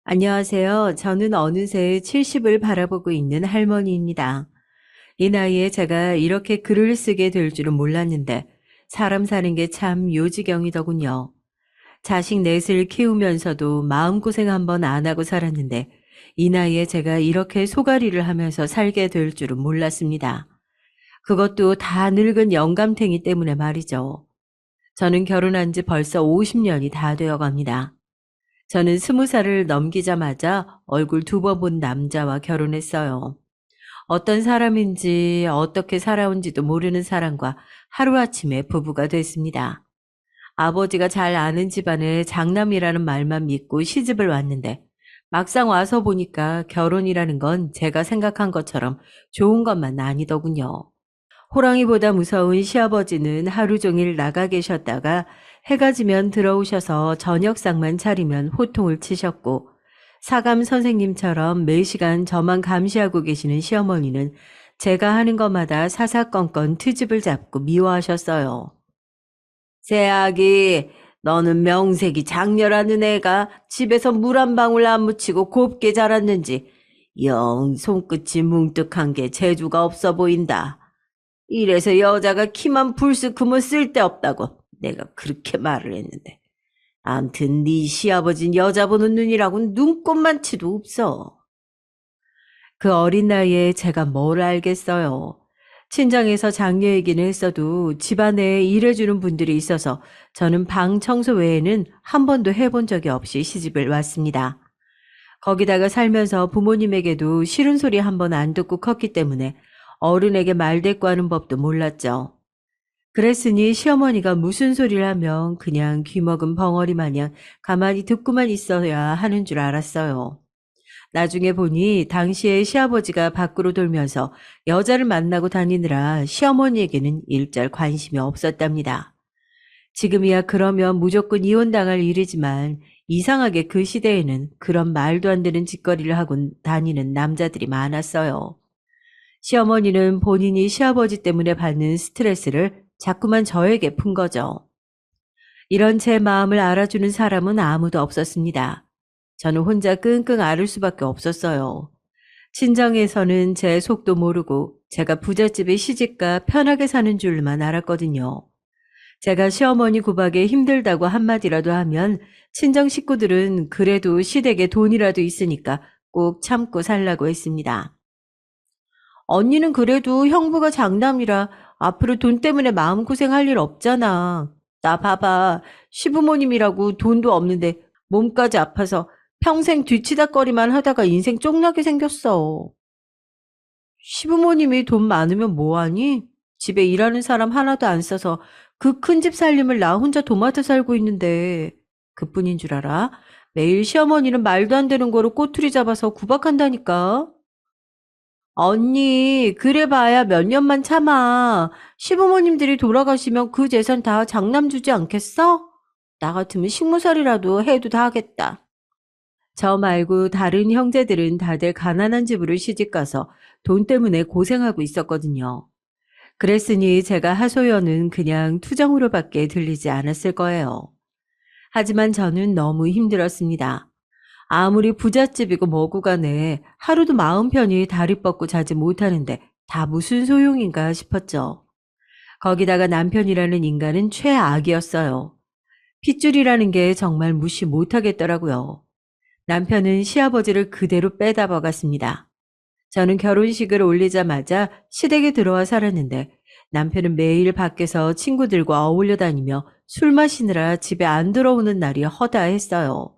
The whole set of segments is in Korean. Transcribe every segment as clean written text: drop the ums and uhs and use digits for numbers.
안녕하세요. 저는 어느새 70을 바라보고 있는 할머니입니다. 이 나이에 제가 이렇게 글을 쓰게 될 줄은 몰랐는데 사람 사는 게 참 요지경이더군요. 자식 넷을 키우면서도 마음고생 한번 안 하고 살았는데 이 나이에 제가 이렇게 소가리를 하면서 살게 될 줄은 몰랐습니다. 그것도 다 늙은 영감탱이 때문에 말이죠. 저는 결혼한 지 벌써 50년이 다 되어 갑니다. 저는 20살을 넘기자마자 얼굴 두 번 본 남자와 결혼했어요. 어떤 사람인지 어떻게 살아온지도 모르는 사람과 하루아침에 부부가 됐습니다. 아버지가 잘 아는 집안에 장남이라는 말만 믿고 시집을 왔는데 막상 와서 보니까 결혼이라는 건 제가 생각한 것처럼 좋은 것만 아니더군요. 호랑이보다 무서운 시아버지는 하루 종일 나가 계셨다가 해가 지면 들어오셔서 저녁상만 차리면 호통을 치셨고, 사감 선생님처럼 매시간 저만 감시하고 계시는 시어머니는 제가 하는 것마다 사사건건 트집을 잡고 미워하셨어요. 새아기, 너는 명색이 장렬하는 애가 집에서 물 한 방울 안 묻히고 곱게 자랐는지 영 손끝이 뭉뚝한 게 재주가 없어 보인다. 이래서 여자가 키만 불쑥 크면 쓸데없다고 내가 그렇게 말을 했는데. 암튼 네 시아버진 여자 보는 눈이라고는 눈꼽만치도 없어. 그 어린 나이에 제가 뭘 알겠어요. 친정에서 장녀 얘기는 했어도 집안에 일해주는 분들이 있어서 저는 방 청소 외에는 한 번도 해본 적이 없이 시집을 왔습니다. 거기다가 살면서 부모님에게도 싫은 소리 한 번 안 듣고 컸기 때문에 어른에게 말대꾸하는 법도 몰랐죠. 그랬으니 시어머니가 무슨 소리를 하면 그냥 귀먹은 벙어리 마냥 가만히 듣고만 있어야 하는 줄 알았어요. 나중에 보니 당시에 시아버지가 밖으로 돌면서 여자를 만나고 다니느라 시어머니에게는 일절 관심이 없었답니다. 지금이야 그러면 무조건 이혼당할 일이지만 이상하게 그 시대에는 그런 말도 안 되는 짓거리를 하고 다니는 남자들이 많았어요. 시어머니는 본인이 시아버지 때문에 받는 스트레스를 자꾸만 저에게 푼 거죠. 이런 제 마음을 알아주는 사람은 아무도 없었습니다. 저는 혼자 끙끙 앓을 수밖에 없었어요. 친정에서는 제 속도 모르고 제가 부잣집에 시집가 편하게 사는 줄만 알았거든요. 제가 시어머니 구박에 힘들다고 한마디라도 하면 친정 식구들은 그래도 시댁에 돈이라도 있으니까 꼭 참고 살라고 했습니다. 언니는 그래도 형부가 장남이라 앞으로 돈 때문에 마음고생할 일 없잖아. 나 봐봐. 시부모님이라고 돈도 없는데 몸까지 아파서 평생 뒤치다꺼리만 하다가 인생 쪽나게 생겼어. 시부모님이 돈 많으면 뭐하니? 집에 일하는 사람 하나도 안 써서 그 큰 집 살림을 나 혼자 도맡아 살고 있는데 그뿐인 줄 알아? 매일 시어머니는 말도 안 되는 거로 꼬투리 잡아서 구박한다니까. 언니, 그래 봐야 몇 년만 참아. 시부모님들이 돌아가시면 그 재산 다 장남 주지 않겠어? 나 같으면 식모살이라도 해도 다 하겠다. 저 말고 다른 형제들은 다들 가난한 집으로 시집가서 돈 때문에 고생하고 있었거든요. 그랬으니 제가 하소연은 그냥 투정으로밖에 들리지 않았을 거예요. 하지만 저는 너무 힘들었습니다. 아무리 부잣집이고 뭐고 간에 하루도 마음 편히 다리 뻗고 자지 못하는데 다 무슨 소용인가 싶었죠. 거기다가 남편이라는 인간은 최악이었어요. 핏줄이라는 게 정말 무시 못하겠더라고요. 남편은 시아버지를 그대로 빼다 박았습니다. 저는 결혼식을 올리자마자 시댁에 들어와 살았는데 남편은 매일 밖에서 친구들과 어울려 다니며 술 마시느라 집에 안 들어오는 날이 허다했어요.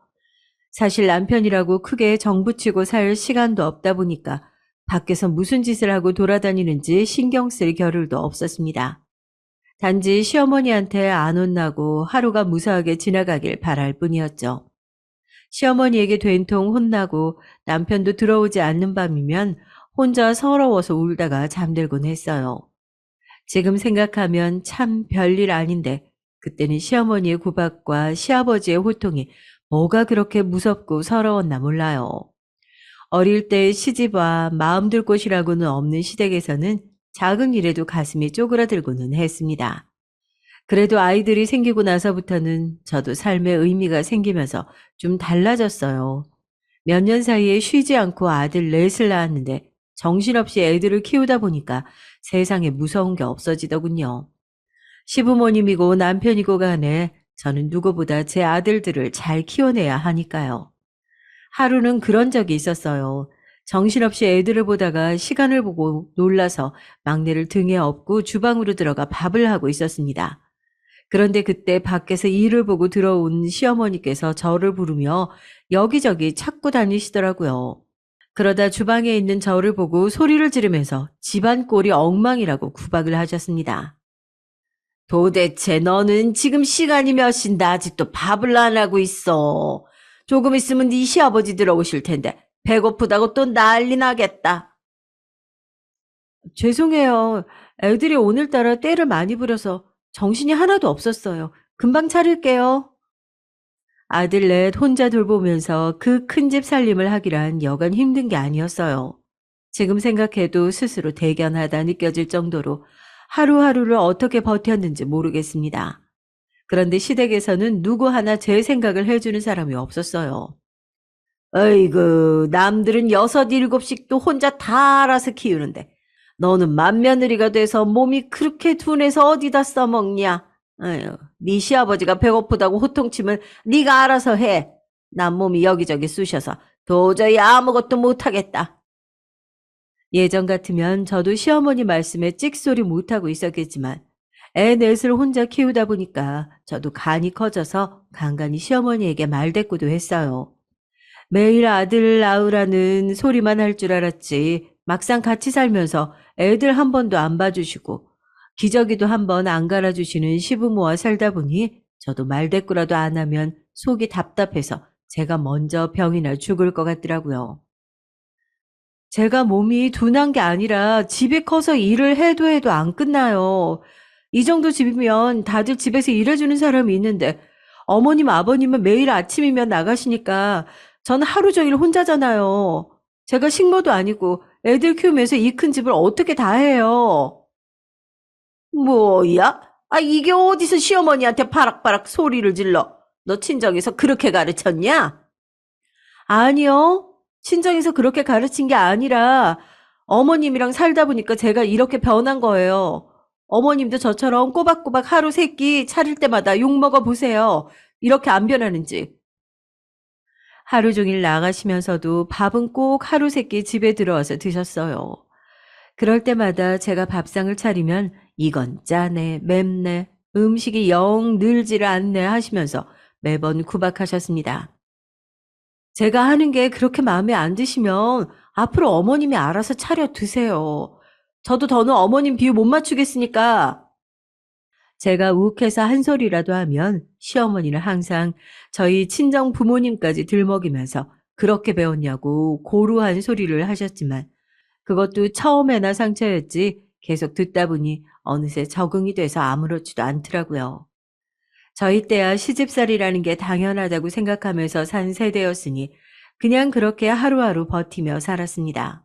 사실 남편이라고 크게 정붙이고 살 시간도 없다 보니까 밖에서 무슨 짓을 하고 돌아다니는지 신경 쓸 겨를도 없었습니다. 단지 시어머니한테 안 혼나고 하루가 무사하게 지나가길 바랄 뿐이었죠. 시어머니에게 된통 혼나고 남편도 들어오지 않는 밤이면 혼자 서러워서 울다가 잠들곤 했어요. 지금 생각하면 참 별일 아닌데 그때는 시어머니의 구박과 시아버지의 호통이 뭐가 그렇게 무섭고 서러웠나 몰라요. 어릴 때 시집와 마음 둘 곳이라고는 없는 시댁에서는 작은 일에도 가슴이 쪼그라들고는 했습니다. 그래도 아이들이 생기고 나서부터는 저도 삶의 의미가 생기면서 좀 달라졌어요. 몇 년 사이에 쉬지 않고 아들 넷을 낳았는데 정신없이 애들을 키우다 보니까 세상에 무서운 게 없어지더군요. 시부모님이고 남편이고 간에 저는 누구보다 제 아들들을 잘 키워내야 하니까요. 하루는 그런 적이 있었어요. 정신없이 애들을 보다가 시간을 보고 놀라서 막내를 등에 업고 주방으로 들어가 밥을 하고 있었습니다. 그런데 그때 밖에서 일을 보고 들어온 시어머니께서 저를 부르며 여기저기 찾고 다니시더라고요. 그러다 주방에 있는 저를 보고 소리를 지르면서 집안 꼴이 엉망이라고 구박을 하셨습니다. 도대체 너는 지금 시간이 몇 시인데 아직도 밥을 안 하고 있어. 조금 있으면 네 시아버지 들어오실 텐데 배고프다고 또 난리 나겠다. 죄송해요. 애들이 오늘따라 떼를 많이 부려서 정신이 하나도 없었어요. 금방 차릴게요. 아들 넷 혼자 돌보면서 그 큰 집 살림을 하기란 여간 힘든 게 아니었어요. 지금 생각해도 스스로 대견하다 느껴질 정도로 하루하루를 어떻게 버텼는지 모르겠습니다. 그런데 시댁에서는 누구 하나 제 생각을 해주는 사람이 없었어요. 어이구, 남들은 6, 7씩도 혼자 다 알아서 키우는데 너는 맏며느리가 돼서 몸이 그렇게 둔해서 어디다 써먹냐? 아유, 네 시아버지가 배고프다고 호통치면 네가 알아서 해. 난 몸이 여기저기 쑤셔서 도저히 아무것도 못하겠다. 예전 같으면 저도 시어머니 말씀에 찍소리 못하고 있었겠지만 애 넷을 혼자 키우다 보니까 저도 간이 커져서 간간히 시어머니에게 말대꾸도 했어요. 매일 아들 낳으라는 소리만 할 줄 알았지 막상 같이 살면서 애들 한 번도 안 봐주시고 기저귀도 한 번 안 갈아주시는 시부모와 살다 보니 저도 말대꾸라도 안 하면 속이 답답해서 제가 먼저 병이나 죽을 것 같더라고요. 제가 몸이 둔한 게 아니라 집이 커서 일을 해도 안 끝나요. 이 정도 집이면 다들 집에서 일해주는 사람이 있는데 어머님, 아버님은 매일 아침이면 나가시니까 전 하루 종일 혼자잖아요. 제가 식모도 아니고 애들 키우면서 이 큰 집을 어떻게 다 해요? 뭐야? 아, 이게 어디서 시어머니한테 바락바락 소리를 질러? 너 친정에서 그렇게 가르쳤냐? 아니요. 친정에서 그렇게 가르친 게 아니라 어머님이랑 살다 보니까 제가 이렇게 변한 거예요. 어머님도 저처럼 꼬박꼬박 하루 3끼 차릴 때마다 욕먹어 보세요. 이렇게 안 변하는지. 하루 종일 나가시면서도 밥은 꼭 하루 3끼 집에 들어와서 드셨어요. 그럴 때마다 제가 밥상을 차리면 이건 짜네, 맵네, 음식이 영 늘지를 않네 하시면서 매번 구박하셨습니다. 제가 하는 게 그렇게 마음에 안 드시면 앞으로 어머님이 알아서 차려 드세요. 저도 더는 어머님 비유 못 맞추겠으니까. 제가 욱해서 한 소리라도 하면 시어머니는 항상 저희 친정 부모님까지 들먹이면서 그렇게 배웠냐고 고루한 소리를 하셨지만 그것도 처음에나 상처였지 계속 듣다 보니 어느새 적응이 돼서 아무렇지도 않더라고요. 저희 때야 시집살이라는 게 당연하다고 생각하면서 산 세대였으니 그냥 그렇게 하루하루 버티며 살았습니다.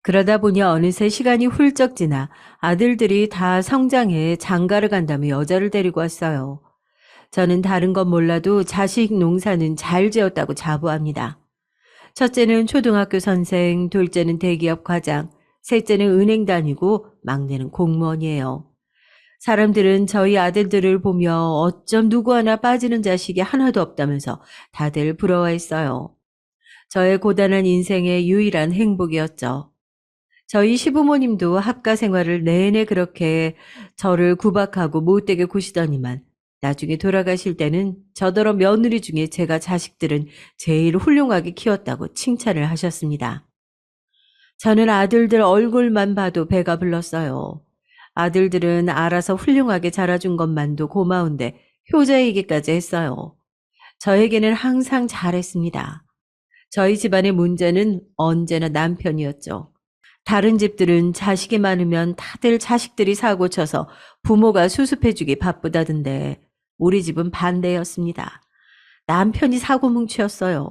그러다 보니 어느새 시간이 훌쩍 지나 아들들이 다 성장해 장가를 간다며 여자를 데리고 왔어요. 저는 다른 건 몰라도 자식 농사는 잘 지었다고 자부합니다. 첫째는 초등학교 선생, 둘째는 대기업 과장, 셋째는 은행 다니고 막내는 공무원이에요. 사람들은 저희 아들들을 보며 어쩜 누구 하나 빠지는 자식이 하나도 없다면서 다들 부러워했어요. 저의 고단한 인생의 유일한 행복이었죠. 저희 시부모님도 학가 생활을 내내 그렇게 저를 구박하고 못되게 구시더니만 나중에 돌아가실 때는 저더러 며느리 중에 제가 자식들은 제일 훌륭하게 키웠다고 칭찬을 하셨습니다. 저는 아들들 얼굴만 봐도 배가 불렀어요. 아들들은 알아서 훌륭하게 자라준 것만도 고마운데 효자이기까지 했어요. 저에게는 항상 잘했습니다. 저희 집안의 문제는 언제나 남편이었죠. 다른 집들은 자식이 많으면 다들 자식들이 사고 쳐서 부모가 수습해주기 바쁘다던데 우리 집은 반대였습니다. 남편이 사고뭉치였어요.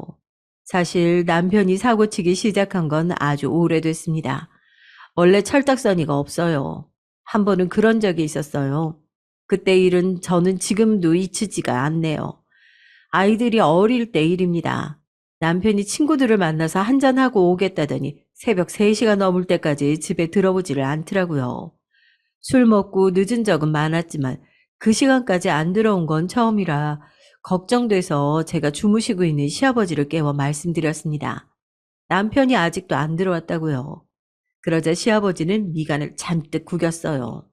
사실 남편이 사고치기 시작한 건 아주 오래됐습니다. 원래 철딱서니가 없어요. 한 번은 그런 적이 있었어요. 그때 일은 저는 지금도 잊히지가 않네요. 아이들이 어릴 때 일입니다. 남편이 친구들을 만나서 한잔하고 오겠다더니 새벽 3시가 넘을 때까지 집에 들어오지를 않더라고요. 술 먹고 늦은 적은 많았지만 그 시간까지 안 들어온 건 처음이라 걱정돼서 제가 주무시고 있는 시아버지를 깨워 말씀드렸습니다. 남편이 아직도 안 들어왔다고요. 그러자 시아버지는 미간을 잔뜩 구겼어요.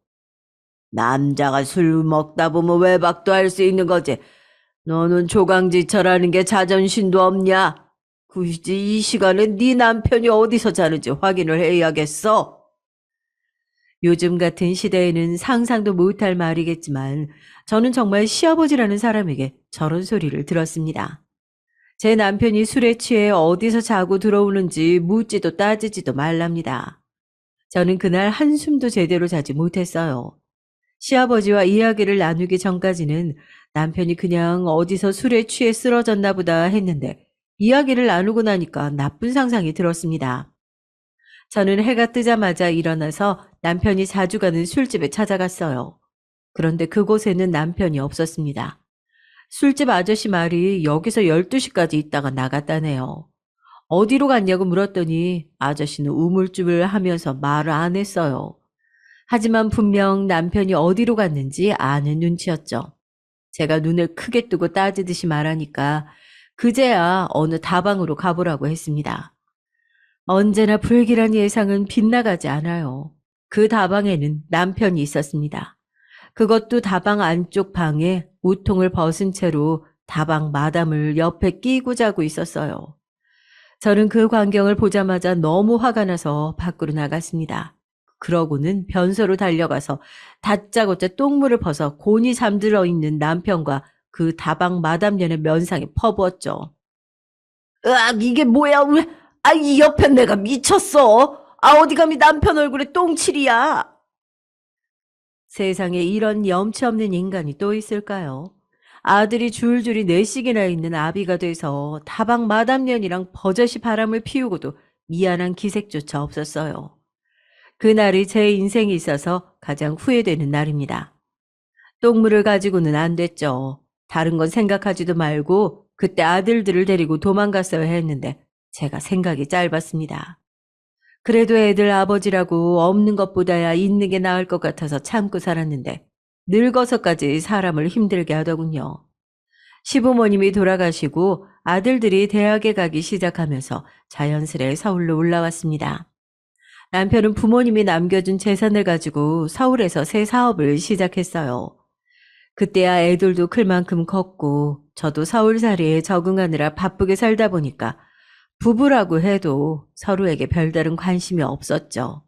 남자가 술 먹다 보면 외박도 할 수 있는 거지. 너는 조강지철하는 게 자존심도 없냐? 굳이 이 시간에 네 남편이 어디서 자는지 확인을 해야겠어. 요즘 같은 시대에는 상상도 못할 말이겠지만 저는 정말 시아버지라는 사람에게 저런 소리를 들었습니다. 제 남편이 술에 취해 어디서 자고 들어오는지 묻지도 따지지도 말랍니다. 저는 그날 한숨도 제대로 자지 못했어요. 시아버지와 이야기를 나누기 전까지는 남편이 그냥 어디서 술에 취해 쓰러졌나 보다 했는데 이야기를 나누고 나니까 나쁜 상상이 들었습니다. 저는 해가 뜨자마자 일어나서 남편이 자주 가는 술집에 찾아갔어요. 그런데 그곳에는 남편이 없었습니다. 술집 아저씨 말이 여기서 12시까지 있다가 나갔다네요. 어디로 갔냐고 물었더니 아저씨는 우물쭈물 하면서 말을 안 했어요. 하지만 분명 남편이 어디로 갔는지 아는 눈치였죠. 제가 눈을 크게 뜨고 따지듯이 말하니까 그제야 어느 다방으로 가보라고 했습니다. 언제나 불길한 예상은 빗나가지 않아요. 그 다방에는 남편이 있었습니다. 그것도 다방 안쪽 방에 우통을 벗은 채로 다방 마담을 옆에 끼고 자고 있었어요. 저는 그 광경을 보자마자 너무 화가 나서 밖으로 나갔습니다. 그러고는 변소로 달려가서 다짜고짜 똥물을 벗어 곤히 잠들어 있는 남편과 그 다방 마담년의 면상에 퍼부었죠. 으악, 이게 뭐야? 왜? 이 옆에 내가 미쳤어. 어디 감히 남편 얼굴에 똥칠이야. 세상에 이런 염치 없는 인간이 또 있을까요? 아들이 줄줄이 4씩이나 있는 아비가 돼서 다방 마담년이랑 버젓이 바람을 피우고도 미안한 기색조차 없었어요. 그날이 제 인생에 있어서 가장 후회되는 날입니다. 똥물을 가지고는 안 됐죠. 다른 건 생각하지도 말고 그때 아들들을 데리고 도망갔어야 했는데 제가 생각이 짧았습니다. 그래도 애들 아버지라고 없는 것보다야 있는 게 나을 것 같아서 참고 살았는데 늙어서까지 사람을 힘들게 하더군요. 시부모님이 돌아가시고 아들들이 대학에 가기 시작하면서 자연스레 서울로 올라왔습니다. 남편은 부모님이 남겨준 재산을 가지고 서울에서 새 사업을 시작했어요. 그때야 애들도 클 만큼 컸고 저도 서울살이에 적응하느라 바쁘게 살다 보니까 부부라고 해도 서로에게 별다른 관심이 없었죠.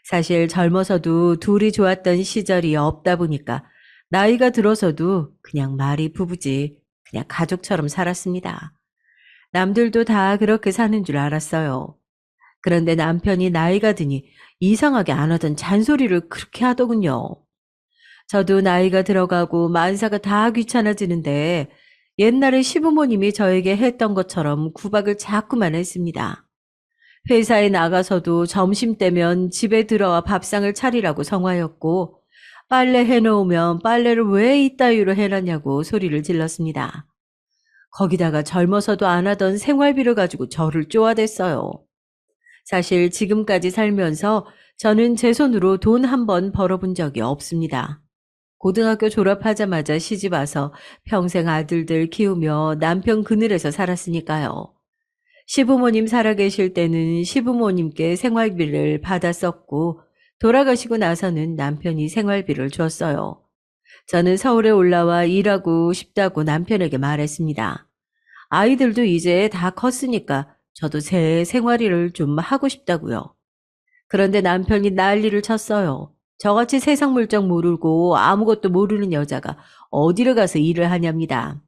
사실 젊어서도 둘이 좋았던 시절이 없다 보니까 나이가 들어서도 그냥 말이 부부지 그냥 가족처럼 살았습니다. 남들도 다 그렇게 사는 줄 알았어요. 그런데 남편이 나이가 드니 이상하게 안 하던 잔소리를 그렇게 하더군요. 저도 나이가 들어가고 만사가 다 귀찮아지는데 옛날에 시부모님이 저에게 했던 것처럼 구박을 자꾸만 했습니다. 회사에 나가서도 점심때면 집에 들어와 밥상을 차리라고 성화였고 빨래 해놓으면 빨래를 왜 이따위로 해놨냐고 소리를 질렀습니다. 거기다가 젊어서도 안 하던 생활비를 가지고 저를 쪼아댔어요. 사실 지금까지 살면서 저는 제 손으로 돈 한 번 벌어본 적이 없습니다. 고등학교 졸업하자마자 시집 와서 평생 아들들 키우며 남편 그늘에서 살았으니까요. 시부모님 살아계실 때는 시부모님께 생활비를 받았었고 돌아가시고 나서는 남편이 생활비를 줬어요. 저는 서울에 올라와 일하고 싶다고 남편에게 말했습니다. 아이들도 이제 다 컸으니까 저도 제 생활일을 좀 하고 싶다고요. 그런데 남편이 난리를 쳤어요. 저같이 세상 물정 모르고 아무것도 모르는 여자가 어디를 가서 일을 하냐입니다.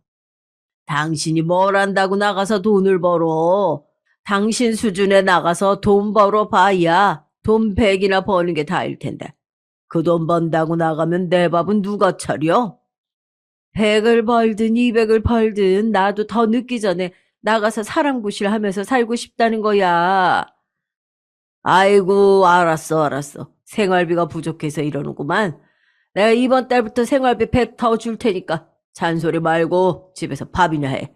당신이 뭘 안다고 나가서 돈을 벌어. 당신 수준에 나가서 돈 벌어 봐야 돈 100이나 버는 게 다일 텐데. 그 돈 번다고 나가면 내 밥은 누가 차려? 100을 벌든 200을 벌든 나도 더 늦기 전에 나가서 사람 구실하면서 살고 싶다는 거야. 아이고, 알았어. 생활비가 부족해서 이러는구만. 내가 이번 달부터 생활비 100 더 줄 테니까 잔소리 말고 집에서 밥이나 해.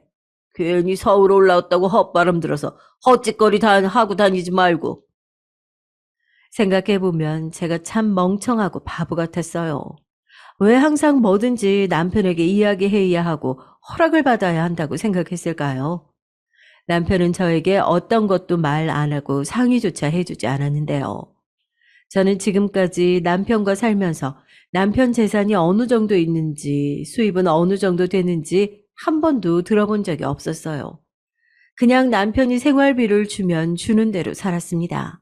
괜히 서울 올라왔다고 헛바람 들어서 헛짓거리 다 하고 다니지 말고. 생각해보면 제가 참 멍청하고 바보 같았어요. 왜 항상 뭐든지 남편에게 이야기해야 하고 허락을 받아야 한다고 생각했을까요? 남편은 저에게 어떤 것도 말 안 하고 상의조차 해주지 않았는데요. 저는 지금까지 남편과 살면서 남편 재산이 어느 정도 있는지, 수입은 어느 정도 되는지 한 번도 들어본 적이 없었어요. 그냥 남편이 생활비를 주면 주는 대로 살았습니다.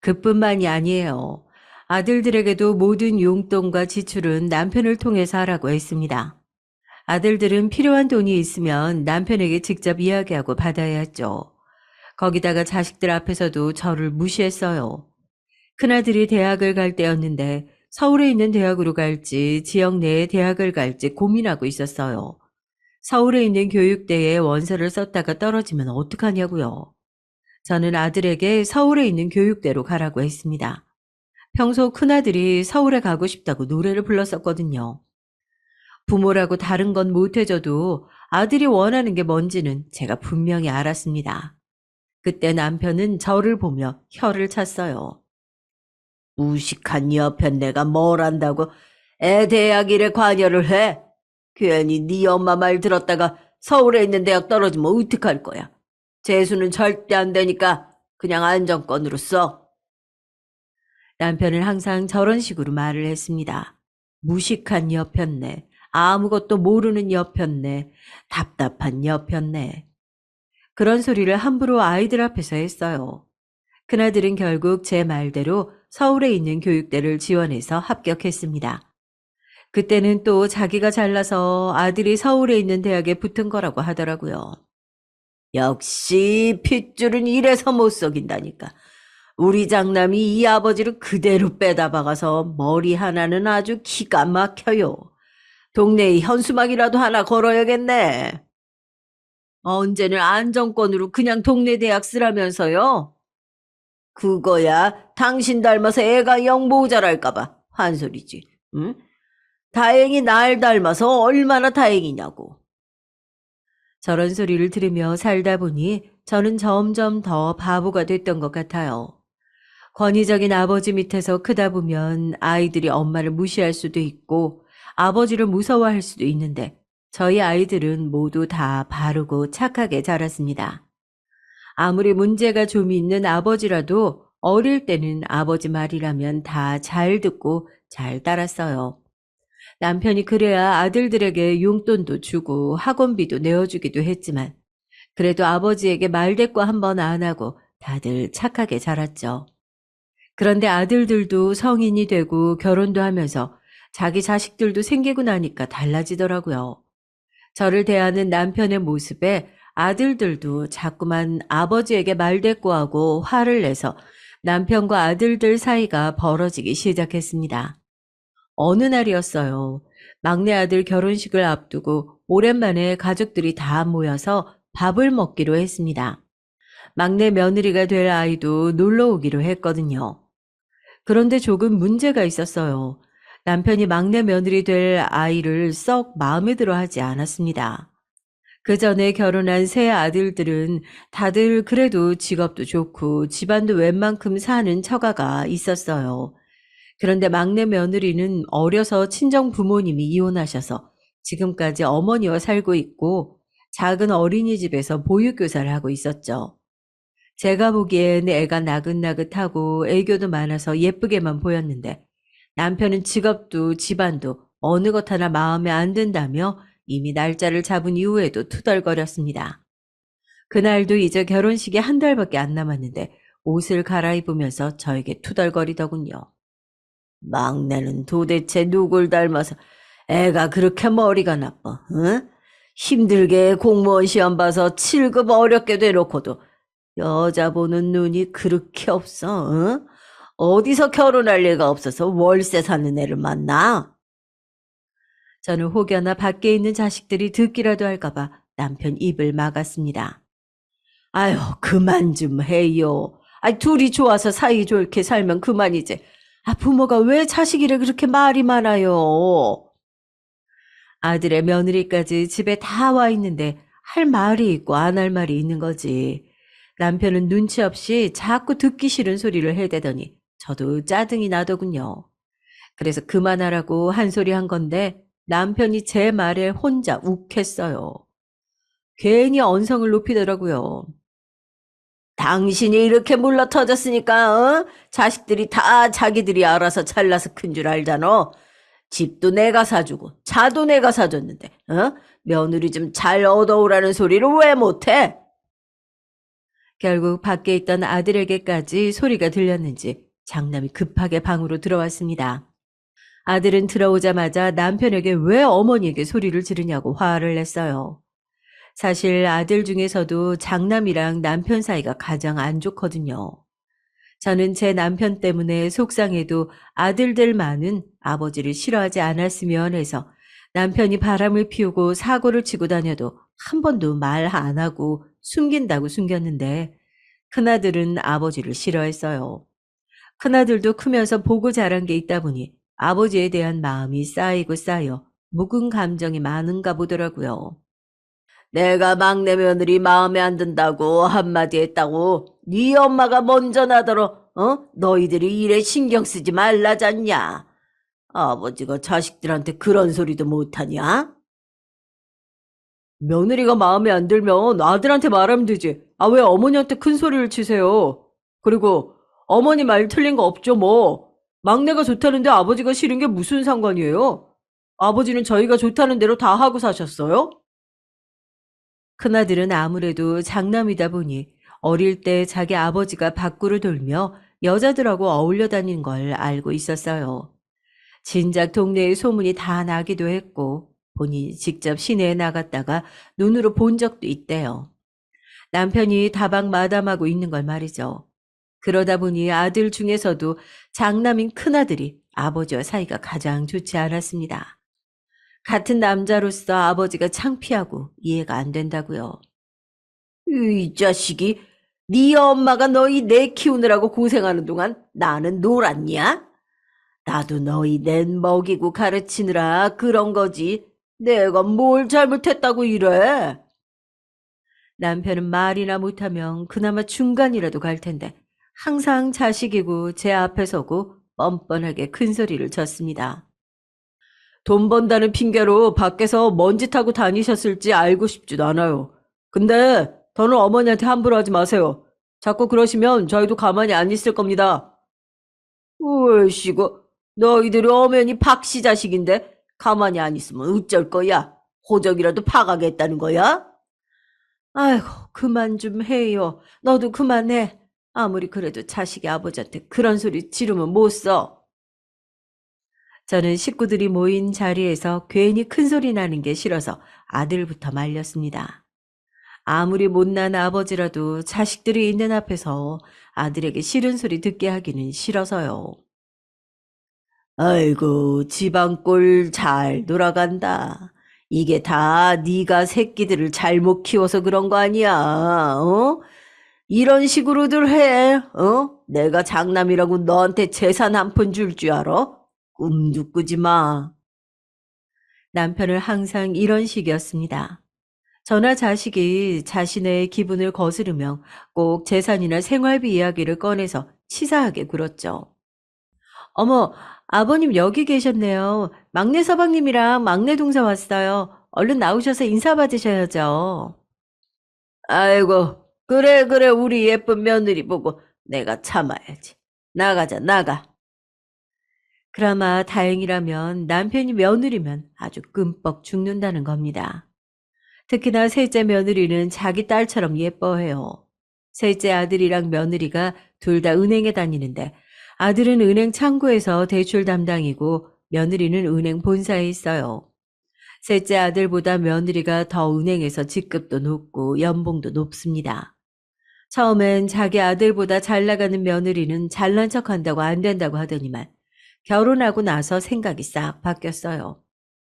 그뿐만이 아니에요. 아들들에게도 모든 용돈과 지출은 남편을 통해서 하라고 했습니다. 아들들은 필요한 돈이 있으면 남편에게 직접 이야기하고 받아야 했죠. 거기다가 자식들 앞에서도 저를 무시했어요. 큰아들이 대학을 갈 때였는데 서울에 있는 대학으로 갈지 지역 내의 대학을 갈지 고민하고 있었어요. 서울에 있는 교육대에 원서를 썼다가 떨어지면 어떡하냐고요. 저는 아들에게 서울에 있는 교육대로 가라고 했습니다. 평소 큰아들이 서울에 가고 싶다고 노래를 불렀었거든요. 부모라고 다른 건 못해줘도 아들이 원하는 게 뭔지는 제가 분명히 알았습니다. 그때 남편은 저를 보며 혀를 찼어요. 무식한 여편 내가 뭘 안다고 애 대학 일에 관여를 해? 괜히 네 엄마 말 들었다가 서울에 있는 대학 떨어지면 어떡할 거야? 재수는 절대 안 되니까 그냥 안정권으로 써. 남편은 항상 저런 식으로 말을 했습니다. 무식한 여편네, 아무것도 모르는 여편네, 답답한 여편네. 그런 소리를 함부로 아이들 앞에서 했어요. 큰아들은 결국 제 말대로 서울에 있는 교육대를 지원해서 합격했습니다. 그때는 또 자기가 잘나서 아들이 서울에 있는 대학에 붙은 거라고 하더라고요. 역시 핏줄은 이래서 못 속인다니까. 우리 장남이 이 아버지를 그대로 빼다 박아서 머리 하나는 아주 기가 막혀요. 동네에 현수막이라도 하나 걸어야겠네. 언제는 안정권으로 그냥 동네 대학 쓰라면서요? 그거야 당신 닮아서 애가 영 모자랄까봐 한 소리지. 응? 다행히 날 닮아서 얼마나 다행이냐고. 저런 소리를 들으며 살다 보니 저는 점점 더 바보가 됐던 것 같아요. 권위적인 아버지 밑에서 크다 보면 아이들이 엄마를 무시할 수도 있고 아버지를 무서워할 수도 있는데 저희 아이들은 모두 다 바르고 착하게 자랐습니다. 아무리 문제가 좀 있는 아버지라도 어릴 때는 아버지 말이라면 다 잘 듣고 잘 따랐어요. 남편이 그래야 아들들에게 용돈도 주고 학원비도 내어주기도 했지만 그래도 아버지에게 말대꾸 한 번 안 하고 다들 착하게 자랐죠. 그런데 아들들도 성인이 되고 결혼도 하면서 자기 자식들도 생기고 나니까 달라지더라고요. 저를 대하는 남편의 모습에 아들들도 자꾸만 아버지에게 말대꾸하고 화를 내서 남편과 아들들 사이가 벌어지기 시작했습니다. 어느 날이었어요. 막내 아들 결혼식을 앞두고 오랜만에 가족들이 다 모여서 밥을 먹기로 했습니다. 막내 며느리가 될 아이도 놀러 오기로 했거든요. 그런데 조금 문제가 있었어요. 남편이 막내 며느리 될 아이를 썩 마음에 들어 하지 않았습니다. 그 전에 결혼한 세 아들들은 다들 그래도 직업도 좋고 집안도 웬만큼 사는 처가가 있었어요. 그런데 막내 며느리는 어려서 친정 부모님이 이혼하셔서 지금까지 어머니와 살고 있고 작은 어린이집에서 보육교사를 하고 있었죠. 제가 보기엔 애가 나긋나긋하고 애교도 많아서 예쁘게만 보였는데 남편은 직업도 집안도 어느 것 하나 마음에 안 든다며 이미 날짜를 잡은 이후에도 투덜거렸습니다. 그날도 이제 결혼식이 한 달밖에 안 남았는데 옷을 갈아입으면서 저에게 투덜거리더군요. 막내는 도대체 누굴 닮아서 애가 그렇게 머리가 나빠, 응? 힘들게 공무원 시험 봐서 7급 어렵게 돼놓고도 여자 보는 눈이 그렇게 없어, 응? 어디서 결혼할 리가 없어서 월세 사는 애를 만나? 저는 혹여나 밖에 있는 자식들이 듣기라도 할까봐 남편 입을 막았습니다. 아유, 그만 좀 해요. 둘이 좋아서 사이좋게 살면 그만이지. 부모가 왜 자식이래 그렇게 말이 많아요? 아들의 며느리까지 집에 다 와 있는데 할 말이 있고 안 할 말이 있는 거지. 남편은 눈치 없이 자꾸 듣기 싫은 소리를 해대더니 저도 짜증이 나더군요. 그래서 그만하라고 한 소리 한 건데 남편이 제 말에 혼자 욱했어요. 괜히 언성을 높이더라고요. 당신이 이렇게 물러터졌으니까 자식들이 다 자기들이 알아서 잘나서 큰 줄 알잖아. 집도 내가 사주고 차도 내가 사줬는데 며느리 좀 잘 얻어오라는 소리를 왜 못해? 결국 밖에 있던 아들에게까지 소리가 들렸는지 장남이 급하게 방으로 들어왔습니다. 아들은 들어오자마자 남편에게 왜 어머니에게 소리를 지르냐고 화를 냈어요. 사실 아들 중에서도 장남이랑 남편 사이가 가장 안 좋거든요. 저는 제 남편 때문에 속상해도 아들들만은 아버지를 싫어하지 않았으면 해서 남편이 바람을 피우고 사고를 치고 다녀도 한 번도 말 안 하고 숨긴다고 숨겼는데 큰아들은 아버지를 싫어했어요. 큰아들도 크면서 보고 자란 게 있다 보니 아버지에 대한 마음이 쌓이고 쌓여 묵은 감정이 많은가 보더라고요. 내가 막내 며느리 마음에 안 든다고 한마디 했다고 네 엄마가 먼저 나더러 너희들이 일에 신경 쓰지 말라잖냐. 아버지가 자식들한테 그런 소리도 못하냐? 며느리가 마음에 안 들면 아들한테 말하면 되지. 아, 왜 어머니한테 큰 소리를 치세요? 그리고 어머니 말 틀린 거 없죠, 뭐. 막내가 좋다는데 아버지가 싫은 게 무슨 상관이에요? 아버지는 저희가 좋다는 대로 다 하고 사셨어요? 큰아들은 아무래도 장남이다 보니 어릴 때 자기 아버지가 밖으로 돌며 여자들하고 어울려 다니는 걸 알고 있었어요. 진작 동네에 소문이 다 나기도 했고 본인이 직접 시내에 나갔다가 눈으로 본 적도 있대요. 남편이 다방 마담하고 있는 걸 말이죠. 그러다 보니 아들 중에서도 장남인 큰아들이 아버지와 사이가 가장 좋지 않았습니다. 같은 남자로서 아버지가 창피하고 이해가 안 된다고요. 이 자식이 네 엄마가 너희 내 키우느라고 고생하는 동안 나는 놀았냐? 나도 너희 낸 먹이고 가르치느라 그런 거지. 내가 뭘 잘못했다고 이래? 남편은 말이나 못하면 그나마 중간이라도 갈 텐데 항상 자식이고 제 앞에 서고 뻔뻔하게 큰 소리를 쳤습니다. 돈 번다는 핑계로 밖에서 뭔 짓 하고 다니셨을지 알고 싶지도 않아요. 근데 더는 어머니한테 함부로 하지 마세요. 자꾸 그러시면 저희도 가만히 안 있을 겁니다. 으이씨고 너희들이 엄연히 박씨 자식인데 가만히 안 있으면 어쩔 거야? 호적이라도 파가겠다는 거야? 아이고 그만 좀 해요. 너도 그만해. 아무리 그래도 자식이 아버지한테 그런 소리 지르면 못 써. 저는 식구들이 모인 자리에서 괜히 큰 소리 나는 게 싫어서 아들부터 말렸습니다. 아무리 못난 아버지라도 자식들이 있는 앞에서 아들에게 싫은 소리 듣게 하기는 싫어서요. 아이고 집안꼴 잘 돌아간다. 이게 다 네가 새끼들을 잘못 키워서 그런 거 아니야. 이런 식으로들 해. 내가 장남이라고 너한테 재산 한 푼 줄 줄 알아? 꿈도 꾸지 마. 남편은 항상 이런 식이었습니다. 저나 자식이 자신의 기분을 거스르며 꼭 재산이나 생활비 이야기를 꺼내서 치사하게 굴었죠. 어머, 아버님 여기 계셨네요. 막내 서방님이랑 막내 동생 왔어요. 얼른 나오셔서 인사 받으셔야죠. 아이고, 그래, 그래, 우리 예쁜 며느리 보고 내가 참아야지. 나가자, 나가. 그나마 다행이라면 남편이 며느리면 아주 끔뻑 죽는다는 겁니다. 특히나 셋째 며느리는 자기 딸처럼 예뻐해요. 셋째 아들이랑 며느리가 둘 다 은행에 다니는데 아들은 은행 창구에서 대출 담당이고 며느리는 은행 본사에 있어요. 셋째 아들보다 며느리가 더 은행에서 직급도 높고 연봉도 높습니다. 처음엔 자기 아들보다 잘 나가는 며느리는 잘난 척한다고 안 된다고 하더니만 결혼하고 나서 생각이 싹 바뀌었어요.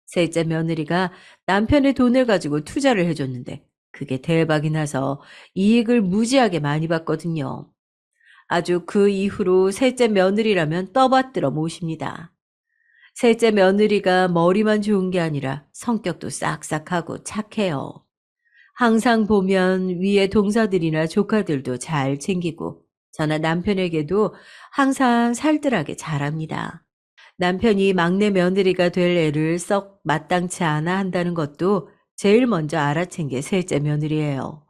셋째 며느리가 남편의 돈을 가지고 투자를 해줬는데 그게 대박이 나서 이익을 무지하게 많이 봤거든요. 아주 그 이후로 셋째 며느리라면 떠받들어 모십니다. 셋째 며느리가 머리만 좋은 게 아니라 성격도 싹싹하고 착해요. 항상 보면 위에 동서들이나 조카들도 잘 챙기고 저나 남편에게도 항상 살뜰하게 잘합니다. 남편이 막내 며느리가 될 애를 썩 마땅치 않아 한다는 것도 제일 먼저 알아챈 게 셋째 며느리예요.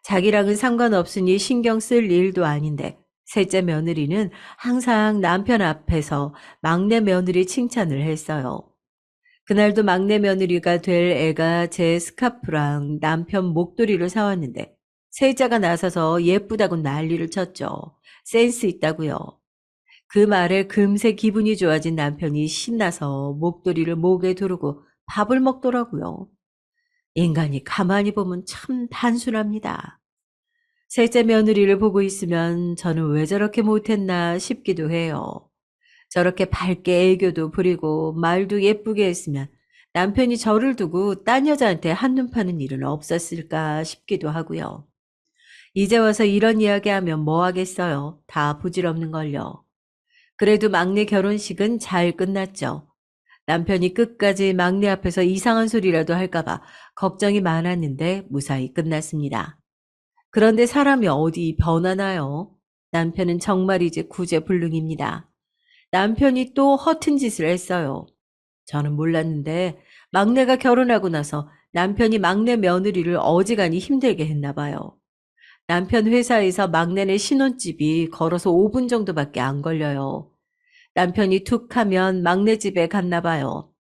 자기랑은 상관없으니 신경 쓸 일도 아닌데 셋째 며느리는 항상 남편 앞에서 막내 며느리 칭찬을 했어요. 그날도 막내 며느리가 될 애가 제 스카프랑 남편 목도리를 사왔는데 세자가 나서서 예쁘다고 난리를 쳤죠. 센스 있다고요. 그 말에 금세 기분이 좋아진 남편이 신나서 목도리를 목에 두르고 밥을 먹더라고요. 인간이 가만히 보면 참 단순합니다. 셋째 며느리를 보고 있으면 저는 왜 저렇게 못했나 싶기도 해요. 저렇게 밝게 애교도 부리고 말도 예쁘게 했으면 남편이 저를 두고 딴 여자한테 한눈 파는 일은 없었을까 싶기도 하고요. 이제 와서 이런 이야기하면 뭐 하겠어요. 다 부질없는 걸요. 그래도 막내 결혼식은 잘 끝났죠. 남편이 끝까지 막내 앞에서 이상한 소리라도 할까봐 걱정이 많았는데 무사히 끝났습니다. 그런데 사람이 어디 변하나요? 남편은 정말이지 구제불능입니다. 남편이 또 허튼 짓을 했어요. 저는 몰랐는데 막내가 결혼하고 나서 남편이 막내 며느리를 어지간히 힘들게 했나 봐요. 남편 회사에서 막내네 신혼집이 걸어서 5분 정도밖에 안 걸려요. 남편이 툭 하면 막내 집에 갔나 봐요.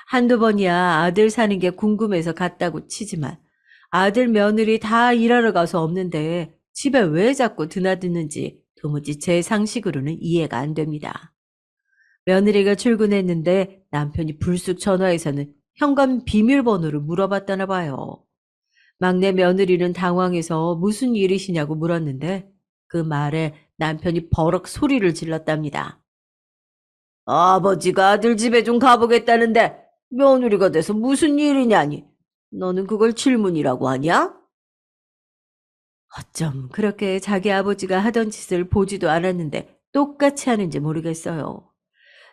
한두 번이야 아들 사는 게 궁금해서 갔다고 치지만 아들 며느리 다 일하러 가서 없는데 집에 왜 자꾸 드나드는지 도무지 제 상식으로는 이해가 안 됩니다. 며느리가 출근했는데 남편이 불쑥 전화해서는 현관 비밀번호를 물어봤다나 봐요. 막내 며느리는 당황해서 무슨 일이시냐고 물었는데 그 말에 남편이 버럭 소리를 질렀답니다. 아버지가 아들 집에 좀 가보겠다는데 며느리가 돼서 무슨 일이냐니. 너는 그걸 질문이라고 하냐? 어쩜 그렇게 자기 아버지가 하던 짓을 보지도 않았는데 똑같이 하는지 모르겠어요.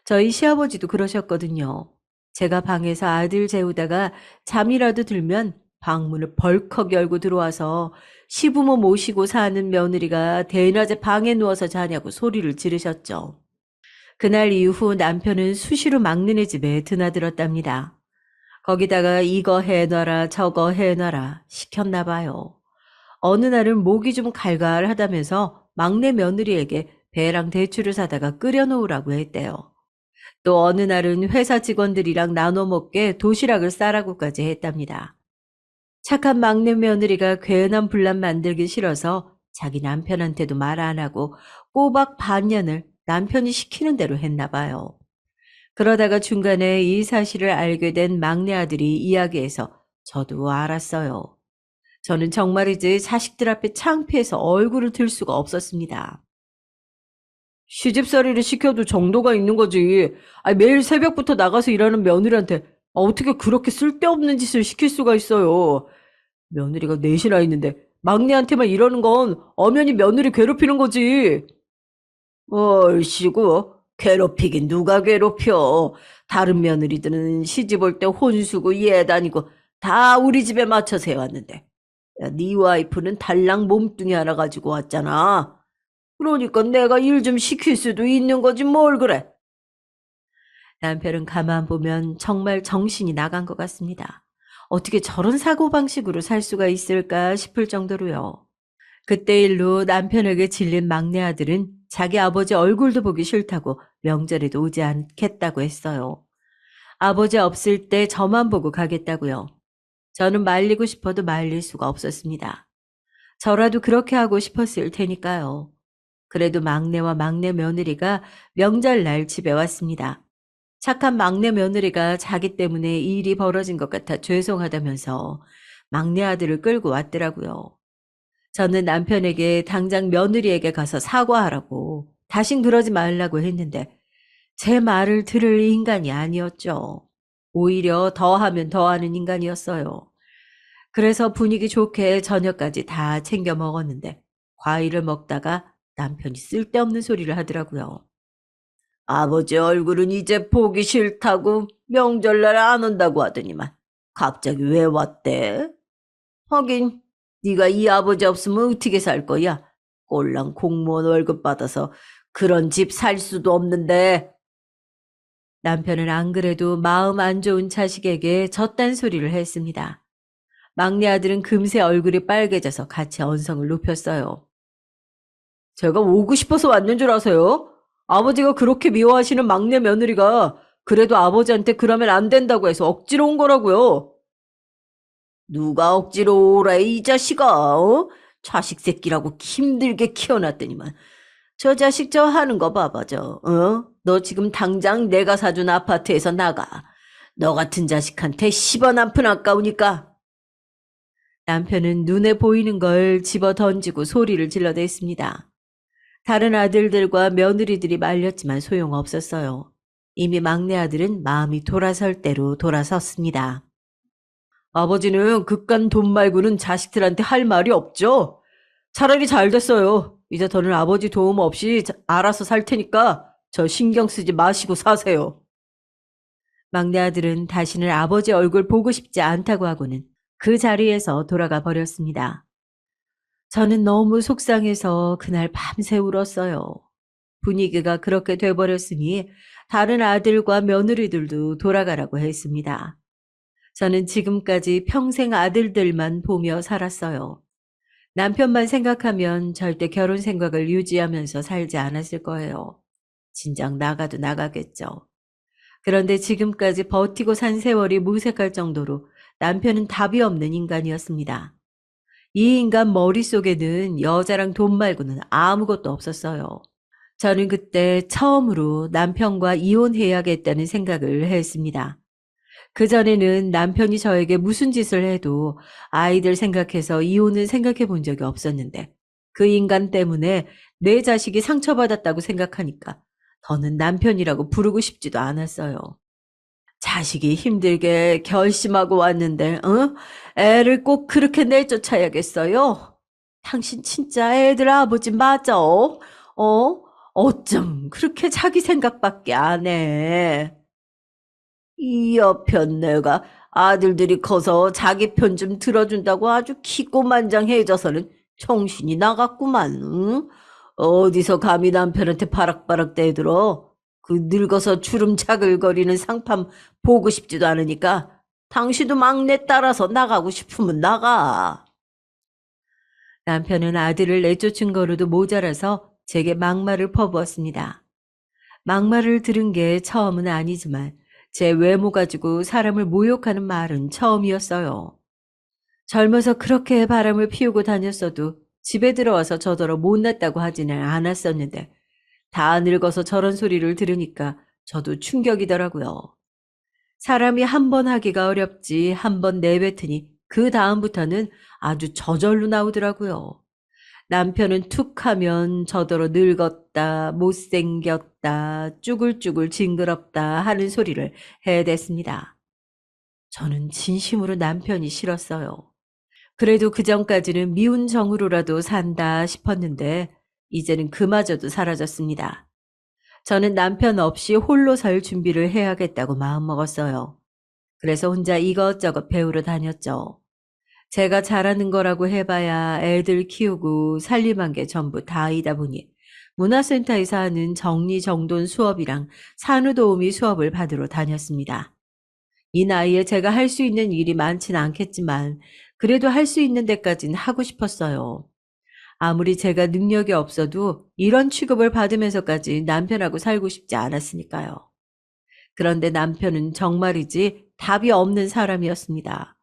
저희 시아버지도 그러셨거든요. 제가 방에서 아들 재우다가 잠이라도 들면 방문을 벌컥 열고 들어와서 시부모 모시고 사는 며느리가 대낮에 방에 누워서 자냐고 소리를 지르셨죠. 그날 이후 남편은 수시로 막내네 집에 드나들었답니다. 거기다가 이거 해놔라 저거 해놔라 시켰나 봐요. 어느 날은 목이 좀 갈갈하다면서 막내 며느리에게 배랑 대추를 사다가 끓여놓으라고 했대요. 또 어느 날은 회사 직원들이랑 나눠 먹게 도시락을 싸라고까지 했답니다. 착한 막내 며느리가 괜한 분란 만들기 싫어서 자기 남편한테도 말 안 하고 꼬박 반년을 남편이 시키는 대로 했나 봐요. 그러다가 중간에 이 사실을 알게 된 막내 아들이 이야기해서 저도 알았어요. 저는 정말이지 자식들 앞에 창피해서 얼굴을 들 수가 없었습니다. 시집살이를 시켜도 정도가 있는 거지. 매일 새벽부터 나가서 일하는 며느리한테 어떻게 그렇게 쓸데없는 짓을 시킬 수가 있어요. 며느리가 넷이나 있는데 막내한테만 이러는 건 엄연히 며느리 괴롭히는 거지. 얼씨구, 괴롭히긴 누가 괴롭혀. 다른 며느리들은 시집 올 때 혼수고 얘 다니고 다 우리 집에 맞춰서 해왔는데. 야, 네 와이프는 달랑 몸뚱이 하나 가지고 왔잖아. 그러니까 내가 일 좀 시킬 수도 있는 거지 뭘 그래. 남편은 가만 보면 정말 정신이 나간 것 같습니다. 어떻게 저런 사고방식으로 살 수가 있을까 싶을 정도로요. 그때 일로 남편에게 질린 막내 아들은 자기 아버지 얼굴도 보기 싫다고 명절에도 오지 않겠다고 했어요. 아버지 없을 때 저만 보고 가겠다고요. 저는 말리고 싶어도 말릴 수가 없었습니다. 저라도 그렇게 하고 싶었을 테니까요. 그래도 막내와 막내 며느리가 명절날 집에 왔습니다. 착한 막내 며느리가 자기 때문에 이 일이 벌어진 것 같아 죄송하다면서 막내 아들을 끌고 왔더라고요. 저는 남편에게 당장 며느리에게 가서 사과하라고 다신 그러지 말라고 했는데 제 말을 들을 인간이 아니었죠. 오히려 더하면 더하는 인간이었어요. 그래서 분위기 좋게 저녁까지 다 챙겨 먹었는데 과일을 먹다가 남편이 쓸데없는 소리를 하더라고요. 아버지 얼굴은 이제 보기 싫다고 명절날 안 온다고 하더니만 갑자기 왜 왔대? 하긴 네가 이 아버지 없으면 어떻게 살 거야? 꼴랑 공무원 월급 받아서 그런 집 살 수도 없는데. 남편은 안 그래도 마음 안 좋은 자식에게 젖단 소리를 했습니다. 막내 아들은 금세 얼굴이 빨개져서 같이 언성을 높였어요. 제가 오고 싶어서 왔는 줄 아세요? 아버지가 그렇게 미워하시는 막내 며느리가 그래도 아버지한테 그러면 안 된다고 해서 억지로 온 거라고요. 누가 억지로 오라 이 자식아. 어? 자식 새끼라고 힘들게 키워놨더니만. 저 자식 저 하는 거 봐봐 저. 어? 너 지금 당장 내가 사준 아파트에서 나가. 너 같은 자식한테 10원 한 푼 아까우니까. 남편은 눈에 보이는 걸 집어 던지고 소리를 질러댔습니다. 다른 아들들과 며느리들이 말렸지만 소용없었어요. 이미 막내 아들은 마음이 돌아설 대로 돌아섰습니다. 아버지는 그깟 돈 말고는 자식들한테 할 말이 없죠. 차라리 잘 됐어요. 이제 더는 아버지 도움 없이 알아서 살 테니까 저 신경 쓰지 마시고 사세요. 막내 아들은 다시는 아버지 얼굴 보고 싶지 않다고 하고는 그 자리에서 돌아가 버렸습니다. 저는 너무 속상해서 그날 밤새 울었어요. 분위기가 그렇게 돼버렸으니 다른 아들과 며느리들도 돌아가라고 했습니다. 저는 지금까지 평생 아들들만 보며 살았어요. 남편만 생각하면 절대 결혼 생각을 유지하면서 살지 않았을 거예요. 진작 나가도 나가겠죠. 그런데 지금까지 버티고 산 세월이 무색할 정도로 남편은 답이 없는 인간이었습니다. 이 인간 머릿속에는 여자랑 돈 말고는 아무것도 없었어요. 저는 그때 처음으로 남편과 이혼해야겠다는 생각을 했습니다. 그전에는 남편이 저에게 무슨 짓을 해도 아이들 생각해서 이혼은 생각해 본 적이 없었는데 그 인간 때문에 내 자식이 상처받았다고 생각하니까 더는 남편이라고 부르고 싶지도 않았어요. 자식이 힘들게 결심하고 왔는데 애를 꼭 그렇게 내쫓아야겠어요? 당신 진짜 애들 아버지 맞아? 어쩜 그렇게 자기 생각밖에 안 해? 이 여편 내가 아들들이 커서 자기 편 좀 들어준다고 아주 기고만장해져서는 정신이 나갔구만. 응? 어디서 감히 남편한테 바락바락 대들어. 그 늙어서 주름 자글거리는 상판 보고 싶지도 않으니까 당신도 막내 따라서 나가고 싶으면 나가. 남편은 아들을 내쫓은 거로도 모자라서 제게 막말을 퍼부었습니다. 막말을 들은 게 처음은 아니지만 제 외모 가지고 사람을 모욕하는 말은 처음이었어요. 젊어서 그렇게 바람을 피우고 다녔어도 집에 들어와서 저더러 못났다고 하지는 않았었는데 다 늙어서 저런 소리를 들으니까 저도 충격이더라고요. 사람이 한 번 하기가 어렵지 한 번 내뱉으니 그 다음부터는 아주 저절로 나오더라고요. 남편은 툭 하면 저더러 늙었다, 못생겼다, 쭈글쭈글 징그럽다 하는 소리를 해댔습니다. 저는 진심으로 남편이 싫었어요. 그래도 그전까지는 미운 정으로라도 산다 싶었는데 이제는 그마저도 사라졌습니다. 저는 남편 없이 홀로 살 준비를 해야겠다고 마음먹었어요. 그래서 혼자 이것저것 배우러 다녔죠. 제가 잘하는 거라고 해봐야 애들 키우고 살림한 게 전부 다이다 보니 문화센터에서 하는 정리정돈 수업이랑 산후도우미 수업을 받으러 다녔습니다. 이 나이에 제가 할 수 있는 일이 많진 않겠지만 그래도 할 수 있는 데까진 하고 싶었어요. 아무리 제가 능력이 없어도 이런 취급을 받으면서까지 남편하고 살고 싶지 않았으니까요. 그런데 남편은 정말이지 답이 없는 사람이었습니다.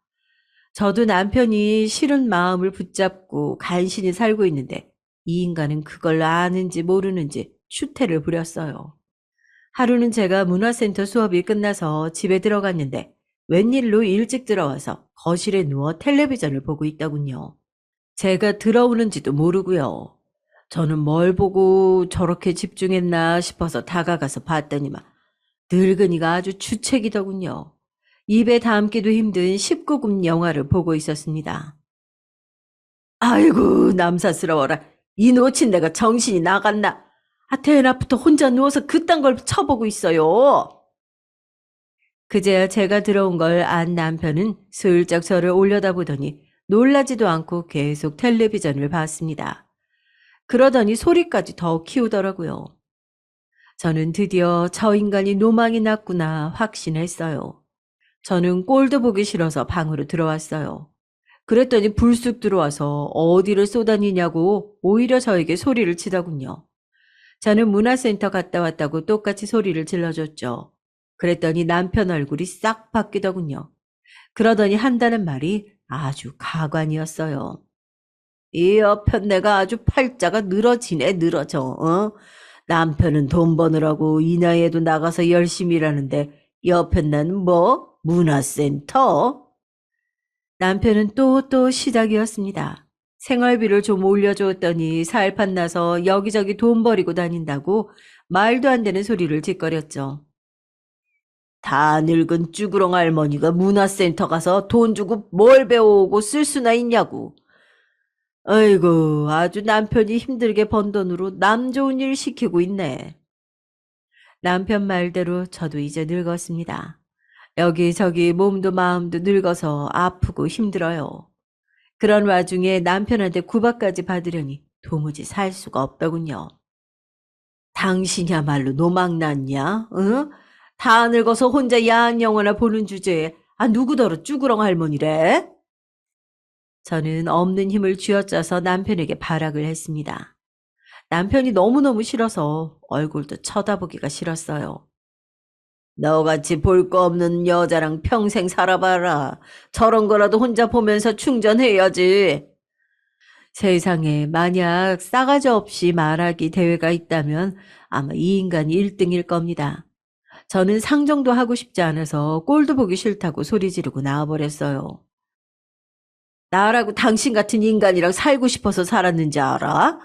저도 남편이 싫은 마음을 붙잡고 간신히 살고 있는데 이 인간은 그걸 아는지 모르는지 추태를 부렸어요. 하루는 제가 문화센터 수업이 끝나서 집에 들어갔는데 웬일로 일찍 들어와서 거실에 누워 텔레비전을 보고 있더군요. 제가 들어오는지도 모르고요. 저는 뭘 보고 저렇게 집중했나 싶어서 다가가서 봤더니만 늙은이가 아주 주책이더군요. 입에 담기도 힘든 19금 영화를 보고 있었습니다. 아이고 남사스러워라. 이 놓친 내가 정신이 나갔나. 태어나부터 혼자 누워서 그딴 걸 쳐보고 있어요. 그제야 제가 들어온 걸 안 남편은 슬쩍 저를 올려다보더니 놀라지도 않고 계속 텔레비전을 봤습니다. 그러더니 소리까지 더 키우더라고요. 저는 드디어 저 인간이 노망이 났구나 확신했어요. 저는 꼴도 보기 싫어서 방으로 들어왔어요. 그랬더니 불쑥 들어와서 어디를 쏘다니냐고 오히려 저에게 소리를 치더군요. 저는 문화센터 갔다 왔다고 똑같이 소리를 질러줬죠. 그랬더니 남편 얼굴이 싹 바뀌더군요. 그러더니 한다는 말이 아주 가관이었어요. 이 여편 내가 아주 팔자가 늘어지네 늘어져. 어? 남편은 돈 버느라고 이 나이에도 나가서 열심히 일하는데 여편 나는 뭐? 문화센터? 남편은 또 시작이었습니다. 생활비를 좀 올려줬더니 살판 나서 여기저기 돈 버리고 다닌다고 말도 안 되는 소리를 짓거렸죠. 다 늙은 쭈구렁 할머니가 문화센터 가서 돈 주고 뭘 배워오고 쓸 수나 있냐고. 아이고, 아주 남편이 힘들게 번 돈으로 남 좋은 일 시키고 있네. 남편 말대로 저도 이제 늙었습니다. 여기저기 몸도 마음도 늙어서 아프고 힘들어요. 그런 와중에 남편한테 구박까지 받으려니 도무지 살 수가 없더군요. 당신이야말로 노망났냐? 응? 다 늙어서 혼자 야한 영화나 보는 주제에 누구더러 쭈구렁 할머니래? 저는 없는 힘을 쥐어짜서 남편에게 발악을 했습니다. 남편이 너무너무 싫어서 얼굴도 쳐다보기가 싫었어요. 너같이 볼 거 없는 여자랑 평생 살아봐라. 저런 거라도 혼자 보면서 충전해야지. 세상에 만약 싸가지 없이 말하기 대회가 있다면 아마 이 인간이 1등일 겁니다. 저는 상정도 하고 싶지 않아서 꼴도 보기 싫다고 소리 지르고 나와버렸어요. 나라고 당신 같은 인간이랑 살고 싶어서 살았는지 알아?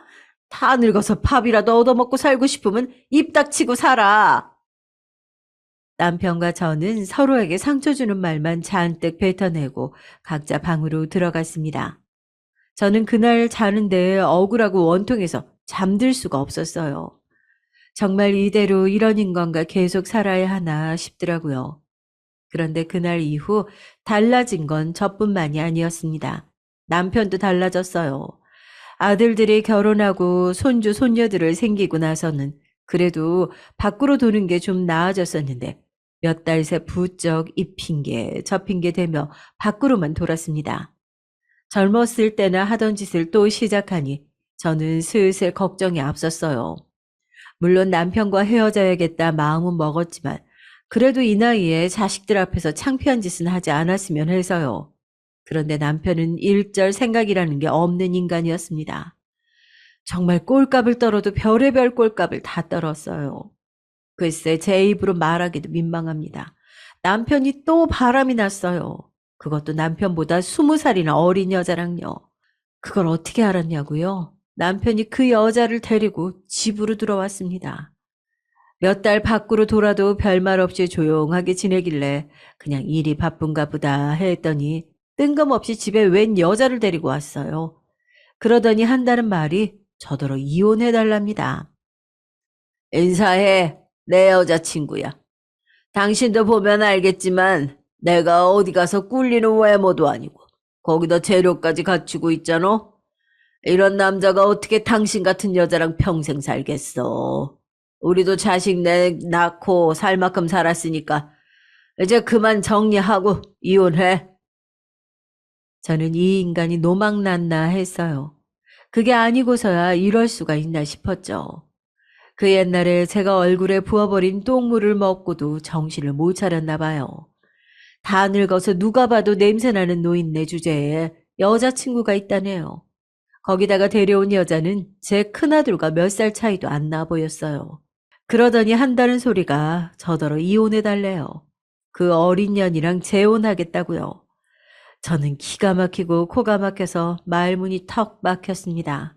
다 늙어서 밥이라도 얻어먹고 살고 싶으면 입 닥치고 살아. 남편과 저는 서로에게 상처 주는 말만 잔뜩 뱉어내고 각자 방으로 들어갔습니다. 저는 그날 자는데 억울하고 원통해서 잠들 수가 없었어요. 정말 이대로 이런 인간과 계속 살아야 하나 싶더라고요. 그런데 그날 이후 달라진 건 저뿐만이 아니었습니다. 남편도 달라졌어요. 아들들이 결혼하고 손주, 손녀들을 생기고 나서는 그래도 밖으로 도는 게 좀 나아졌었는데 몇 달 새 부쩍 이 핑계, 저 핑계 대며 밖으로만 돌았습니다. 젊었을 때나 하던 짓을 또 시작하니 저는 슬슬 걱정이 앞섰어요. 물론 남편과 헤어져야겠다 마음은 먹었지만 그래도 이 나이에 자식들 앞에서 창피한 짓은 하지 않았으면 해서요. 그런데 남편은 일절 생각이라는 게 없는 인간이었습니다. 정말 꼴값을 떨어도 별의별 꼴값을 다 떨었어요. 글쎄 제 입으로 말하기도 민망합니다. 남편이 또 바람이 났어요. 그것도 남편보다 20살이나 어린 여자랑요. 그걸 어떻게 알았냐고요? 남편이 그 여자를 데리고 집으로 들어왔습니다. 몇 달 밖으로 돌아도 별말 없이 조용하게 지내길래 그냥 일이 바쁜가 보다 했더니 뜬금없이 집에 웬 여자를 데리고 왔어요. 그러더니 한다는 말이 저더러 이혼해달랍니다. 인사해. 내 여자친구야. 당신도 보면 알겠지만 내가 어디 가서 꿀리는 외모도 아니고 거기다 재료까지 갖추고 있잖아. 이런 남자가 어떻게 당신 같은 여자랑 평생 살겠어. 우리도 자식 낳고 살 만큼 살았으니까 이제 그만 정리하고 이혼해. 저는 이 인간이 노망났나 했어요. 그게 아니고서야 이럴 수가 있나 싶었죠. 그 옛날에 제가 얼굴에 부어버린 똥물을 먹고도 정신을 못 차렸나 봐요. 다 늙어서 누가 봐도 냄새나는 노인네 주제에 여자친구가 있다네요. 거기다가 데려온 여자는 제 큰아들과 몇 살 차이도 안 나 보였어요. 그러더니 한다는 소리가 저더러 이혼해달래요. 그 어린 년이랑 재혼하겠다고요. 저는 기가 막히고 코가 막혀서 말문이 턱 막혔습니다.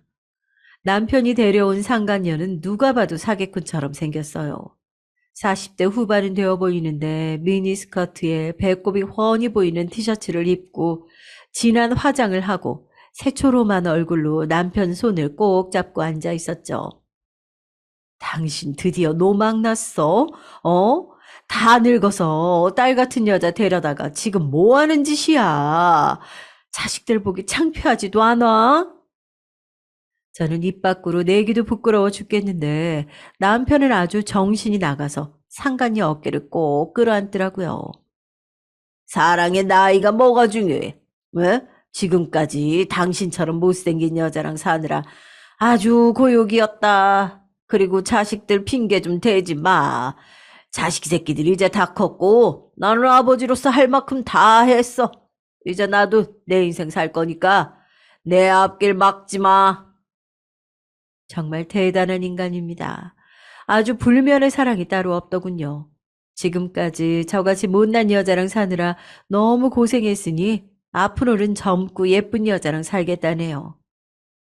남편이 데려온 상간녀는 누가 봐도 사기꾼처럼 생겼어요. 40대 후반은 되어 보이는데 미니스커트에 배꼽이 훤히 보이는 티셔츠를 입고 진한 화장을 하고 새초롬한 얼굴로 남편 손을 꼭 잡고 앉아 있었죠. 당신 드디어 노망났어? 어? 다 늙어서 딸 같은 여자 데려다가 지금 뭐 하는 짓이야? 자식들 보기 창피하지도 않아? 저는 입 밖으로 내기도 부끄러워 죽겠는데 남편은 아주 정신이 나가서 상간녀 어깨를 꼭 끌어안더라고요. 사랑의 나이가 뭐가 중요해? 왜? 지금까지 당신처럼 못생긴 여자랑 사느라 아주 고역이었다. 그리고 자식들 핑계 좀 대지 마. 자식 새끼들 이제 다 컸고 나는 아버지로서 할 만큼 다 했어. 이제 나도 내 인생 살 거니까 내 앞길 막지 마. 정말 대단한 인간입니다. 아주 불면의 사랑이 따로 없더군요. 지금까지 저같이 못난 여자랑 사느라 너무 고생했으니 앞으로는 젊고 예쁜 여자랑 살겠다네요.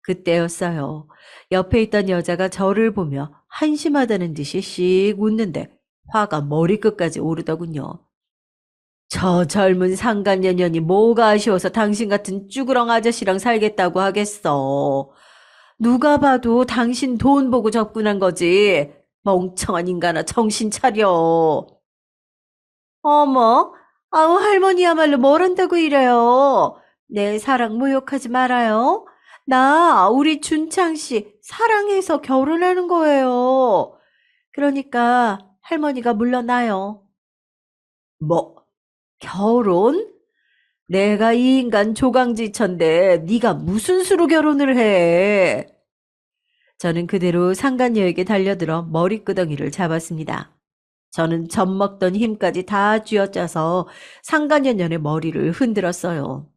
그때였어요. 옆에 있던 여자가 저를 보며 한심하다는 듯이 씩 웃는데 화가 머리끝까지 오르더군요. 저 젊은 상간년년이 뭐가 아쉬워서 당신 같은 쭈그렁 아저씨랑 살겠다고 하겠어. 누가 봐도 당신 돈 보고 접근한 거지. 멍청한 인간아, 정신 차려. 어머, 아우 할머니야말로 뭘 한다고 이래요. 내 사랑 모욕하지 말아요. 나 우리 준창 씨 사랑해서 결혼하는 거예요. 그러니까 할머니가 물러나요. 뭐, 결혼? 내가 이 인간 조강지천데 네가 무슨 수로 결혼을 해? 저는 그대로 상간녀에게 달려들어 머리끄덩이를 잡았습니다. 저는 젖먹던 힘까지 다 쥐어짜서 상간녀년의 머리를 흔들었어요.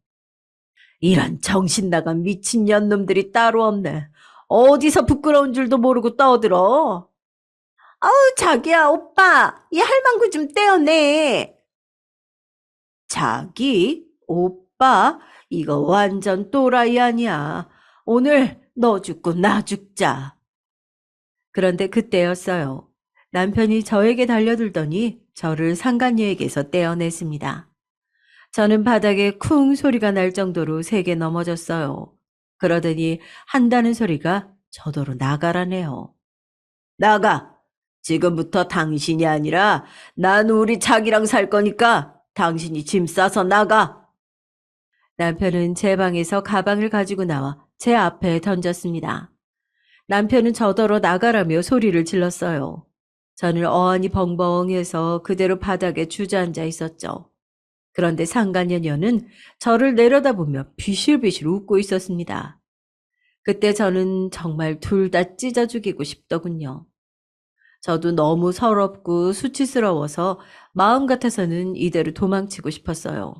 이런 정신나간 미친년 놈들이 따로 없네. 어디서 부끄러운 줄도 모르고 떠들어. 아우 자기야 오빠 이 할망구 좀 떼어내. 자기? 오빠? 이거 완전 또라이 아니야. 오늘 너 죽고 나 죽자. 그런데 그때였어요. 남편이 저에게 달려들더니 저를 상간녀에게서 떼어냈습니다. 저는 바닥에 쿵 소리가 날 정도로 세게 넘어졌어요. 그러더니 한다는 소리가 저더러 나가라네요. 나가! 지금부터 당신이 아니라 난 우리 자기랑 살 거니까 당신이 짐 싸서 나가! 남편은 제 방에서 가방을 가지고 나와 제 앞에 던졌습니다. 남편은 저더러 나가라며 소리를 질렀어요. 저는 어안이 벙벙해서 그대로 바닥에 주저앉아 있었죠. 그런데 상간녀녀는 저를 내려다보며 비실비실 웃고 있었습니다. 그때 저는 정말 둘 다 찢어 죽이고 싶더군요. 저도 너무 서럽고 수치스러워서 마음 같아서는 이대로 도망치고 싶었어요.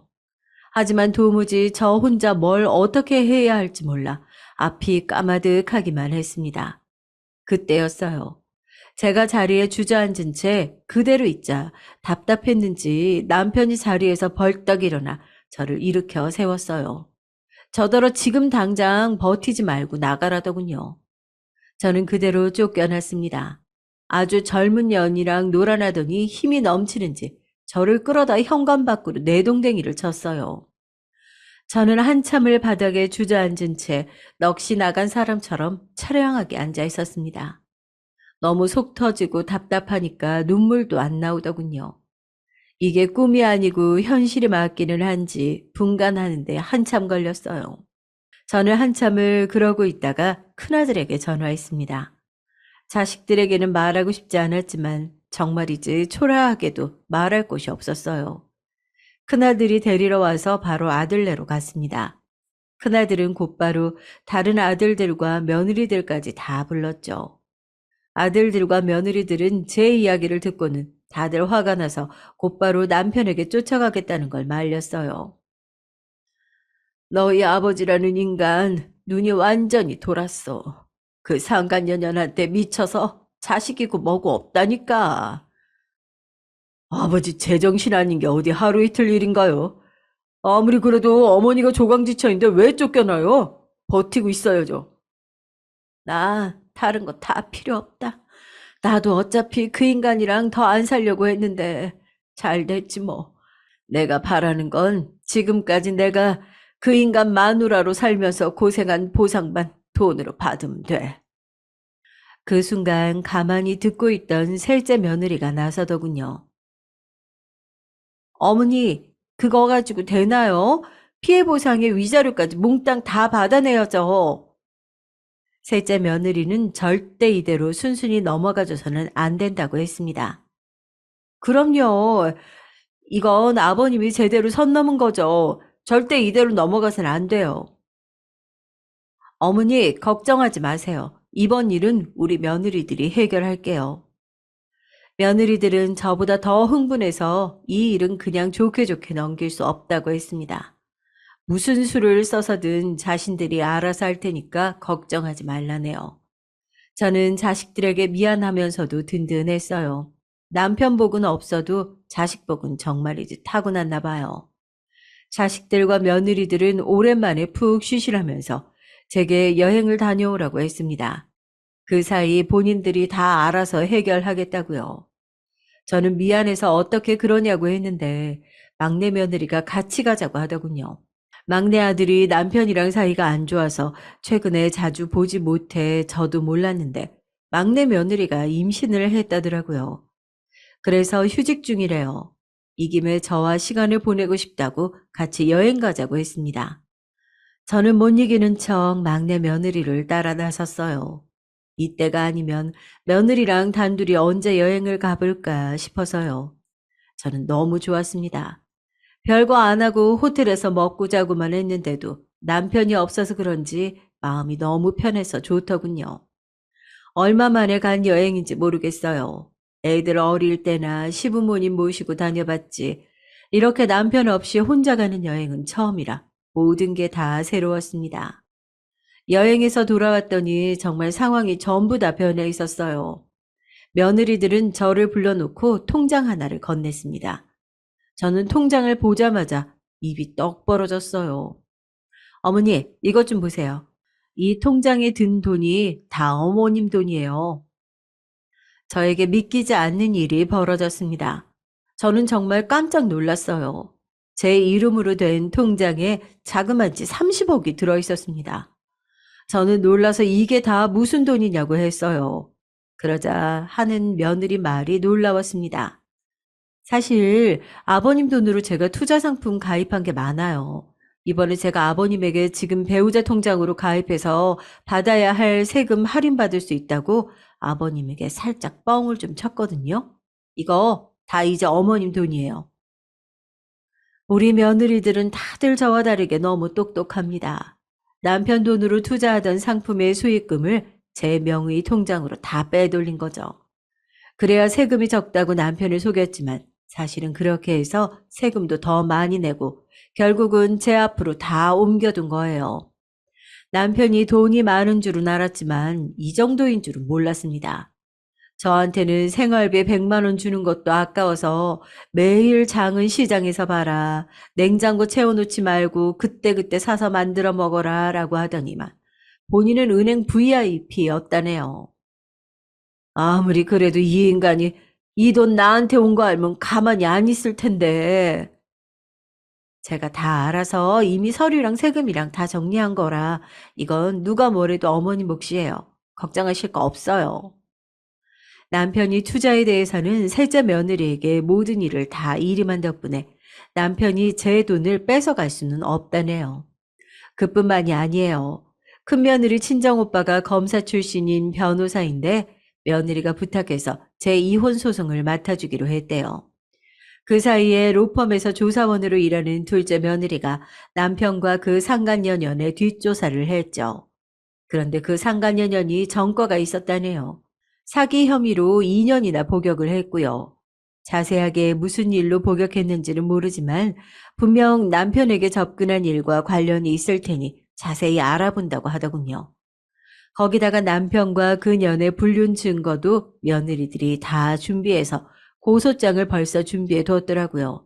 하지만 도무지 저 혼자 뭘 어떻게 해야 할지 몰라 앞이 까마득하기만 했습니다. 그때였어요. 제가 자리에 주저앉은 채 그대로 있자 답답했는지 남편이 자리에서 벌떡 일어나 저를 일으켜 세웠어요. 저더러 지금 당장 버티지 말고 나가라더군요. 저는 그대로 쫓겨났습니다. 아주 젊은 년이랑 놀아나더니 힘이 넘치는지 저를 끌어다 현관 밖으로 내동댕이를 쳤어요. 저는 한참을 바닥에 주저앉은 채 넋이 나간 사람처럼 처량하게 앉아 있었습니다. 너무 속 터지고 답답하니까 눈물도 안 나오더군요. 이게 꿈이 아니고 현실이 맞기는 한지 분간하는데 한참 걸렸어요. 저는 한참을 그러고 있다가 큰아들에게 전화했습니다. 자식들에게는 말하고 싶지 않았지만 정말이지 초라하게도 말할 곳이 없었어요. 큰아들이 데리러 와서 바로 아들네로 갔습니다. 큰아들은 곧바로 다른 아들들과 며느리들까지 다 불렀죠. 아들들과 며느리들은 제 이야기를 듣고는 다들 화가 나서 곧바로 남편에게 쫓아가겠다는 걸 말렸어요. 너희 아버지라는 인간 눈이 완전히 돌았어. 그 상간년년한테 미쳐서 자식이고 뭐고 없다니까. 아버지 제정신 아닌 게 어디 하루 이틀 일인가요? 아무리 그래도 어머니가 조강지처인데 왜 쫓겨나요? 버티고 있어야죠. 나 다른 거 다 필요 없다. 나도 어차피 그 인간이랑 더 안 살려고 했는데 잘 됐지 뭐. 내가 바라는 건 지금까지 내가 그 인간 마누라로 살면서 고생한 보상만 돈으로 받으면 돼. 그 순간 가만히 듣고 있던 셋째 며느리가 나서더군요. 어머니, 그거 가지고 되나요? 피해 보상의 위자료까지 몽땅 다 받아내야죠. 셋째 며느리는 절대 이대로 순순히 넘어가줘서는 안 된다고 했습니다. 그럼요. 이건 아버님이 제대로 선 넘은 거죠. 절대 이대로 넘어가선 안 돼요. 어머니, 걱정하지 마세요. 이번 일은 우리 며느리들이 해결할게요. 며느리들은 저보다 더 흥분해서 이 일은 그냥 좋게 좋게 넘길 수 없다고 했습니다. 무슨 수를 써서든 자신들이 알아서 할 테니까 걱정하지 말라네요. 저는 자식들에게 미안하면서도 든든했어요. 남편 복은 없어도 자식 복은 정말이지 타고났나 봐요. 자식들과 며느리들은 오랜만에 푹 쉬시라면서 제게 여행을 다녀오라고 했습니다. 그 사이 본인들이 다 알아서 해결하겠다고요. 저는 미안해서 어떻게 그러냐고 했는데 막내 며느리가 같이 가자고 하더군요. 막내 아들이 남편이랑 사이가 안 좋아서 최근에 자주 보지 못해 저도 몰랐는데 막내 며느리가 임신을 했다더라고요. 그래서 휴직 중이래요. 이 김에 저와 시간을 보내고 싶다고 같이 여행 가자고 했습니다. 저는 못 이기는 척 막내 며느리를 따라 나섰어요. 이때가 아니면 며느리랑 단둘이 언제 여행을 가볼까 싶어서요. 저는 너무 좋았습니다. 별거 안 하고 호텔에서 먹고 자고만 했는데도 남편이 없어서 그런지 마음이 너무 편해서 좋더군요. 얼마 만에 간 여행인지 모르겠어요. 애들 어릴 때나 시부모님 모시고 다녀봤지. 이렇게 남편 없이 혼자 가는 여행은 처음이라 모든 게 다 새로웠습니다. 여행에서 돌아왔더니 정말 상황이 전부 다 변해 있었어요. 며느리들은 저를 불러놓고 통장 하나를 건넸습니다. 저는 통장을 보자마자 입이 떡 벌어졌어요. 어머니, 이것 좀 보세요. 이 통장에 든 돈이 다 어머님 돈이에요. 저에게 믿기지 않는 일이 벌어졌습니다. 저는 정말 깜짝 놀랐어요. 제 이름으로 된 통장에 자그마치 30억이 들어 있었습니다. 저는 놀라서 이게 다 무슨 돈이냐고 했어요. 그러자 하는 며느리 말이 놀라웠습니다. 사실 아버님 돈으로 제가 투자 상품 가입한 게 많아요. 이번에 제가 아버님에게 지금 배우자 통장으로 가입해서 받아야 할 세금 할인받을 수 있다고 아버님에게 살짝 뻥을 좀 쳤거든요. 이거 다 이제 어머님 돈이에요. 우리 며느리들은 다들 저와 다르게 너무 똑똑합니다. 남편 돈으로 투자하던 상품의 수익금을 제 명의 통장으로 다 빼돌린 거죠. 그래야 세금이 적다고 남편을 속였지만 사실은 그렇게 해서 세금도 더 많이 내고 결국은 제 앞으로 다 옮겨둔 거예요. 남편이 돈이 많은 줄은 알았지만 이 정도인 줄은 몰랐습니다. 저한테는 생활비 100만 원 주는 것도 아까워서 매일 장은 시장에서 봐라. 냉장고 채워놓지 말고 그때그때 사서 만들어 먹어라 라고 하더니만 본인은 은행 VIP였다네요. 아무리 그래도 이 인간이 이 돈 나한테 온 거 알면 가만히 안 있을 텐데. 제가 다 알아서 이미 서류랑 세금이랑 다 정리한 거라 이건 누가 뭐래도 어머니 몫이에요. 걱정하실 거 없어요. 남편이 투자에 대해서는 셋째 며느리에게 모든 일을 다 일임한 덕분에 남편이 제 돈을 뺏어갈 수는 없다네요. 그뿐만이 아니에요. 큰며느리 친정오빠가 검사 출신인 변호사인데 며느리가 부탁해서 제 이혼 소송을 맡아주기로 했대요. 그 사이에 로펌에서 조사원으로 일하는 둘째 며느리가 남편과 그 상간녀년의 뒷조사를 했죠. 그런데 그 상간녀년이 전과가 있었다네요. 사기 혐의로 2년이나 복역을 했고요. 자세하게 무슨 일로 복역했는지는 모르지만 분명 남편에게 접근한 일과 관련이 있을 테니 자세히 알아본다고 하더군요. 거기다가 남편과 그년의 불륜 증거도 며느리들이 다 준비해서 고소장을 벌써 준비해 뒀더라고요.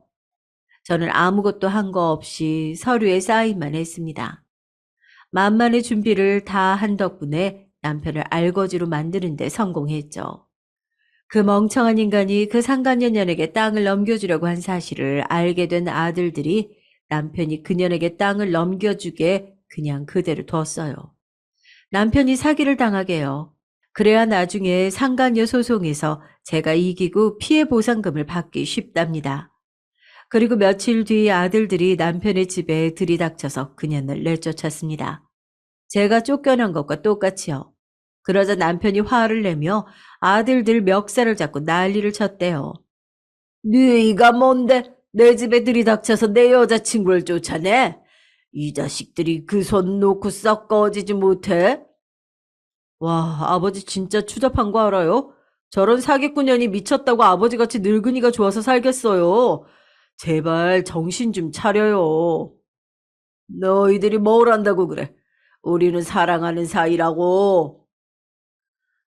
저는 아무것도 한 거 없이 서류에 사인만 했습니다. 만만의 준비를 다 한 덕분에 남편을 알거지로 만드는 데 성공했죠. 그 멍청한 인간이 그 상간녀년에게 땅을 넘겨주려고 한 사실을 알게 된 아들들이 남편이 그년에게 땅을 넘겨주게 그냥 그대로 뒀어요. 남편이 사기를 당하게요. 그래야 나중에 상간녀 소송에서 제가 이기고 피해 보상금을 받기 쉽답니다. 그리고 며칠 뒤 아들들이 남편의 집에 들이닥쳐서 그년을 내쫓았습니다. 제가 쫓겨난 것과 똑같이요. 그러자 남편이 화를 내며 아들들 멱살을 잡고 난리를 쳤대요. 네가 뭔데 내 집에 들이닥쳐서 내 여자친구를 쫓아내? 이 자식들이 그 손 놓고 썩 꺼지지 못해? 와, 아버지 진짜 추잡한 거 알아요? 저런 사기꾼년이 미쳤다고 아버지같이 늙은이가 좋아서 살겠어요. 제발 정신 좀 차려요. 너희들이 뭘 안다고 그래? 우리는 사랑하는 사이라고.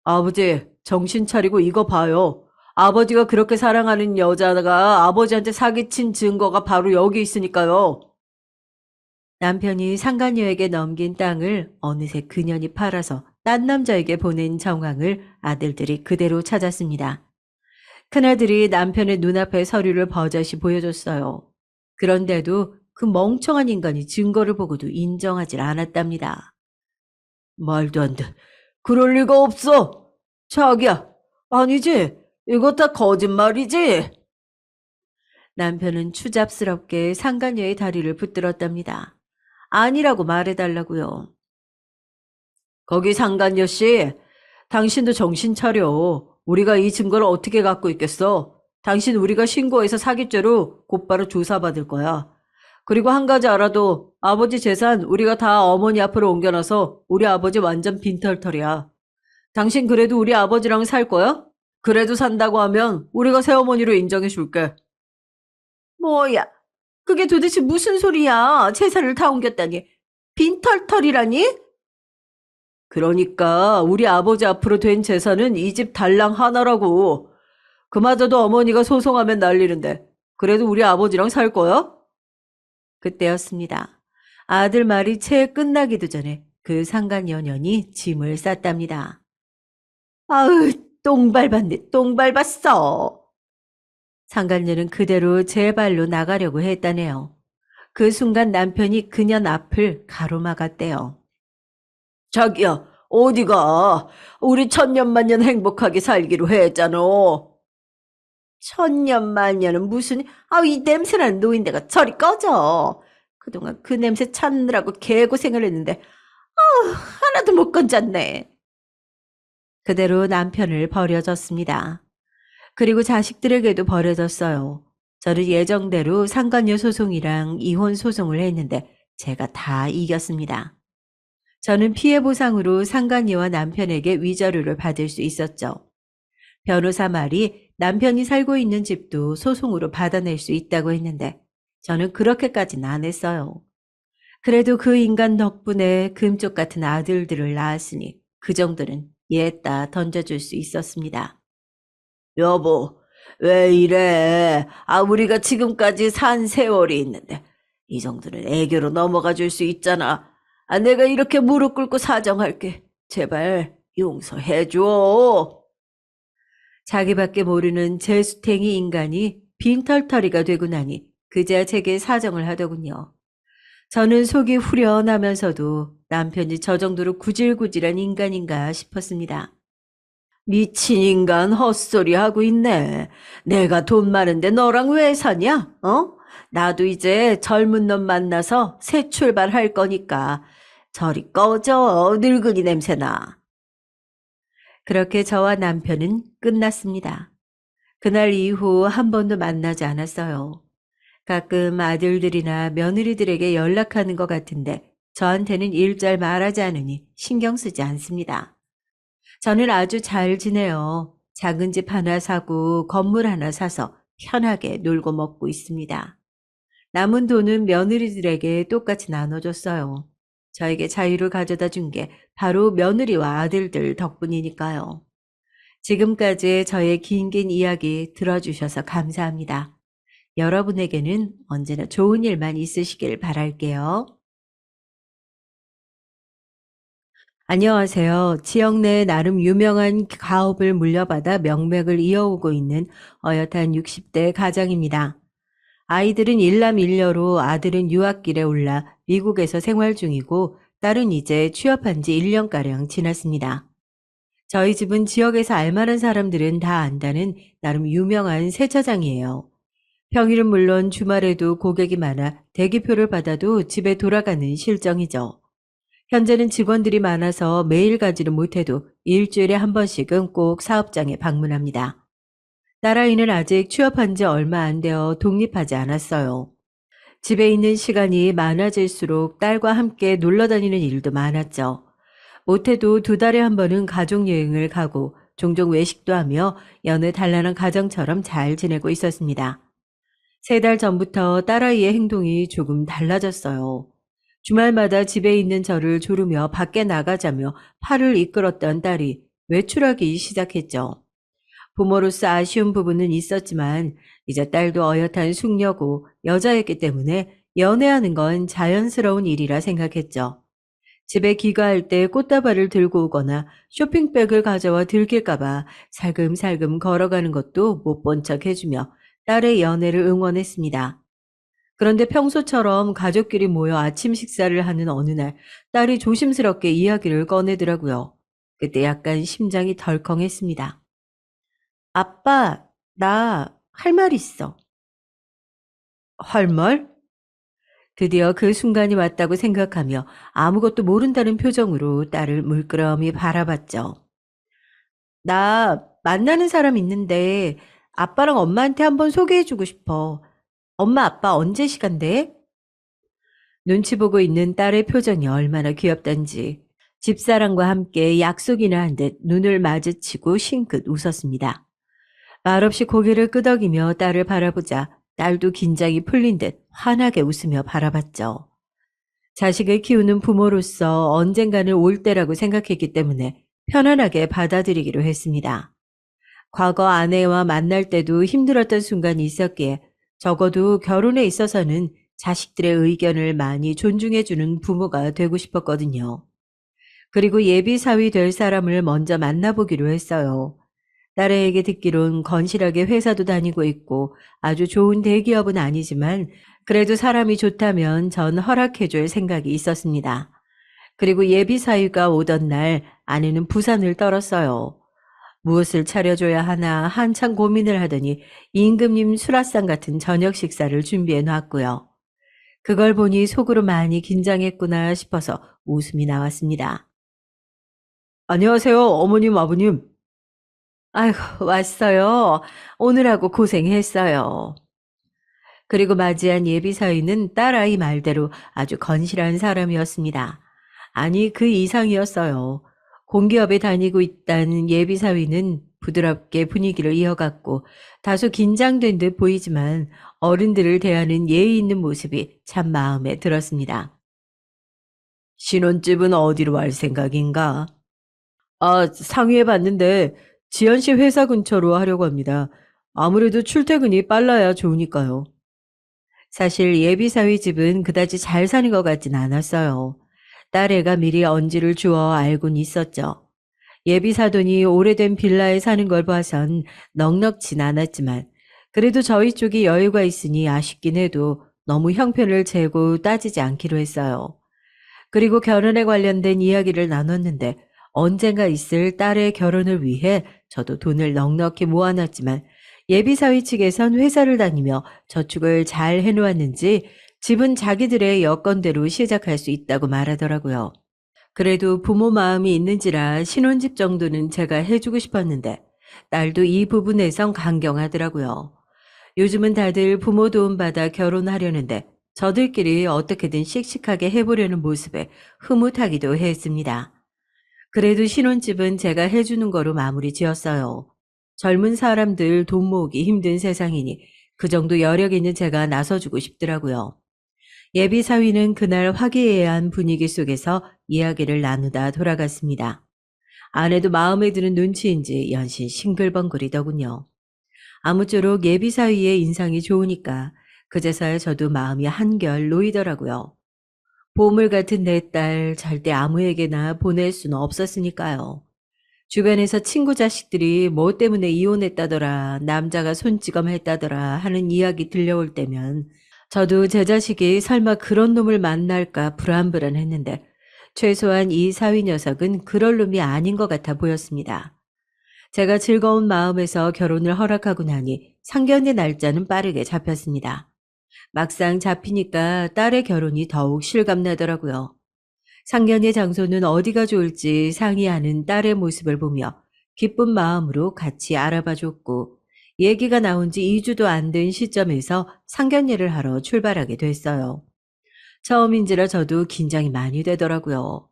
아버지, 정신 차리고 이거 봐요. 아버지가 그렇게 사랑하는 여자가 아버지한테 사기친 증거가 바로 여기 있으니까요. 남편이 상간녀에게 넘긴 땅을 어느새 그년이 팔아서 딴 남자에게 보낸 정황을 아들들이 그대로 찾았습니다. 큰아들이 남편의 눈앞에 서류를 버젓이 보여줬어요. 그런데도 그 멍청한 인간이 증거를 보고도 인정하지 않았답니다. 말도 안 돼. 그럴 리가 없어. 자기야, 아니지. 이거 다 거짓말이지. 남편은 추잡스럽게 상간녀의 다리를 붙들었답니다. 아니라고 말해달라고요. 거기 상간녀 씨, 당신도 정신 차려. 우리가 이 증거를 어떻게 갖고 있겠어? 당신 우리가 신고해서 사기죄로 곧바로 조사받을 거야. 그리고 한 가지 알아도 아버지 재산 우리가 다 어머니 앞으로 옮겨놔서 우리 아버지 완전 빈털털이야. 당신 그래도 우리 아버지랑 살 거야? 그래도 산다고 하면 우리가 새어머니로 인정해 줄게. 뭐야? 그게 도대체 무슨 소리야? 재산을 다 옮겼다니. 빈털털이라니? 그러니까 우리 아버지 앞으로 된 재산은 이 집 달랑 하나라고. 그마저도 어머니가 소송하면 난리는데 그래도 우리 아버지랑 살 거야? 그때였습니다. 아들 말이 채 끝나기도 전에 그 상간녀년이 짐을 쌌답니다. 아으, 똥 밟았네, 똥 밟았어. 상간녀는 그대로 제 발로 나가려고 했다네요. 그 순간 남편이 그년 앞을 가로막았대요. 자기야, 어디가? 우리 천년만년 행복하게 살기로 했잖아. 천년만년은 무슨, 이 냄새나는 노인네가 저리 꺼져. 그동안 그 냄새 찾느라고 개고생을 했는데, 하나도 못 건졌네. 그대로 남편을 버려졌습니다. 그리고 자식들에게도 버려졌어요. 저는 예정대로 상간녀 소송이랑 이혼 소송을 했는데 제가 다 이겼습니다. 저는 피해 보상으로 상간녀와 남편에게 위자료를 받을 수 있었죠. 변호사 말이 남편이 살고 있는 집도 소송으로 받아낼 수 있다고 했는데 저는 그렇게까지는 안 했어요. 그래도 그 인간 덕분에 금쪽 같은 아들들을 낳았으니 그 정도는 예따 던져줄 수 있었습니다. 여보, 왜 이래? 우리가 지금까지 산 세월이 있는데 이 정도는 애교로 넘어가 줄 수 있잖아. 내가 이렇게 무릎 꿇고 사정할게. 제발 용서해줘. 자기밖에 모르는 재수탱이 인간이 빈털터리가 되고 나니 그제야 제게 사정을 하더군요. 저는 속이 후련하면서도 남편이 저 정도로 구질구질한 인간인가 싶었습니다. 미친 인간 헛소리 하고 있네. 내가 돈 많은데 너랑 왜 사냐? 나도 이제 젊은 놈 만나서 새 출발할 거니까 저리 꺼져. 늙은이 냄새나. 그렇게 저와 남편은 끝났습니다. 그날 이후 한 번도 만나지 않았어요. 가끔 아들들이나 며느리들에게 연락하는 것 같은데 저한테는 일절 말하지 않으니 신경 쓰지 않습니다. 저는 아주 잘 지내요. 작은 집 하나 사고 건물 하나 사서 편하게 놀고 먹고 있습니다. 남은 돈은 며느리들에게 똑같이 나눠줬어요. 저에게 자유를 가져다 준 게 바로 며느리와 아들들 덕분이니까요. 지금까지 저의 긴긴 이야기 들어주셔서 감사합니다. 여러분에게는 언제나 좋은 일만 있으시길 바랄게요. 안녕하세요. 지역 내 나름 유명한 가업을 물려받아 명맥을 이어오고 있는 어엿한 60대 가장입니다. 아이들은 일남일녀로 아들은 유학길에 올라 미국에서 생활 중이고 딸은 이제 취업한 지 1년가량 지났습니다. 저희 집은 지역에서 알만한 사람들은 다 안다는 나름 유명한 세차장이에요. 평일은 물론 주말에도 고객이 많아 대기표를 받아도 집에 돌아가는 실정이죠. 현재는 직원들이 많아서 매일 가지는 못해도 일주일에 한 번씩은 꼭 사업장에 방문합니다. 딸아이는 아직 취업한 지 얼마 안 되어 독립하지 않았어요. 집에 있는 시간이 많아질수록 딸과 함께 놀러 다니는 일도 많았죠. 못해도 2달에 한 번은 가족 여행을 가고 종종 외식도 하며 여느 단란한 가정처럼 잘 지내고 있었습니다. 3달 전부터 딸아이의 행동이 조금 달라졌어요. 주말마다 집에 있는 저를 조르며 밖에 나가자며 팔을 이끌었던 딸이 외출하기 시작했죠. 부모로서 아쉬운 부분은 있었지만 이제 딸도 어엿한 숙녀고 여자였기 때문에 연애하는 건 자연스러운 일이라 생각했죠. 집에 귀가할 때 꽃다발을 들고 오거나 쇼핑백을 가져와 들킬까봐 살금살금 걸어가는 것도 못 본 척 해주며 딸의 연애를 응원했습니다. 그런데 평소처럼 가족끼리 모여 아침 식사를 하는 어느 날 딸이 조심스럽게 이야기를 꺼내더라고요. 그때 약간 심장이 덜컹했습니다. 아빠, 나 할 말 있어. 할 말? 드디어 그 순간이 왔다고 생각하며 아무것도 모른다는 표정으로 딸을 물끄러미 바라봤죠. 나 만나는 사람 있는데 아빠랑 엄마한테 한번 소개해주고 싶어. 엄마, 아빠 언제 시간 돼? 눈치 보고 있는 딸의 표정이 얼마나 귀엽던지 집사람과 함께 약속이나 한 듯 눈을 마주치고 싱긋 웃었습니다. 말없이 고개를 끄덕이며 딸을 바라보자 딸도 긴장이 풀린 듯 환하게 웃으며 바라봤죠. 자식을 키우는 부모로서 언젠가는 올 때라고 생각했기 때문에 편안하게 받아들이기로 했습니다. 과거 아내와 만날 때도 힘들었던 순간이 있었기에 적어도 결혼에 있어서는 자식들의 의견을 많이 존중해주는 부모가 되고 싶었거든요. 그리고 예비 사위 될 사람을 먼저 만나보기로 했어요. 딸에게 듣기론 건실하게 회사도 다니고 있고 아주 좋은 대기업은 아니지만 그래도 사람이 좋다면 전 허락해줄 생각이 있었습니다. 그리고 예비 사위가 오던 날 아내는 부산을 떨었어요. 무엇을 차려줘야 하나 한참 고민을 하더니 임금님 수라상 같은 저녁 식사를 준비해 놨고요. 그걸 보니 속으로 많이 긴장했구나 싶어서 웃음이 나왔습니다. 안녕하세요, 어머님, 아버님. 아이고, 왔어요. 오늘하고 고생했어요. 그리고 맞이한 예비사위는 딸아이 말대로 아주 건실한 사람이었습니다. 아니, 그 이상이었어요. 공기업에 다니고 있다는 예비사위는 부드럽게 분위기를 이어갔고 다소 긴장된 듯 보이지만 어른들을 대하는 예의 있는 모습이 참 마음에 들었습니다. 신혼집은 어디로 갈 생각인가? 상의해 봤는데 지연 씨 회사 근처로 하려고 합니다. 아무래도 출퇴근이 빨라야 좋으니까요. 사실 예비사위 집은 그다지 잘 사는 것 같진 않았어요. 딸애가 미리 언지를 주어 알곤 있었죠. 예비사돈이 오래된 빌라에 사는 걸 봐선 넉넉진 않았지만 그래도 저희 쪽이 여유가 있으니 아쉽긴 해도 너무 형편을 재고 따지지 않기로 했어요. 그리고 결혼에 관련된 이야기를 나눴는데 언젠가 있을 딸의 결혼을 위해 저도 돈을 넉넉히 모아놨지만 예비사위 측에선 회사를 다니며 저축을 잘 해놓았는지 집은 자기들의 여건대로 시작할 수 있다고 말하더라고요. 그래도 부모 마음이 있는지라 신혼집 정도는 제가 해주고 싶었는데 딸도 이 부분에선 강경하더라고요. 요즘은 다들 부모 도움받아 결혼하려는데 저들끼리 어떻게든 씩씩하게 해보려는 모습에 흐뭇하기도 했습니다. 그래도 신혼집은 제가 해주는 거로 마무리 지었어요. 젊은 사람들 돈 모으기 힘든 세상이니 그 정도 여력 있는 제가 나서주고 싶더라고요. 예비 사위는 그날 화기애애한 분위기 속에서 이야기를 나누다 돌아갔습니다. 아내도 마음에 드는 눈치인지 연신 싱글벙글이더군요. 아무쪼록 예비 사위의 인상이 좋으니까 그제서야 저도 마음이 한결 놓이더라고요. 보물 같은 내 딸 절대 아무에게나 보낼 수는 없었으니까요. 주변에서 친구 자식들이 뭐 때문에 이혼했다더라, 남자가 손찌검했다더라 하는 이야기 들려올 때면 저도 제 자식이 설마 그런 놈을 만날까 불안불안했는데 최소한 이 사위 녀석은 그럴 놈이 아닌 것 같아 보였습니다. 제가 즐거운 마음에서 결혼을 허락하고 나니 상견례 날짜는 빠르게 잡혔습니다. 막상 잡히니까 딸의 결혼이 더욱 실감나더라고요. 상견례 장소는 어디가 좋을지 상의하는 딸의 모습을 보며 기쁜 마음으로 같이 알아봐 줬고, 얘기가 나온 지 2주도 안 된 시점에서 상견례를 하러 출발하게 됐어요. 처음인지라 저도 긴장이 많이 되더라고요.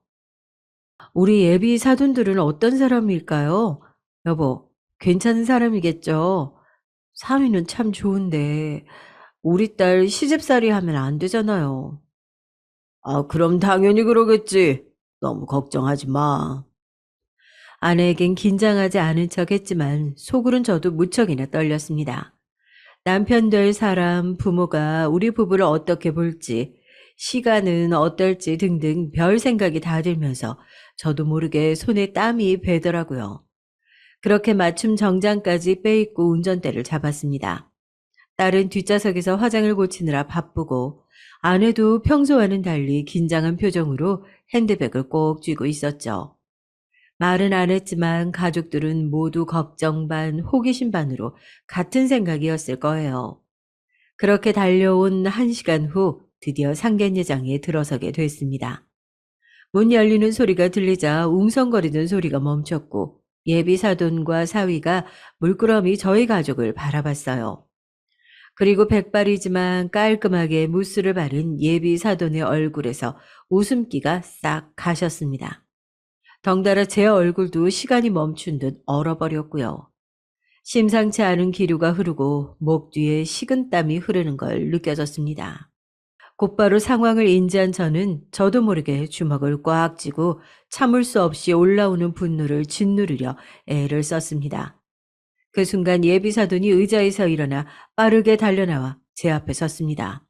우리 예비 사돈들은 어떤 사람일까요? 여보, 괜찮은 사람이겠죠? 사위는 참 좋은데, 우리 딸 시집살이 하면 안 되잖아요. 아, 그럼 당연히 그러겠지. 너무 걱정하지 마. 아내에겐 긴장하지 않은 척 했지만 속으론 저도 무척이나 떨렸습니다. 남편 될 사람, 부모가 우리 부부를 어떻게 볼지, 시간은 어떨지 등등 별 생각이 다 들면서 저도 모르게 손에 땀이 배더라고요. 그렇게 맞춤 정장까지 빼입고 운전대를 잡았습니다. 딸은 뒷좌석에서 화장을 고치느라 바쁘고, 아내도 평소와는 달리 긴장한 표정으로 핸드백을 꼭 쥐고 있었죠. 말은 안 했지만 가족들은 모두 걱정 반, 호기심 반으로 같은 생각이었을 거예요. 그렇게 달려온 1시간 후 드디어 상견례장에 들어서게 됐습니다. 문 열리는 소리가 들리자 웅성거리던 소리가 멈췄고, 예비 사돈과 사위가 물끄러미 저희 가족을 바라봤어요. 그리고 백발이지만 깔끔하게 무스를 바른 예비 사돈의 얼굴에서 웃음기가 싹 가셨습니다. 덩달아 제 얼굴도 시간이 멈춘 듯 얼어버렸고요. 심상치 않은 기류가 흐르고 목 뒤에 식은땀이 흐르는 걸 느껴졌습니다. 곧바로 상황을 인지한 저는 저도 모르게 주먹을 꽉 쥐고 참을 수 없이 올라오는 분노를 짓누르려 애를 썼습니다. 그 순간 예비 사돈이 의자에서 일어나 빠르게 달려나와 제 앞에 섰습니다.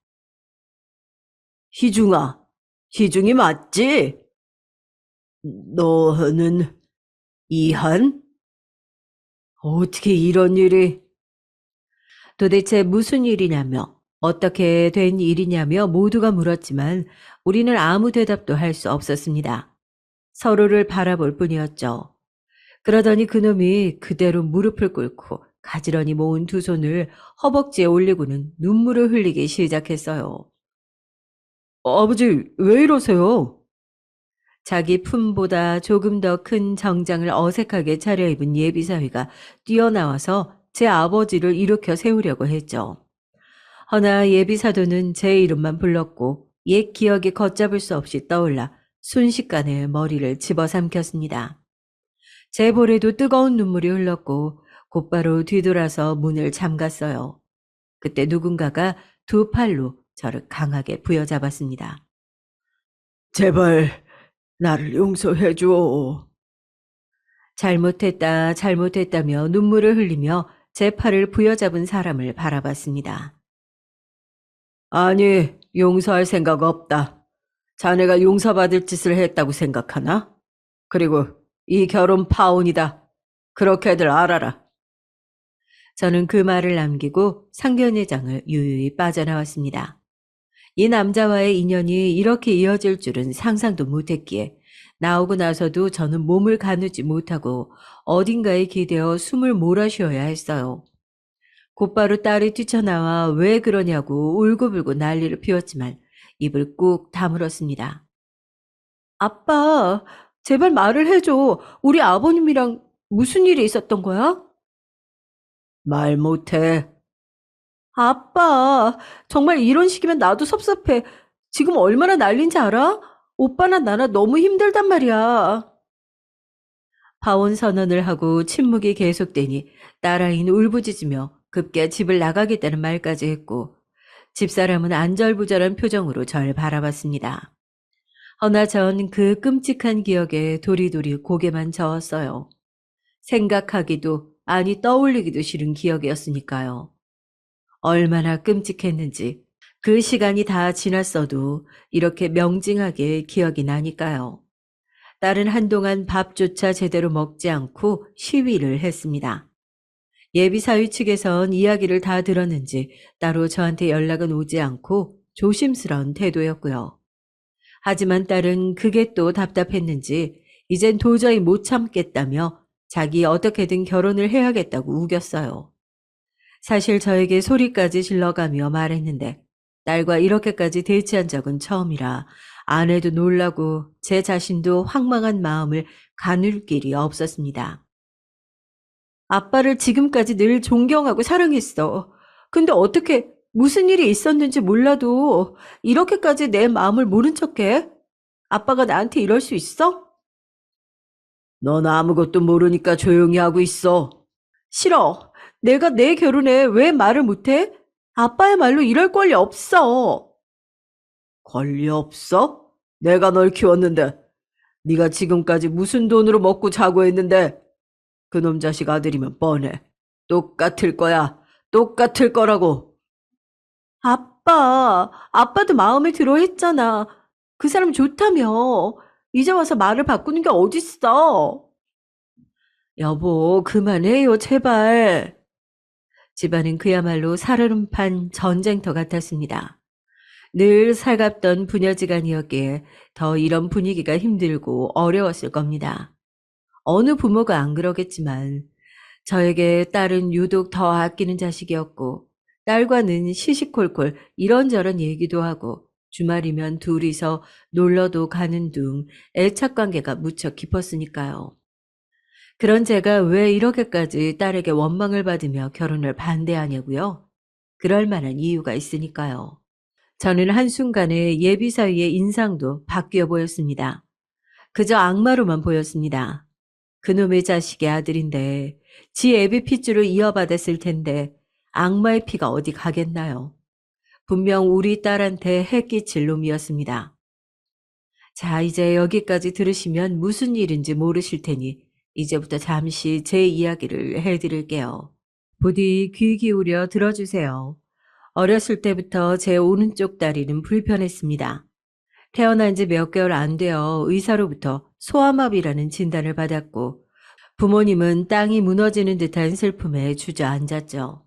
희중아, 희중이 맞지? 너는 이한? 어떻게 이런 일이? 도대체 무슨 일이냐며, 어떻게 된 일이냐며 모두가 물었지만 우리는 아무 대답도 할 수 없었습니다. 서로를 바라볼 뿐이었죠. 그러더니 그놈이 그대로 무릎을 꿇고 가지런히 모은 두 손을 허벅지에 올리고는 눈물을 흘리기 시작했어요. 아버지, 왜 이러세요? 자기 품보다 조금 더 큰 정장을 어색하게 차려입은 예비사위가 뛰어나와서 제 아버지를 일으켜 세우려고 했죠. 허나 예비사도는 제 이름만 불렀고 옛 기억이 걷잡을 수 없이 떠올라 순식간에 머리를 집어삼켰습니다. 제 볼에도 뜨거운 눈물이 흘렀고 곧바로 뒤돌아서 문을 잠갔어요. 그때 누군가가 두 팔로 저를 강하게 부여잡았습니다. 제발 나를 용서해 줘. 잘못했다, 잘못했다며 눈물을 흘리며 제 팔을 부여잡은 사람을 바라봤습니다. 아니, 용서할 생각 없다. 자네가 용서받을 짓을 했다고 생각하나? 그리고 이 결혼 파혼이다. 그렇게들 알아라. 저는 그 말을 남기고 상견례장을 유유히 빠져나왔습니다. 이 남자와의 인연이 이렇게 이어질 줄은 상상도 못했기에 나오고 나서도 저는 몸을 가누지 못하고 어딘가에 기대어 숨을 몰아쉬어야 했어요. 곧바로 딸이 뛰쳐나와 왜 그러냐고 울고불고 난리를 피웠지만 입을 꾹 다물었습니다. 아빠, 제발 말을 해줘. 우리 아버님이랑 무슨 일이 있었던 거야? 말 못해. 아빠, 정말 이런 식이면 나도 섭섭해. 지금 얼마나 난린지 알아? 오빠나 나나 너무 힘들단 말이야. 파혼 선언을 하고 침묵이 계속되니 딸아이는 울부짖으며 급기야 집을 나가겠다는 말까지 했고, 집사람은 안절부절한 표정으로 절 바라봤습니다. 허나 전 그 끔찍한 기억에 도리도리 고개만 저었어요. 생각하기도 아니 떠올리기도 싫은 기억이었으니까요. 얼마나 끔찍했는지 그 시간이 다 지났어도 이렇게 명징하게 기억이 나니까요. 딸은 한동안 밥조차 제대로 먹지 않고 시위를 했습니다. 예비사위 측에선 이야기를 다 들었는지 따로 저한테 연락은 오지 않고 조심스러운 태도였고요. 하지만 딸은 그게 또 답답했는지 이젠 도저히 못 참겠다며 자기 어떻게든 결혼을 해야겠다고 우겼어요. 사실 저에게 소리까지 질러가며 말했는데 딸과 이렇게까지 대치한 적은 처음이라 아내도 놀라고 제 자신도 황망한 마음을 가눌 길이 없었습니다. 아빠를 지금까지 늘 존경하고 사랑했어. 근데 어떻게 무슨 일이 있었는지 몰라도 이렇게까지 내 마음을 모른 척해? 아빠가 나한테 이럴 수 있어? 넌 아무것도 모르니까 조용히 하고 있어. 싫어. 내가 내 결혼에 왜 말을 못해? 아빠야말로 이럴 권리 없어. 권리 없어? 내가 널 키웠는데. 네가 지금까지 무슨 돈으로 먹고 자고 했는데. 그놈 자식 아들이면 뻔해. 똑같을 거야. 똑같을 거라고. 아빠도 마음에 들어 했잖아. 그 사람 좋다며. 이제 와서 말을 바꾸는 게 어딨어. 여보, 그만해요, 제발. 집안은 그야말로 살얼음판 전쟁터 같았습니다. 늘 살갑던 부녀지간이었기에 더 이런 분위기가 힘들고 어려웠을 겁니다. 어느 부모가 안 그러겠지만 저에게 딸은 유독 더 아끼는 자식이었고 딸과는 시시콜콜 이런저런 얘기도 하고 주말이면 둘이서 놀러도 가는 둥 애착 관계가 무척 깊었으니까요. 그런 제가 왜 이렇게까지 딸에게 원망을 받으며 결혼을 반대하냐고요? 그럴 만한 이유가 있으니까요. 저는 한순간에 예비 사위의 인상도 바뀌어 보였습니다. 그저 악마로만 보였습니다. 그놈의 자식의 아들인데 지 애비 핏줄을 이어받았을 텐데 악마의 피가 어디 가겠나요? 분명 우리 딸한테 해끼칠 놈이었습니다. 자, 이제 여기까지 들으시면 무슨 일인지 모르실 테니 이제부터 잠시 제 이야기를 해드릴게요. 부디 귀 기울여 들어주세요. 어렸을 때부터 제 오른쪽 다리는 불편했습니다. 태어난 지 몇 개월 안 되어 의사로부터 소아마비라는 진단을 받았고 부모님은 땅이 무너지는 듯한 슬픔에 주저앉았죠.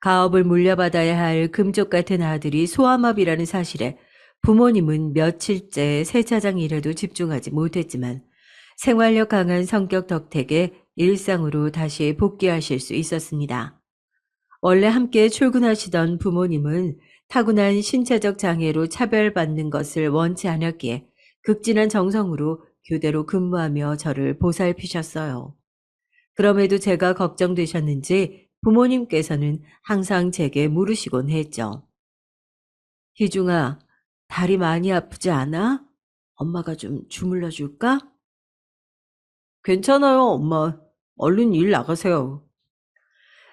가업을 물려받아야 할 금쪽 같은 아들이 소아마비라는 사실에 부모님은 며칠째 세차장 일에도 집중하지 못했지만 생활력 강한 성격 덕택에 일상으로 다시 복귀하실 수 있었습니다. 원래 함께 출근하시던 부모님은 타고난 신체적 장애로 차별받는 것을 원치 않았기에 극진한 정성으로 교대로 근무하며 저를 보살피셨어요. 그럼에도 제가 걱정되셨는지 부모님께서는 항상 제게 물으시곤 했죠. 희중아, 다리 많이 아프지 않아? 엄마가 좀 주물러 줄까? 괜찮아요, 엄마. 얼른 일 나가세요.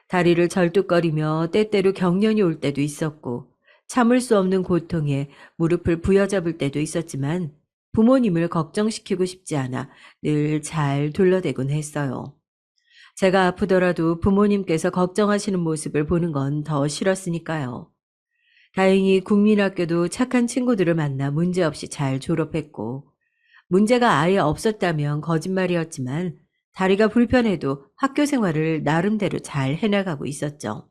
다리를 절뚝거리며 때때로 경련이 올 때도 있었고 참을 수 없는 고통에 무릎을 부여잡을 때도 있었지만 부모님을 걱정시키고 싶지 않아 늘 잘 둘러대곤 했어요. 제가 아프더라도 부모님께서 걱정하시는 모습을 보는 건 더 싫었으니까요. 다행히 국민학교도 착한 친구들을 만나 문제없이 잘 졸업했고 문제가 아예 없었다면 거짓말이었지만 다리가 불편해도 학교 생활을 나름대로 잘 해나가고 있었죠.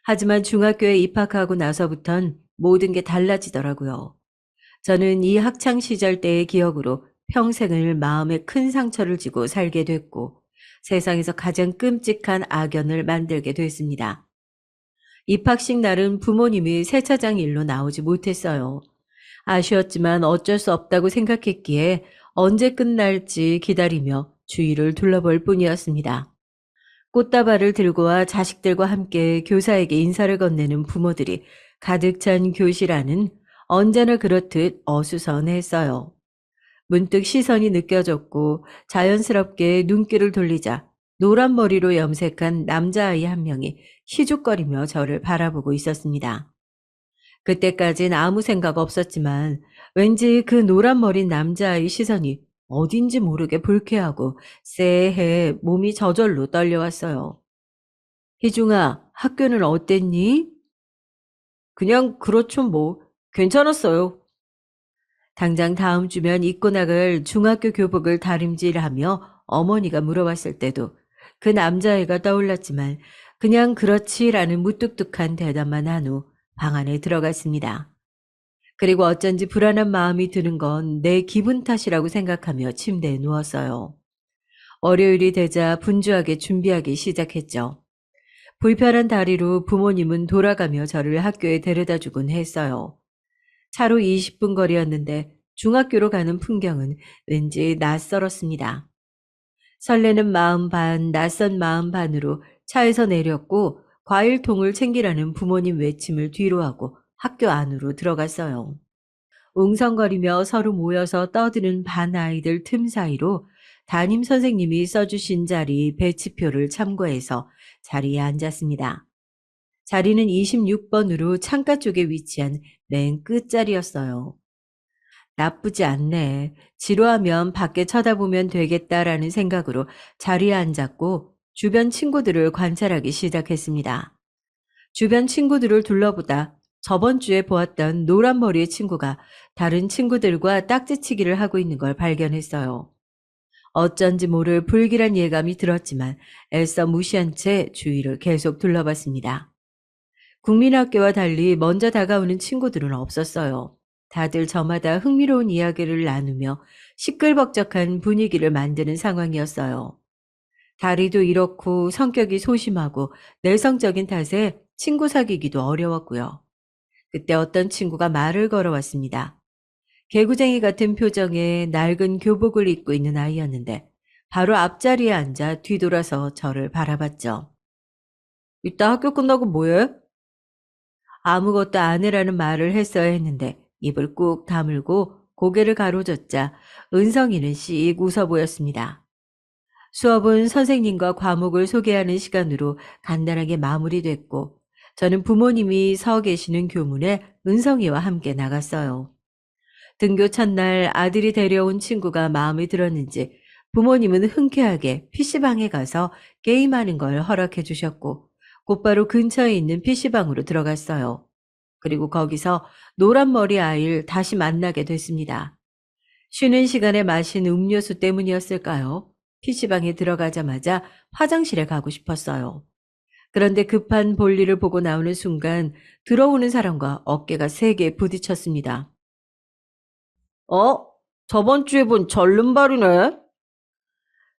하지만 중학교에 입학하고 나서부턴 모든 게 달라지더라고요. 저는 이 학창 시절 때의 기억으로 평생을 마음에 큰 상처를 지고 살게 됐고 세상에서 가장 끔찍한 악연을 만들게 됐습니다. 입학식 날은 부모님이 세차장 일로 나오지 못했어요. 아쉬웠지만 어쩔 수 없다고 생각했기에 언제 끝날지 기다리며 주위를 둘러볼 뿐이었습니다. 꽃다발을 들고 와 자식들과 함께 교사에게 인사를 건네는 부모들이 가득 찬 교실 안은 언제나 그렇듯 어수선했어요. 문득 시선이 느껴졌고 자연스럽게 눈길을 돌리자 노란 머리로 염색한 남자아이 한 명이 희죽거리며 저를 바라보고 있었습니다. 그때까진 아무 생각 없었지만 왠지 그 노란 머리 남자아이 시선이 어딘지 모르게 불쾌하고 쎄해 몸이 저절로 떨려왔어요. 희중아, 학교는 어땠니? 그냥 그렇죠 뭐. 괜찮았어요. 당장 다음 주면 입고 나갈 중학교 교복을 다림질하며 어머니가 물어봤을 때도 그 남자애가 떠올랐지만 그냥 그렇지라는 무뚝뚝한 대답만 한 후 방 안에 들어갔습니다. 그리고 어쩐지 불안한 마음이 드는 건 내 기분 탓이라고 생각하며 침대에 누웠어요. 월요일이 되자 분주하게 준비하기 시작했죠. 불편한 다리로 부모님은 돌아가며 저를 학교에 데려다 주곤 했어요. 차로 20분 거리였는데 중학교로 가는 풍경은 왠지 낯설었습니다. 설레는 마음 반, 낯선 마음 반으로 차에서 내렸고 과일통을 챙기라는 부모님 외침을 뒤로하고 학교 안으로 들어갔어요. 웅성거리며 서로 모여서 떠드는 반 아이들 틈 사이로 담임 선생님이 써주신 자리 배치표를 참고해서 자리에 앉았습니다. 자리는 26번으로 창가 쪽에 위치한 맨 끝자리였어요. 나쁘지 않네. 지루하면 밖에 쳐다보면 되겠다라는 생각으로 자리에 앉았고 주변 친구들을 관찰하기 시작했습니다. 주변 친구들을 둘러보다 저번 주에 보았던 노란 머리의 친구가 다른 친구들과 딱지치기를 하고 있는 걸 발견했어요. 어쩐지 모를 불길한 예감이 들었지만 애써 무시한 채 주위를 계속 둘러봤습니다. 국민학교와 달리 먼저 다가오는 친구들은 없었어요. 다들 저마다 흥미로운 이야기를 나누며 시끌벅적한 분위기를 만드는 상황이었어요. 다리도 이렇고 성격이 소심하고 내성적인 탓에 친구 사귀기도 어려웠고요. 그때 어떤 친구가 말을 걸어왔습니다. 개구쟁이 같은 표정에 낡은 교복을 입고 있는 아이였는데 바로 앞자리에 앉아 뒤돌아서 저를 바라봤죠. 이따 학교 끝나고 뭐해? 아무것도 안 해라는 말을 했어야 했는데 입을 꾹 다물고 고개를 가로젓자 은성이는 씩 웃어 보였습니다. 수업은 선생님과 과목을 소개하는 시간으로 간단하게 마무리됐고 저는 부모님이 서 계시는 교문에 은성이와 함께 나갔어요. 등교 첫날 아들이 데려온 친구가 마음에 들었는지 부모님은 흔쾌하게 PC방에 가서 게임하는 걸 허락해 주셨고 곧바로 근처에 있는 PC방으로 들어갔어요. 그리고 거기서 노란 머리 아이를 다시 만나게 됐습니다. 쉬는 시간에 마신 음료수 때문이었을까요? PC방에 들어가자마자 화장실에 가고 싶었어요. 그런데 급한 볼일을 보고 나오는 순간 들어오는 사람과 어깨가 세게 부딪혔습니다. 어? 저번 주에 본 절름발이네?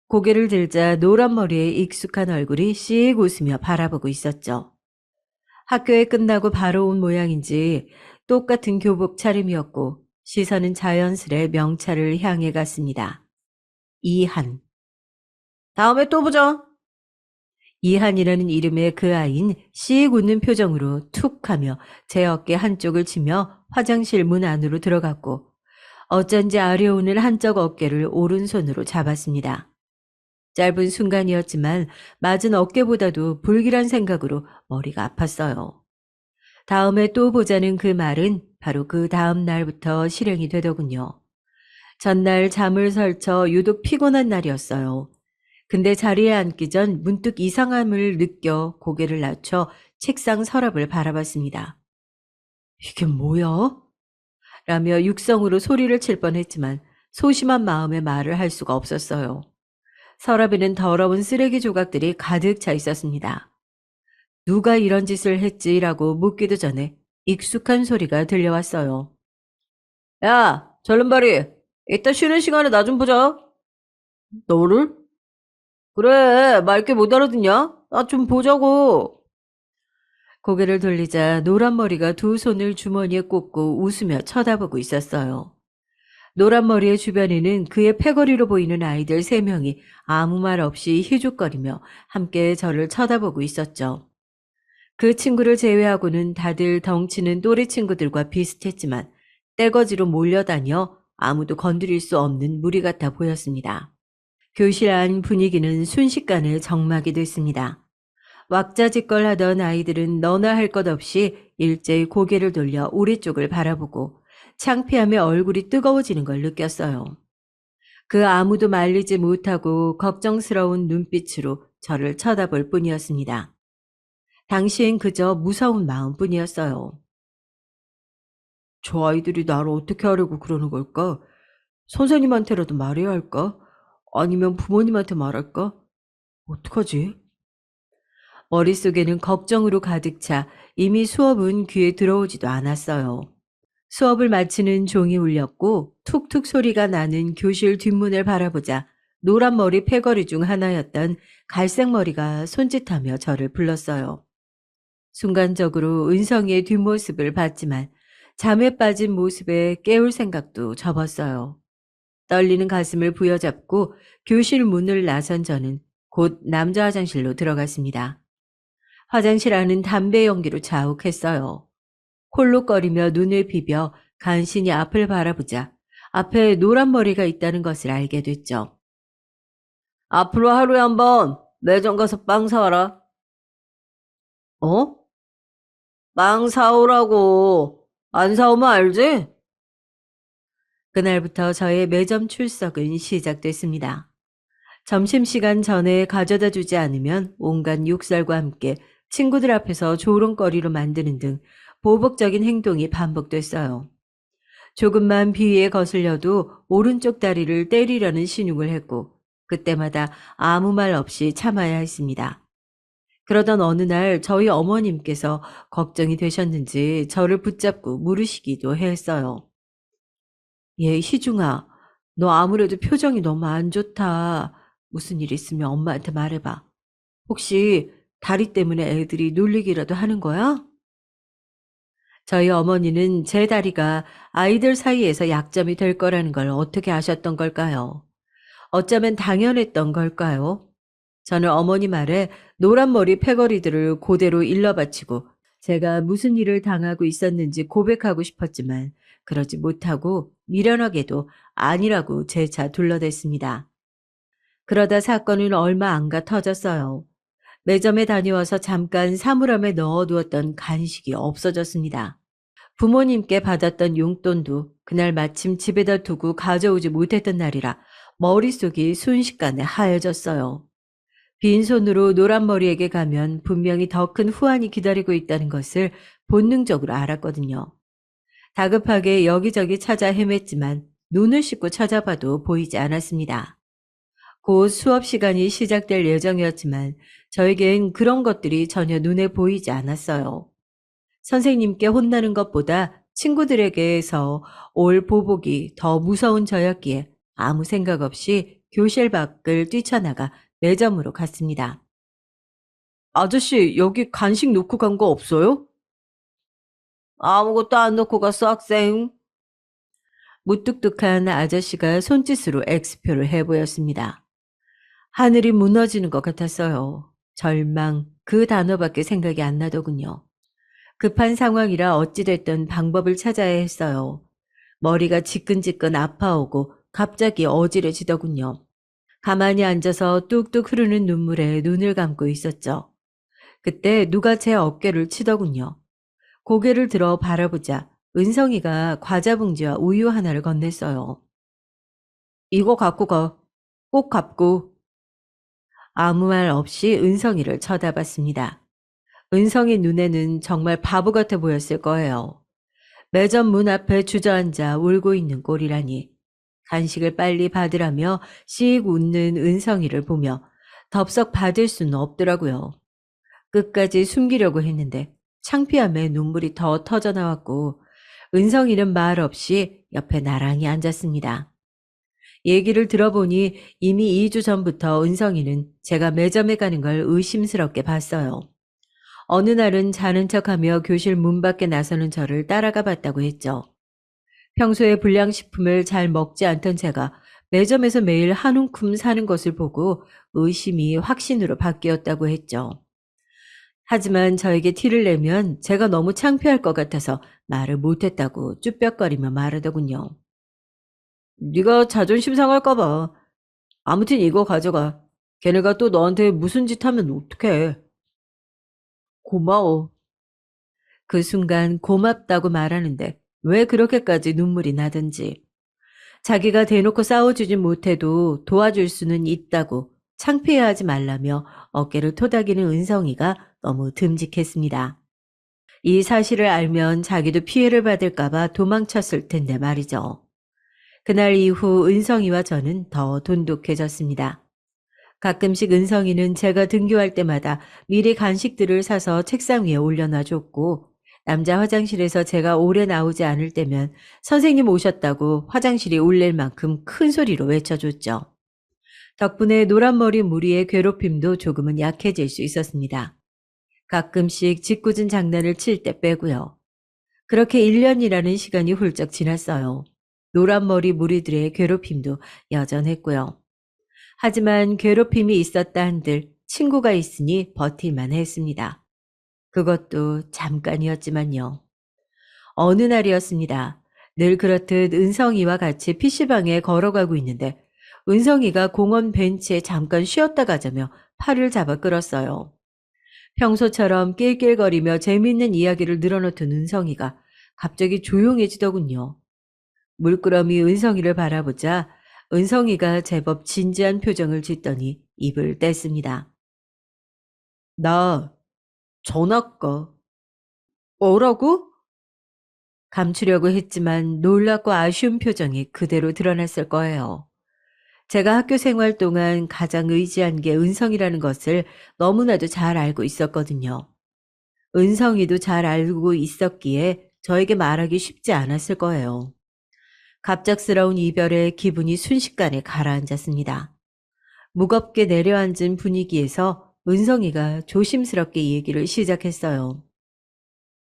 고개를 들자 노란 머리에 익숙한 얼굴이 씩 웃으며 바라보고 있었죠. 학교에 끝나고 바로 온 모양인지 똑같은 교복 차림이었고 시선은 자연스레 명찰을 향해 갔습니다. 이한. 다음에 또 보자. 이한이라는 이름의 그 아이는 씩 웃는 표정으로 툭 하며 제 어깨 한쪽을 치며 화장실 문 안으로 들어갔고 어쩐지 아려오는 한쪽 어깨를 오른손으로 잡았습니다. 짧은 순간이었지만 맞은 어깨보다도 불길한 생각으로 머리가 아팠어요. 다음에 또 보자는 그 말은 바로 그 다음 날부터 실행이 되더군요. 전날 잠을 설쳐 유독 피곤한 날이었어요. 근데 자리에 앉기 전 문득 이상함을 느껴 고개를 낮춰 책상 서랍을 바라봤습니다. 이게 뭐야? 라며 육성으로 소리를 칠 뻔했지만 소심한 마음에 말을 할 수가 없었어요. 서랍에는 더러운 쓰레기 조각들이 가득 차 있었습니다. 누가 이런 짓을 했지라고 묻기도 전에 익숙한 소리가 들려왔어요. 야, 절름발이, 이따 쉬는 시간에 나 좀 보자. 너를? 그래, 맑게 못 알아듣냐? 나 좀 보자고. 고개를 돌리자 노란 머리가 두 손을 주머니에 꽂고 웃으며 쳐다보고 있었어요. 노란 머리의 주변에는 그의 패거리로 보이는 아이들 3명이 아무 말 없이 희죽거리며 함께 저를 쳐다보고 있었죠. 그 친구를 제외하고는 다들 덩치는 또래 친구들과 비슷했지만 떼거지로 몰려다녀 아무도 건드릴 수 없는 무리 같아 보였습니다. 교실 안 분위기는 순식간에 적막이 됐습니다. 왁자지껄하던 아이들은 너나 할 것 없이 일제히 고개를 돌려 우리 쪽을 바라보고 창피함에 얼굴이 뜨거워지는 걸 느꼈어요. 그 아무도 말리지 못하고 걱정스러운 눈빛으로 저를 쳐다볼 뿐이었습니다. 당시엔 그저 무서운 마음뿐이었어요. 저 아이들이 나를 어떻게 하려고 그러는 걸까? 선생님한테라도 말해야 할까? 아니면 부모님한테 말할까? 어떡하지? 머릿속에는 걱정으로 가득 차 이미 수업은 귀에 들어오지도 않았어요. 수업을 마치는 종이 울렸고 툭툭 소리가 나는 교실 뒷문을 바라보자 노란 머리 패거리 중 하나였던 갈색 머리가 손짓하며 저를 불렀어요. 순간적으로 은성이의 뒷모습을 봤지만 잠에 빠진 모습에 깨울 생각도 접었어요. 떨리는 가슴을 부여잡고 교실 문을 나선 저는 곧 남자 화장실로 들어갔습니다. 화장실 안은 담배 연기로 자욱했어요. 콜록거리며 눈을 비벼 간신히 앞을 바라보자 앞에 노란 머리가 있다는 것을 알게 됐죠. 앞으로 하루에 한 번 매점 가서 빵 사와라. 어? 빵 사오라고. 안 사오면 알지? 그날부터 저의 매점 출석은 시작됐습니다. 점심시간 전에 가져다 주지 않으면 온갖 욕설과 함께 친구들 앞에서 조롱거리로 만드는 등 보복적인 행동이 반복됐어요. 조금만 비위에 거슬려도 오른쪽 다리를 때리려는 신용을 했고 그때마다 아무 말 없이 참아야 했습니다. 그러던 어느 날 저희 어머님께서 걱정이 되셨는지 저를 붙잡고 물으시기도 했어요. 예, 희중아, 너 아무래도 표정이 너무 안 좋다. 무슨 일 있으면 엄마한테 말해봐. 혹시 다리 때문에 애들이 놀리기라도 하는 거야? 저희 어머니는 제 다리가 아이들 사이에서 약점이 될 거라는 걸 어떻게 아셨던 걸까요? 어쩌면 당연했던 걸까요? 저는 어머니 말에 노란 머리 패거리들을 그대로 일러바치고 제가 무슨 일을 당하고 있었는지 고백하고 싶었지만 그러지 못하고 미련하게도 아니라고 재차 둘러댔습니다. 그러다 사건은 얼마 안 가 터졌어요. 매점에 다녀와서 잠깐 사물함에 넣어두었던 간식이 없어졌습니다. 부모님께 받았던 용돈도 그날 마침 집에다 두고 가져오지 못했던 날이라 머릿속이 순식간에 하얘졌어요. 빈손으로 노란머리에게 가면 분명히 더 큰 후환이 기다리고 있다는 것을 본능적으로 알았거든요. 다급하게 여기저기 찾아 헤맸지만 눈을 씻고 찾아봐도 보이지 않았습니다. 곧 수업 시간이 시작될 예정이었지만 저에겐 그런 것들이 전혀 눈에 보이지 않았어요. 선생님께 혼나는 것보다 친구들에게서 올 보복이 더 무서운 저였기에 아무 생각 없이 교실 밖을 뛰쳐나가 매점으로 갔습니다. 아저씨, 여기 간식 놓고 간 거 없어요? 아무것도 안 놓고 갔어, 학생. 무뚝뚝한 아저씨가 손짓으로 X표를 해보였습니다. 하늘이 무너지는 것 같았어요. 절망, 그 단어밖에 생각이 안 나더군요. 급한 상황이라 어찌됐든 방법을 찾아야 했어요. 머리가 지끈지끈 아파오고 갑자기 어지러지더군요. 가만히 앉아서 뚝뚝 흐르는 눈물에 눈을 감고 있었죠. 그때 누가 제 어깨를 치더군요. 고개를 들어 바라보자 은성이가 과자 봉지와 우유 하나를 건넸어요. 이거 갖고 가. 꼭 갚고. 아무 말 없이 은성이를 쳐다봤습니다. 은성이 눈에는 정말 바보 같아 보였을 거예요. 매점 문 앞에 주저앉아 울고 있는 꼴이라니. 간식을 빨리 받으라며 씩 웃는 은성이를 보며 덥석 받을 수는 없더라고요. 끝까지 숨기려고 했는데 창피함에 눈물이 더 터져 나왔고 은성이는 말 없이 옆에 나란히 앉았습니다. 얘기를 들어보니 이미 2주 전부터 은성이는 제가 매점에 가는 걸 의심스럽게 봤어요. 어느 날은 자는 척하며 교실 문 밖에 나서는 저를 따라가 봤다고 했죠. 평소에 불량식품을 잘 먹지 않던 제가 매점에서 매일 한 움큼 사는 것을 보고 의심이 확신으로 바뀌었다고 했죠. 하지만 저에게 티를 내면 제가 너무 창피할 것 같아서 말을 못했다고 쭈뼛거리며 말하더군요. 네가 자존심 상할까 봐. 아무튼 이거 가져가. 걔네가 또 너한테 무슨 짓 하면 어떡해. 고마워. 그 순간 고맙다고 말하는데 왜 그렇게까지 눈물이 나든지. 자기가 대놓고 싸워주진 못해도 도와줄 수는 있다고 창피해하지 말라며 어깨를 토닥이는 은성이가 너무 듬직했습니다. 이 사실을 알면 자기도 피해를 받을까봐 도망쳤을 텐데 말이죠. 그날 이후 은성이와 저는 더 돈독해졌습니다. 가끔씩 은성이는 제가 등교할 때마다 미리 간식들을 사서 책상 위에 올려놔줬고 남자 화장실에서 제가 오래 나오지 않을 때면 선생님 오셨다고 화장실이 울릴 만큼 큰 소리로 외쳐줬죠. 덕분에 노란머리 무리의 괴롭힘도 조금은 약해질 수 있었습니다. 가끔씩 짓궂은 장난을 칠 때 빼고요. 그렇게 1년이라는 시간이 훌쩍 지났어요. 노란머리 무리들의 괴롭힘도 여전했고요. 하지만 괴롭힘이 있었다 한들 친구가 있으니 버틸만 했습니다. 그것도 잠깐이었지만요. 어느 날이었습니다. 늘 그렇듯 은성이와 같이 PC방에 걸어가고 있는데 은성이가 공원 벤치에 잠깐 쉬었다 가자며 팔을 잡아 끌었어요. 평소처럼 낄낄거리며 재밌는 이야기를 늘어놓던 은성이가 갑자기 조용해지더군요. 물끄러미 은성이를 바라보자 은성이가 제법 진지한 표정을 짓더니 입을 뗐습니다. 나 전학가. 뭐라고? 감추려고 했지만 놀랍고 아쉬운 표정이 그대로 드러났을 거예요. 제가 학교 생활 동안 가장 의지한 게 은성이라는 것을 너무나도 잘 알고 있었거든요. 은성이도 잘 알고 있었기에 저에게 말하기 쉽지 않았을 거예요. 갑작스러운 이별에 기분이 순식간에 가라앉았습니다. 무겁게 내려앉은 분위기에서 은성이가 조심스럽게 얘기를 시작했어요.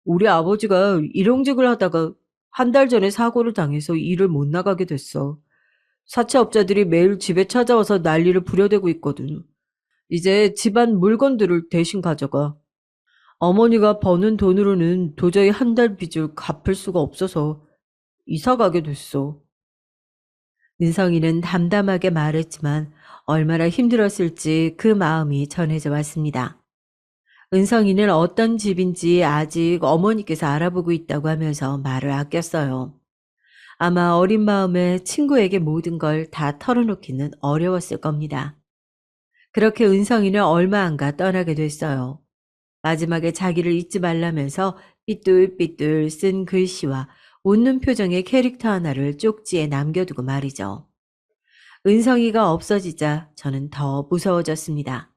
우리 아버지가 일용직을 하다가 한 달 전에 사고를 당해서 일을 못 나가게 됐어. 사채업자들이 매일 집에 찾아와서 난리를 부려대고 있거든. 이제 집안 물건들을 대신 가져가. 어머니가 버는 돈으로는 도저히 한 달 빚을 갚을 수가 없어서 이사 가게 됐어. 은성이는 담담하게 말했지만 얼마나 힘들었을지 그 마음이 전해져 왔습니다. 은성이는 어떤 집인지 아직 어머니께서 알아보고 있다고 하면서 말을 아꼈어요. 아마 어린 마음에 친구에게 모든 걸 다 털어놓기는 어려웠을 겁니다. 그렇게 은성이는 얼마 안 가 떠나게 됐어요. 마지막에 자기를 잊지 말라면서 삐뚤삐뚤 쓴 글씨와 웃는 표정의 캐릭터 하나를 쪽지에 남겨두고 말이죠. 은성이가 없어지자 저는 더 무서워졌습니다.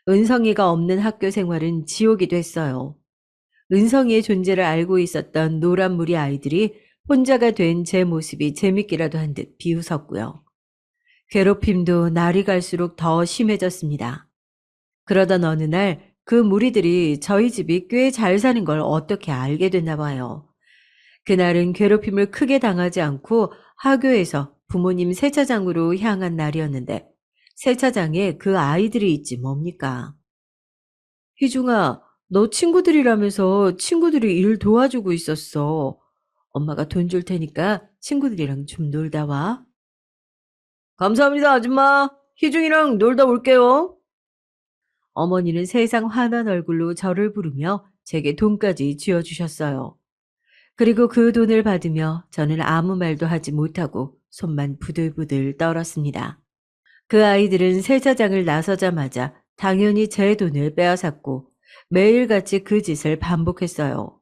은성이가 없는 학교 생활은 지옥이 됐어요. 은성이의 존재를 알고 있었던 노란무리 아이들이 혼자가 된 제 모습이 재밌기라도 한 듯 비웃었고요. 괴롭힘도 날이 갈수록 더 심해졌습니다. 그러던 어느 날 그 무리들이 저희 집이 꽤 잘 사는 걸 어떻게 알게 됐나 봐요. 그날은 괴롭힘을 크게 당하지 않고 학교에서 부모님 세차장으로 향한 날이었는데 세차장에 그 아이들이 있지 뭡니까? 희중아, 너 친구들이라면서 친구들이 일 도와주고 있었어. 엄마가 돈 줄 테니까 친구들이랑 좀 놀다 와. 감사합니다, 아줌마. 희중이랑 놀다 올게요. 어머니는 세상 환한 얼굴로 저를 부르며 제게 돈까지 쥐어주셨어요. 그리고 그 돈을 받으며 저는 아무 말도 하지 못하고 손만 부들부들 떨었습니다. 그 아이들은 세차장을 나서자마자 당연히 제 돈을 빼앗았고 매일같이 그 짓을 반복했어요.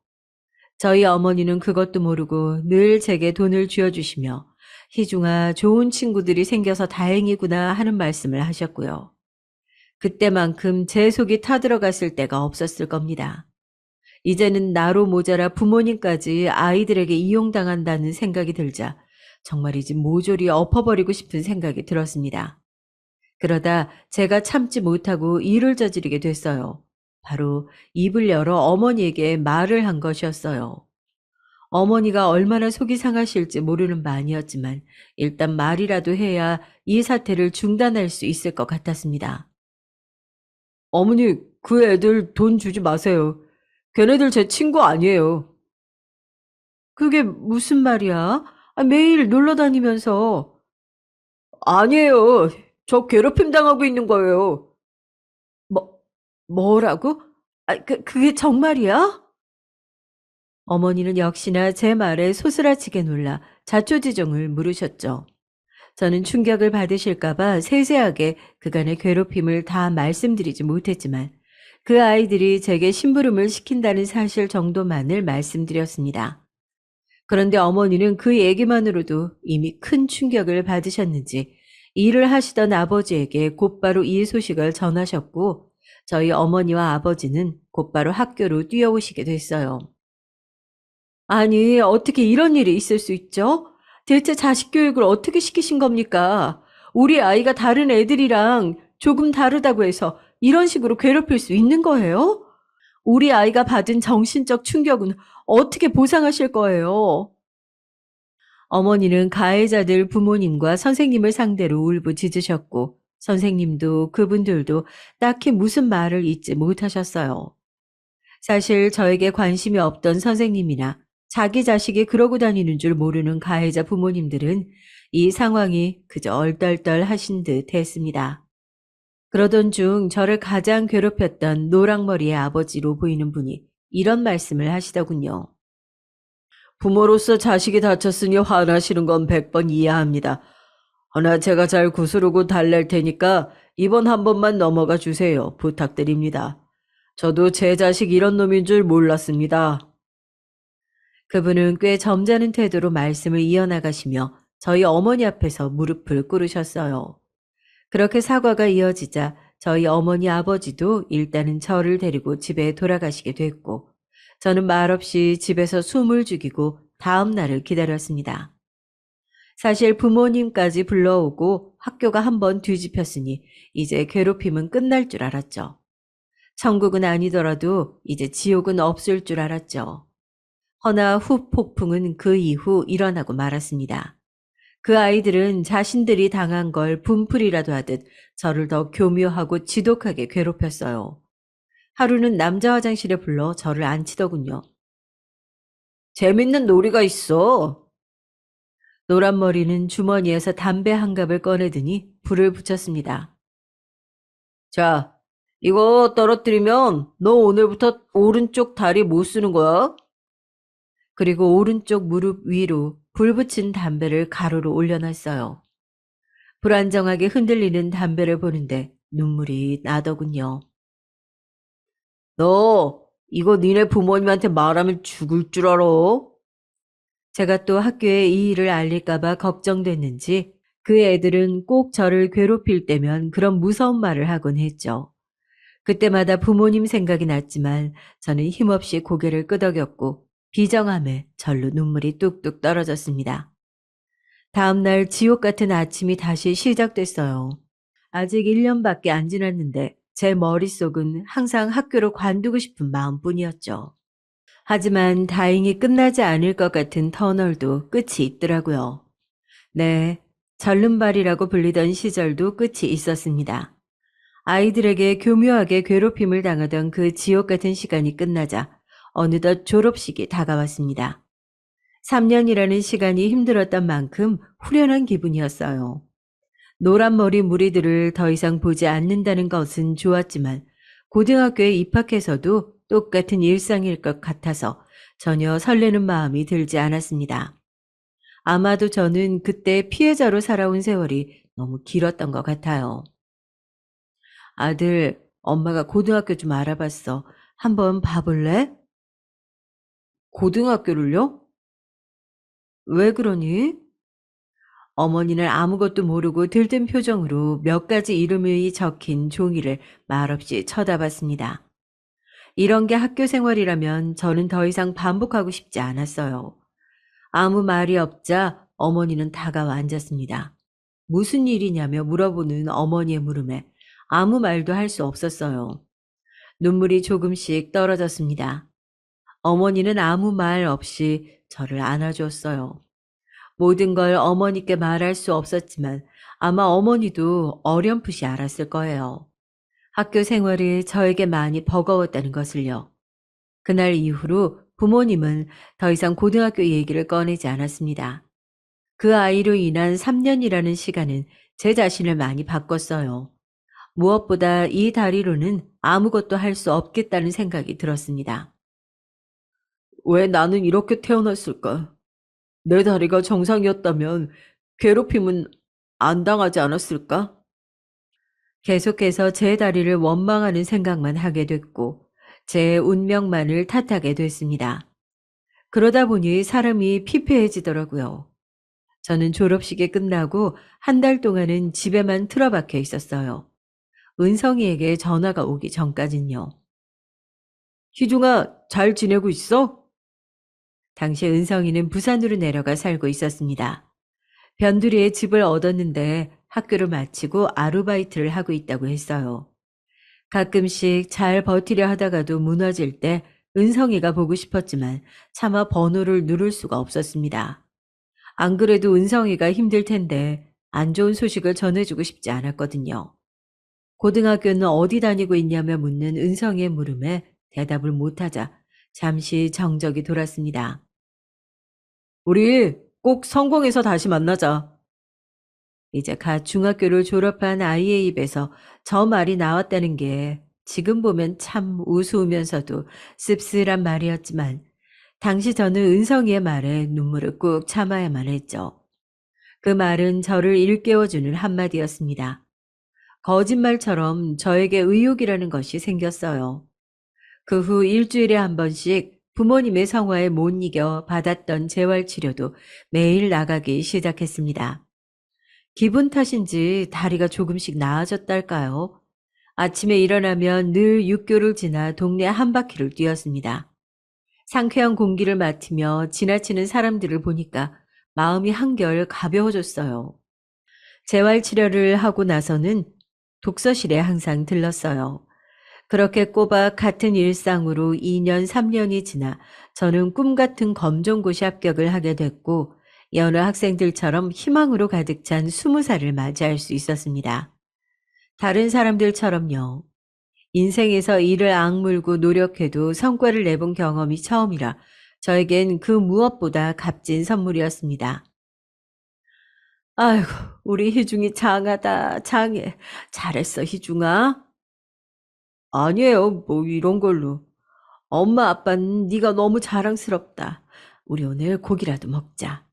저희 어머니는 그것도 모르고 늘 제게 돈을 쥐어주시며 희중아 좋은 친구들이 생겨서 다행이구나 하는 말씀을 하셨고요. 그때만큼 제 속이 타들어갔을 때가 없었을 겁니다. 이제는 나로 모자라 부모님까지 아이들에게 이용당한다는 생각이 들자 정말이지 모조리 엎어버리고 싶은 생각이 들었습니다. 그러다 제가 참지 못하고 일을 저지르게 됐어요. 바로 입을 열어 어머니에게 말을 한 것이었어요. 어머니가 얼마나 속이 상하실지 모르는 바아니었지만 일단 말이라도 해야 이 사태를 중단할 수 있을 것 같았습니다. 어머니, 그 애들 돈 주지 마세요. 걔네들 제 친구 아니에요. 그게 무슨 말이야? 매일 놀러 다니면서. 아니에요. 저 괴롭힘 당하고 있는 거예요. 뭐, 뭐라고? 그게 정말이야? 어머니는 역시나 제 말에 소스라치게 놀라 자초지종을 물으셨죠. 저는 충격을 받으실까봐 세세하게 그간의 괴롭힘을 다 말씀드리지 못했지만 그 아이들이 제게 심부름을 시킨다는 사실 정도만을 말씀드렸습니다. 그런데 어머니는 그 얘기만으로도 이미 큰 충격을 받으셨는지 일을 하시던 아버지에게 곧바로 이 소식을 전하셨고 저희 어머니와 아버지는 곧바로 학교로 뛰어오시게 됐어요. 아니, 어떻게 이런 일이 있을 수 있죠? 대체 자식 교육을 어떻게 시키신 겁니까? 우리 아이가 다른 애들이랑 조금 다르다고 해서 이런 식으로 괴롭힐 수 있는 거예요? 우리 아이가 받은 정신적 충격은 어떻게 보상하실 거예요? 어머니는 가해자들 부모님과 선생님을 상대로 울부짖으셨고, 선생님도 그분들도 딱히 무슨 말을 잇지 못하셨어요. 사실 저에게 관심이 없던 선생님이나 자기 자식이 그러고 다니는 줄 모르는 가해자 부모님들은 이 상황이 그저 얼떨떨 하신 듯 했습니다. 그러던 중 저를 가장 괴롭혔던 노랑머리의 아버지로 보이는 분이 이런 말씀을 하시더군요. 부모로서 자식이 다쳤으니 화나시는 건 100번 이해합니다. 허나 제가 잘 구스르고 달랠 테니까 이번 한 번만 넘어가 주세요. 부탁드립니다. 저도 제 자식 이런 놈인 줄 몰랐습니다. 그분은 꽤 점잖은 태도로 말씀을 이어나가시며 저희 어머니 앞에서 무릎을 꿇으셨어요. 그렇게 사과가 이어지자 저희 어머니 아버지도 일단은 저를 데리고 집에 돌아가시게 됐고, 저는 말없이 집에서 숨을 죽이고 다음 날을 기다렸습니다. 사실 부모님까지 불러오고 학교가 한번 뒤집혔으니 이제 괴롭힘은 끝날 줄 알았죠. 천국은 아니더라도 이제 지옥은 없을 줄 알았죠. 허나 후폭풍은 그 이후 일어나고 말았습니다. 그 아이들은 자신들이 당한 걸 분풀이라도 하듯 저를 더 교묘하고 지독하게 괴롭혔어요. 하루는 남자 화장실에 불러 저를 앉히더군요. 재밌는 놀이가 있어. 노란 머리는 주머니에서 담배 한 갑을 꺼내더니 불을 붙였습니다. 자, 이거 떨어뜨리면 너 오늘부터 오른쪽 다리 못 쓰는 거야. 그리고 오른쪽 무릎 위로 불 붙인 담배를 가로로 올려놨어요. 불안정하게 흔들리는 담배를 보는데 눈물이 나더군요. 너 이거 니네 부모님한테 말하면 죽을 줄 알아? 제가 또 학교에 이 일을 알릴까봐 걱정됐는지 그 애들은 꼭 저를 괴롭힐 때면 그런 무서운 말을 하곤 했죠. 그때마다 부모님 생각이 났지만 저는 힘없이 고개를 끄덕였고 비정함에 절로 눈물이 뚝뚝 떨어졌습니다. 다음 날 지옥 같은 아침이 다시 시작됐어요. 아직 1년밖에 안 지났는데 제 머릿속은 항상 학교를 관두고 싶은 마음뿐이었죠. 하지만 다행히 끝나지 않을 것 같은 터널도 끝이 있더라고요. 네, 절름발이라고 불리던 시절도 끝이 있었습니다. 아이들에게 교묘하게 괴롭힘을 당하던 그 지옥 같은 시간이 끝나자 어느덧 졸업식이 다가왔습니다. 3년이라는 시간이 힘들었던 만큼 후련한 기분이었어요. 노란머리 무리들을 더 이상 보지 않는다는 것은 좋았지만 고등학교에 입학해서도 똑같은 일상일 것 같아서 전혀 설레는 마음이 들지 않았습니다. 아마도 저는 그때 피해자로 살아온 세월이 너무 길었던 것 같아요. 아들, 엄마가 고등학교 좀 알아봤어. 한번 봐볼래? 고등학교를요? 왜 그러니? 어머니는 아무것도 모르고 들뜬 표정으로 몇 가지 이름이 적힌 종이를 말없이 쳐다봤습니다. 이런 게 학교 생활이라면 저는 더 이상 반복하고 싶지 않았어요. 아무 말이 없자 어머니는 다가와 앉았습니다. 무슨 일이냐며 물어보는 어머니의 물음에 아무 말도 할 수 없었어요. 눈물이 조금씩 떨어졌습니다. 어머니는 아무 말 없이 저를 안아주었어요. 모든 걸 어머니께 말할 수 없었지만 아마 어머니도 어렴풋이 알았을 거예요. 학교 생활이 저에게 많이 버거웠다는 것을요. 그날 이후로 부모님은 더 이상 고등학교 얘기를 꺼내지 않았습니다. 그 아이로 인한 3년이라는 시간은 제 자신을 많이 바꿨어요. 무엇보다 이 다리로는 아무것도 할 수 없겠다는 생각이 들었습니다. 왜 나는 이렇게 태어났을까? 내 다리가 정상이었다면 괴롭힘은 안 당하지 않았을까? 계속해서 제 다리를 원망하는 생각만 하게 됐고 제 운명만을 탓하게 됐습니다. 그러다 보니 사람이 피폐해지더라고요. 저는 졸업식이 끝나고 한 달 동안은 집에만 틀어박혀 있었어요. 은성이에게 전화가 오기 전까진요. 희중아, 잘 지내고 있어? 당시 은성이는 부산으로 내려가 살고 있었습니다. 변두리에 집을 얻었는데 학교를 마치고 아르바이트를 하고 있다고 했어요. 가끔씩 잘 버티려 하다가도 무너질 때 은성이가 보고 싶었지만 차마 번호를 누를 수가 없었습니다. 안 그래도 은성이가 힘들 텐데 안 좋은 소식을 전해주고 싶지 않았거든요. 고등학교는 어디 다니고 있냐며 묻는 은성이의 물음에 대답을 못하자 잠시 정적이 돌았습니다. 우리 꼭 성공해서 다시 만나자. 이제 갓 중학교를 졸업한 아이의 입에서 저 말이 나왔다는 게 지금 보면 참 우스우면서도 씁쓸한 말이었지만 당시 저는 은성이의 말에 눈물을 꾹 참아야만 했죠. 그 말은 저를 일깨워주는 한마디였습니다. 거짓말처럼 저에게 의욕이라는 것이 생겼어요. 그 후 일주일에 한 번씩 부모님의 성화에 못 이겨 받았던 재활치료도 매일 나가기 시작했습니다. 기분 탓인지 다리가 조금씩 나아졌달까요? 아침에 일어나면 늘 육교를 지나 동네 한 바퀴를 뛰었습니다. 상쾌한 공기를 맡으며 지나치는 사람들을 보니까 마음이 한결 가벼워졌어요. 재활치료를 하고 나서는 독서실에 항상 들렀어요. 그렇게 꼬박 같은 일상으로 2년, 3년이 지나 저는 꿈 같은 검정고시 합격을 하게 됐고 여느 학생들처럼 희망으로 가득 찬 20살을 맞이할 수 있었습니다. 다른 사람들처럼요. 인생에서 이를 악물고 노력해도 성과를 내본 경험이 처음이라 저에겐 그 무엇보다 값진 선물이었습니다. 아이고, 우리 희중이 장하다, 장해. 잘했어, 희중아. 아니에요, 뭐 이런 걸로. 엄마, 아빠는 네가 너무 자랑스럽다. 우리 오늘 고기라도 먹자.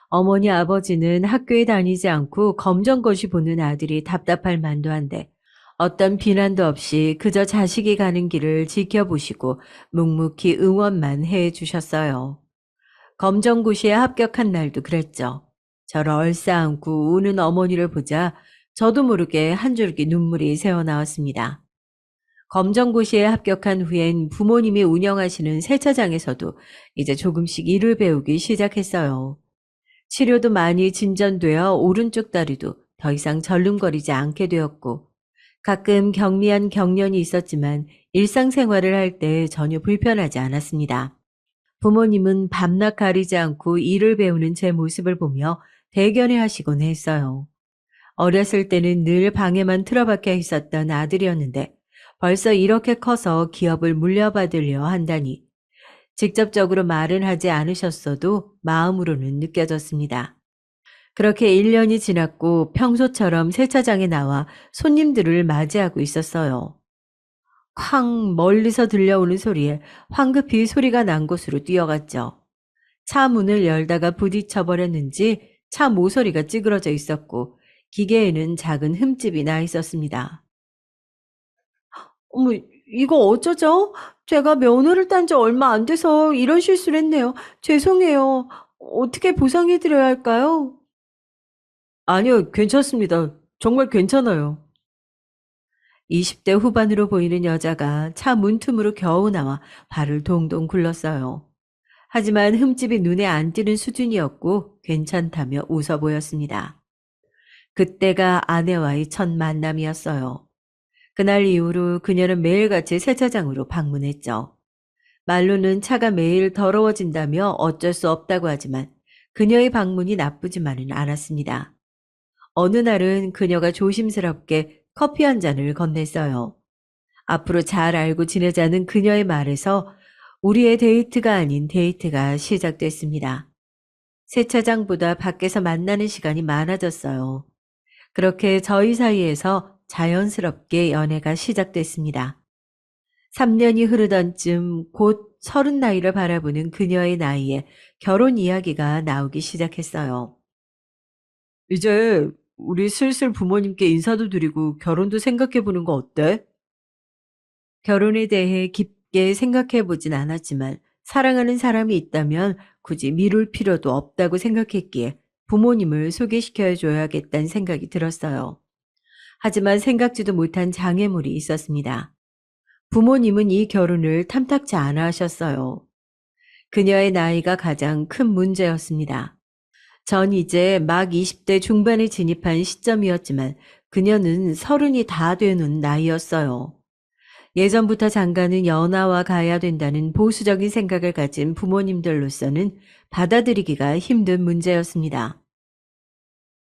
어머니, 아버지는 학교에 다니지 않고 검정고시 보는 아들이 답답할 만도 한데 어떤 비난도 없이 그저 자식이 가는 길을 지켜보시고 묵묵히 응원만 해 주셨어요. 검정고시에 합격한 날도 그랬죠. 저를 얼싸안고 우는 어머니를 보자 저도 모르게 한 줄기 눈물이 새어나왔습니다. 검정고시에 합격한 후엔 부모님이 운영하시는 세차장에서도 이제 조금씩 일을 배우기 시작했어요. 치료도 많이 진전되어 오른쪽 다리도 더 이상 절름거리지 않게 되었고 가끔 경미한 경련이 있었지만 일상생활을 할 때 전혀 불편하지 않았습니다. 부모님은 밤낮 가리지 않고 일을 배우는 제 모습을 보며 대견해 하시곤 했어요. 어렸을 때는 늘 방에만 틀어박혀 있었던 아들이었는데 벌써 이렇게 커서 기업을 물려받으려 한다니 직접적으로 말은 하지 않으셨어도 마음으로는 느껴졌습니다. 그렇게 1년이 지났고 평소처럼 세차장에 나와 손님들을 맞이하고 있었어요. 쾅 멀리서 들려오는 소리에 황급히 소리가 난 곳으로 뛰어갔죠. 차 문을 열다가 부딪혀 버렸는지 차 모서리가 찌그러져 있었고 기계에는 작은 흠집이 나 있었습니다. 어머, 이거 어쩌죠? 제가 면허를 딴 지 얼마 안 돼서 이런 실수를 했네요. 죄송해요. 어떻게 보상해 드려야 할까요? 아니요, 괜찮습니다. 정말 괜찮아요. 20대 후반으로 보이는 여자가 차 문틈으로 겨우 나와 발을 동동 굴렀어요. 하지만 흠집이 눈에 안 띄는 수준이었고 괜찮다며 웃어 보였습니다. 그때가 아내와의 첫 만남이었어요. 그날 이후로 그녀는 매일같이 세차장으로 방문했죠. 말로는 차가 매일 더러워진다며 어쩔 수 없다고 하지만 그녀의 방문이 나쁘지만은 않았습니다. 어느 날은 그녀가 조심스럽게 커피 한 잔을 건넸어요. 앞으로 잘 알고 지내자는 그녀의 말에서 우리의 데이트가 아닌 데이트가 시작됐습니다. 세차장보다 밖에서 만나는 시간이 많아졌어요. 그렇게 저희 사이에서 자연스럽게 연애가 시작됐습니다. 3년이 흐르던 쯤 곧 30 나이를 바라보는 그녀의 나이에 결혼 이야기가 나오기 시작했어요. 이제 우리 슬슬 부모님께 인사도 드리고 결혼도 생각해 보는 거 어때? 결혼에 대해 깊게 생각해 보진 않았지만 사랑하는 사람이 있다면 굳이 미룰 필요도 없다고 생각했기에 부모님을 소개시켜 줘야겠다는 생각이 들었어요. 하지만 생각지도 못한 장애물이 있었습니다. 부모님은 이 결혼을 탐탁치 않아 하셨어요. 그녀의 나이가 가장 큰 문제였습니다. 전 이제 막 20대 중반에 진입한 시점이었지만 그녀는 30이 다 되는 나이였어요. 예전부터 장가는 연하와 가야 된다는 보수적인 생각을 가진 부모님들로서는 받아들이기가 힘든 문제였습니다.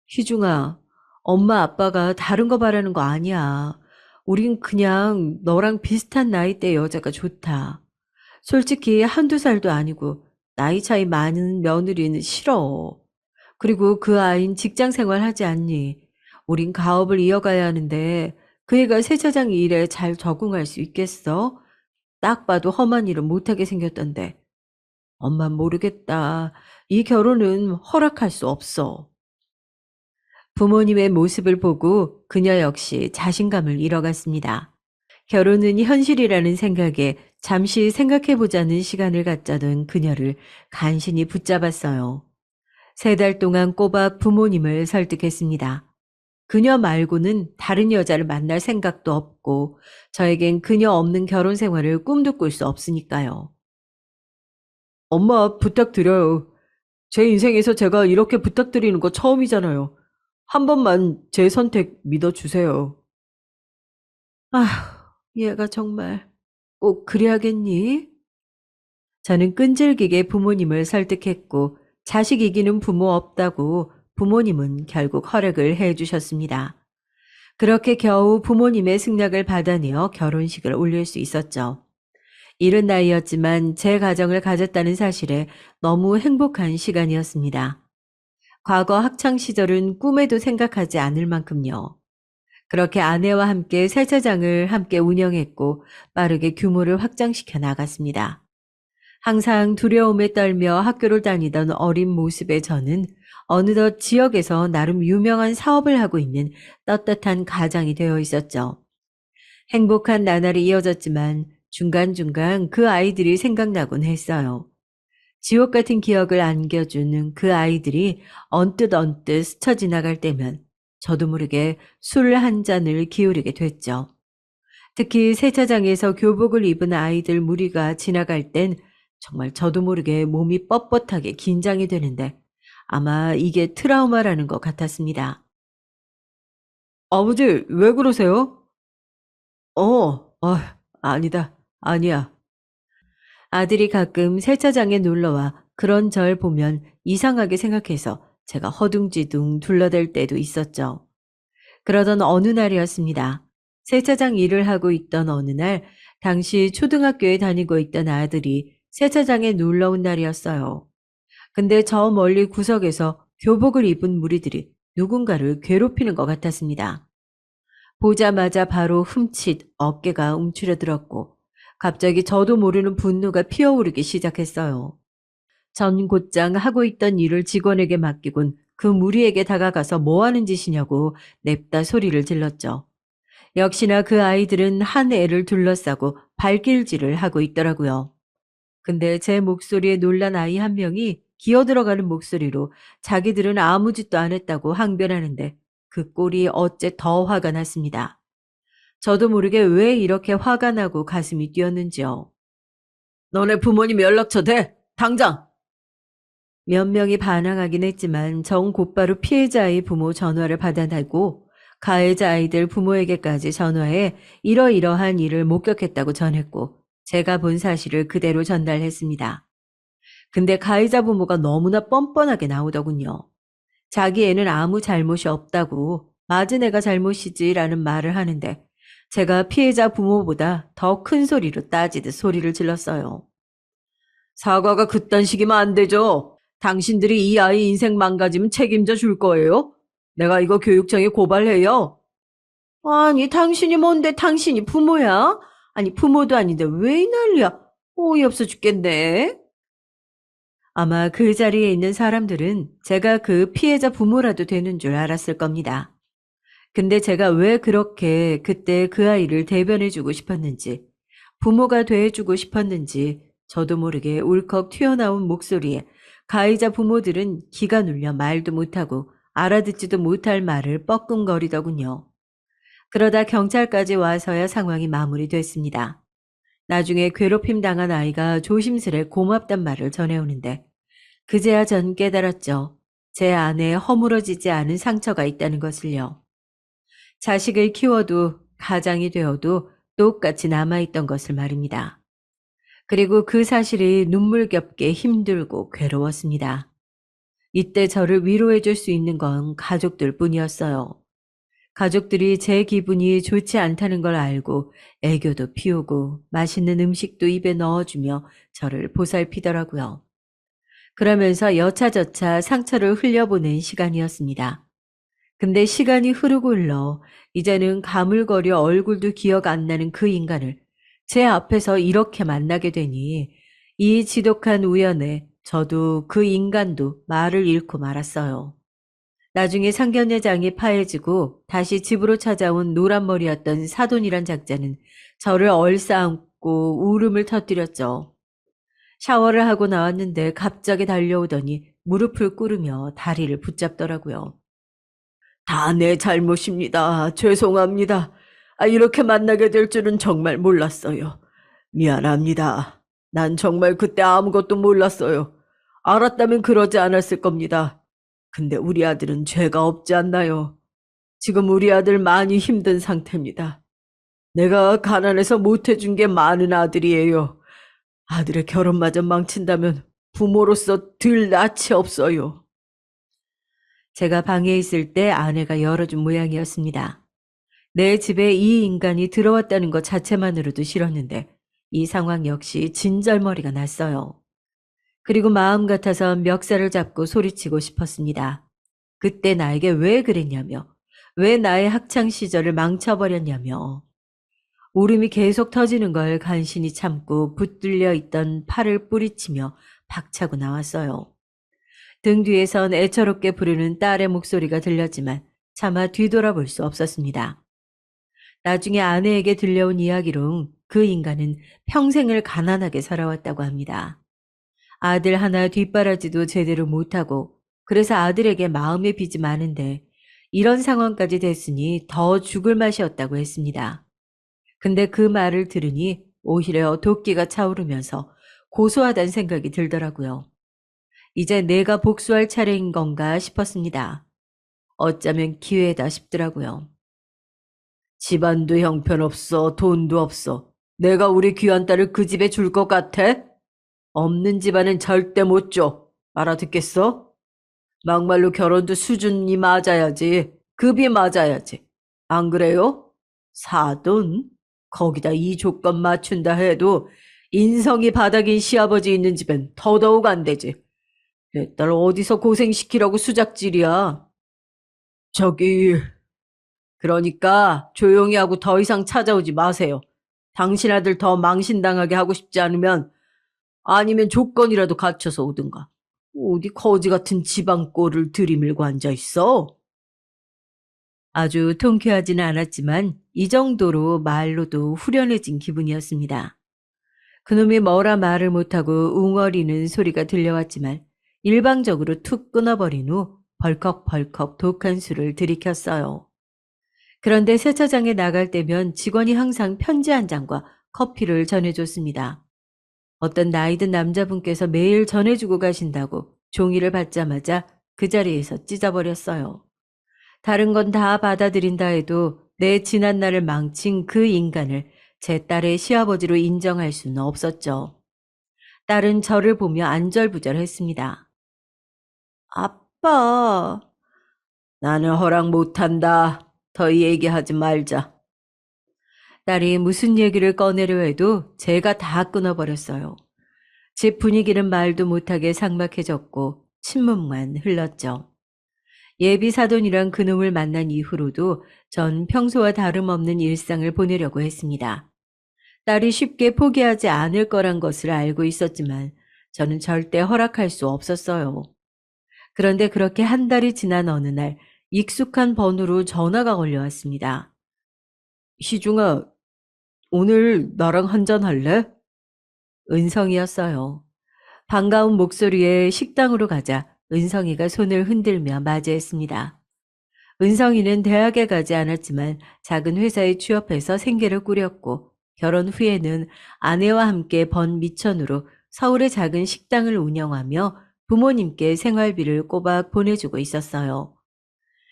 희중아, 엄마 아빠가 다른 거 바라는 거 아니야. 우린 그냥 너랑 비슷한 나이대 여자가 좋다. 솔직히 한두 살도 아니고 나이 차이 많은 며느리는 싫어. 그리고 그 아인 직장 생활 하지 않니? 우린 가업을 이어가야 하는데 그 애가 세차장 일에 잘 적응할 수 있겠어? 딱 봐도 험한 일은 못하게 생겼던데. 엄만 모르겠다. 이 결혼은 허락할 수 없어. 부모님의 모습을 보고 그녀 역시 자신감을 잃어갔습니다. 결혼은 현실이라는 생각에 잠시 생각해보자는 시간을 갖자던 그녀를 간신히 붙잡았어요. 3달 동안 꼬박 부모님을 설득했습니다. 그녀 말고는 다른 여자를 만날 생각도 없고 저에겐 그녀 없는 결혼 생활을 꿈도 꿀 수 없으니까요. 엄마 부탁드려요. 제 인생에서 제가 이렇게 부탁드리는 거 처음이잖아요. 한 번만 제 선택 믿어주세요. 아휴, 얘가 정말 꼭 그래야겠니? 저는 끈질기게 부모님을 설득했고 자식 이기는 부모 없다고 부모님은 결국 허락을 해주셨습니다. 그렇게 겨우 부모님의 승낙을 받아내어 결혼식을 올릴 수 있었죠. 이른 나이였지만 제 가정을 가졌다는 사실에 너무 행복한 시간이었습니다. 과거 학창 시절은 꿈에도 생각하지 않을 만큼요. 그렇게 아내와 함께 세차장을 함께 운영했고 빠르게 규모를 확장시켜 나갔습니다. 항상 두려움에 떨며 학교를 다니던 어린 모습의 저는 어느덧 지역에서 나름 유명한 사업을 하고 있는 떳떳한 가장이 되어 있었죠. 행복한 나날이 이어졌지만 중간중간 그 아이들이 생각나곤 했어요. 지옥 같은 기억을 안겨주는 그 아이들이 언뜻 스쳐 지나갈 때면 저도 모르게 술 한 잔을 기울이게 됐죠. 특히 세차장에서 교복을 입은 아이들 무리가 지나갈 땐 정말 저도 모르게 몸이 뻣뻣하게 긴장이 되는데 아마 이게 트라우마라는 것 같았습니다. 아버지, 왜 그러세요? 아니다. 아니야. 아들이 가끔 세차장에 놀러와 그런 절 보면 이상하게 생각해서 제가 허둥지둥 둘러댈 때도 있었죠. 그러던 어느 날이었습니다. 세차장 일을 하고 있던 어느 날, 당시 초등학교에 다니고 있던 아들이 세차장에 놀러 온 날이었어요. 근데 저 멀리 구석에서 교복을 입은 무리들이 누군가를 괴롭히는 것 같았습니다. 보자마자 바로 흠칫 어깨가 움츠려들었고 갑자기 저도 모르는 분노가 피어오르기 시작했어요. 전 곧장 하고 있던 일을 직원에게 맡기곤 그 무리에게 다가가서 뭐 하는 짓이냐고 냅다 소리를 질렀죠. 역시나 그 아이들은 한 애를 둘러싸고 발길질을 하고 있더라고요. 근데 제 목소리에 놀란 아이 한 명이 기어들어가는 목소리로 자기들은 아무 짓도 안 했다고 항변하는데 그 꼴이 어째 더 화가 났습니다. 저도 모르게 왜 이렇게 화가 나고 가슴이 뛰었는지요. 너네 부모님 연락처 대! 당장! 몇 명이 반항하긴 했지만 정 곧바로 피해자의 부모 전화를 받아내고 가해자 아이들 부모에게까지 전화해 이러이러한 일을 목격했다고 전했고 제가 본 사실을 그대로 전달했습니다. 근데 가해자 부모가 너무나 뻔뻔하게 나오더군요. 자기 애는 아무 잘못이 없다고 맞은 애가 잘못이지라는 말을 하는데 제가 피해자 부모보다 더 큰 소리로 따지듯 소리를 질렀어요. 사과가 그딴 식이면 안 되죠. 당신들이 이 아이 인생 망가지면 책임져 줄 거예요? 내가 이거 교육청에 고발해요. 아니, 당신이 뭔데 당신이 부모야? 아니, 부모도 아닌데 왜 이 난리야? 어이없어 죽겠네. 아마 그 자리에 있는 사람들은 제가 그 피해자 부모라도 되는 줄 알았을 겁니다. 근데 제가 왜 그렇게 그때 그 아이를 대변해주고 싶었는지, 부모가 돼주고 싶었는지 저도 모르게 울컥 튀어나온 목소리에 가해자 부모들은 기가 눌려 말도 못하고 알아듣지도 못할 말을 뻐끔거리더군요. 그러다 경찰까지 와서야 상황이 마무리됐습니다. 나중에 괴롭힘 당한 아이가 조심스레 고맙단 말을 전해오는데 그제야 전 깨달았죠. 제 안에 허물어지지 않은 상처가 있다는 것을요. 자식을 키워도 가장이 되어도 똑같이 남아있던 것을 말입니다. 그리고 그 사실이 눈물겹게 힘들고 괴로웠습니다. 이때 저를 위로해 줄 수 있는 건 가족들 뿐이었어요. 가족들이 제 기분이 좋지 않다는 걸 알고 애교도 피우고 맛있는 음식도 입에 넣어주며 저를 보살피더라고요. 그러면서 여차저차 상처를 흘려보낸 시간이었습니다. 근데 시간이 흐르고 흘러 이제는 가물거려 얼굴도 기억 안 나는 그 인간을 제 앞에서 이렇게 만나게 되니 이 지독한 우연에 저도 그 인간도 말을 잃고 말았어요. 나중에 상견례장이 파해지고 다시 집으로 찾아온 노란머리였던 사돈이란 작자는 저를 얼싸안고 울음을 터뜨렸죠. 샤워를 하고 나왔는데 갑자기 달려오더니 무릎을 꿇으며 다리를 붙잡더라고요. 다 내 잘못입니다. 죄송합니다. 이렇게 만나게 될 줄은 정말 몰랐어요. 미안합니다. 난 정말 그때 아무것도 몰랐어요. 알았다면 그러지 않았을 겁니다. 근데 우리 아들은 죄가 없지 않나요? 지금 우리 아들 많이 힘든 상태입니다. 내가 가난해서 못해준 게 많은 아들이에요. 아들의 결혼마저 망친다면 부모로서 들 낯이 없어요. 제가 방에 있을 때 아내가 열어준 모양이었습니다. 내 집에 이 인간이 들어왔다는 것 자체만으로도 싫었는데 이 상황 역시 진절머리가 났어요. 그리고 마음 같아서 멱살을 잡고 소리치고 싶었습니다. 그때 나에게 왜 그랬냐며, 왜 나의 학창 시절을 망쳐버렸냐며. 울음이 계속 터지는 걸 간신히 참고 붙들려 있던 팔을 뿌리치며 박차고 나왔어요. 등 뒤에선 애처롭게 부르는 딸의 목소리가 들렸지만 차마 뒤돌아볼 수 없었습니다. 나중에 아내에게 들려온 이야기로 그 인간은 평생을 가난하게 살아왔다고 합니다. 아들 하나 뒷바라지도 제대로 못하고 그래서 아들에게 마음의 빚이 많은데 이런 상황까지 됐으니 더 죽을 맛이었다고 했습니다. 근데 그 말을 들으니 오히려 도끼가 차오르면서 고소하다는 생각이 들더라고요. 이제 내가 복수할 차례인 건가 싶었습니다. 어쩌면 기회다 싶더라고요. 집안도 형편없어, 돈도 없어. 내가 우리 귀한 딸을 그 집에 줄 것 같아? 없는 집안은 절대 못 줘. 알아듣겠어? 막말로 결혼도 수준이 맞아야지. 급이 맞아야지. 안 그래요? 사돈? 거기다 이 조건 맞춘다 해도 인성이 바닥인 시아버지 있는 집엔 더더욱 안 되지. 내 딸 어디서 고생시키라고 수작질이야. 저기, 그러니까 조용히 하고 더 이상 찾아오지 마세요. 당신 아들 더 망신당하게 하고 싶지 않으면 아니면 조건이라도 갖춰서 오든가. 어디 거지 같은 지방 꼴을 들이밀고 앉아 있어? 아주 통쾌하지는 않았지만 이 정도로 말로도 후련해진 기분이었습니다. 그놈이 뭐라 말을 못하고 웅얼이는 소리가 들려왔지만 일방적으로 툭 끊어버린 후 벌컥벌컥 독한 술을 들이켰어요. 그런데 세차장에 나갈 때면 직원이 항상 편지 한 장과 커피를 전해줬습니다. 어떤 나이든 남자분께서 매일 전해주고 가신다고 종이를 받자마자 그 자리에서 찢어버렸어요. 다른 건 다 받아들인다 해도 내 지난날을 망친 그 인간을 제 딸의 시아버지로 인정할 수는 없었죠. 딸은 저를 보며 안절부절했습니다. 아빠, 나는 허락 못한다. 더 얘기하지 말자. 딸이 무슨 얘기를 꺼내려 해도 제가 다 끊어버렸어요. 집 분위기는 말도 못하게 삭막해졌고 침묵만 흘렀죠. 예비 사돈이랑 그놈을 만난 이후로도 전 평소와 다름없는 일상을 보내려고 했습니다. 딸이 쉽게 포기하지 않을 거란 것을 알고 있었지만 저는 절대 허락할 수 없었어요. 그런데 그렇게 한 달이 지난 어느 날 익숙한 번호로 전화가 걸려왔습니다. 희중아, 오늘 나랑 한잔 할래? 은성이었어요. 반가운 목소리에 식당으로 가자 은성이가 손을 흔들며 맞이했습니다. 은성이는 대학에 가지 않았지만 작은 회사에 취업해서 생계를 꾸렸고 결혼 후에는 아내와 함께 번 미천으로 서울의 작은 식당을 운영하며 부모님께 생활비를 꼬박 보내주고 있었어요.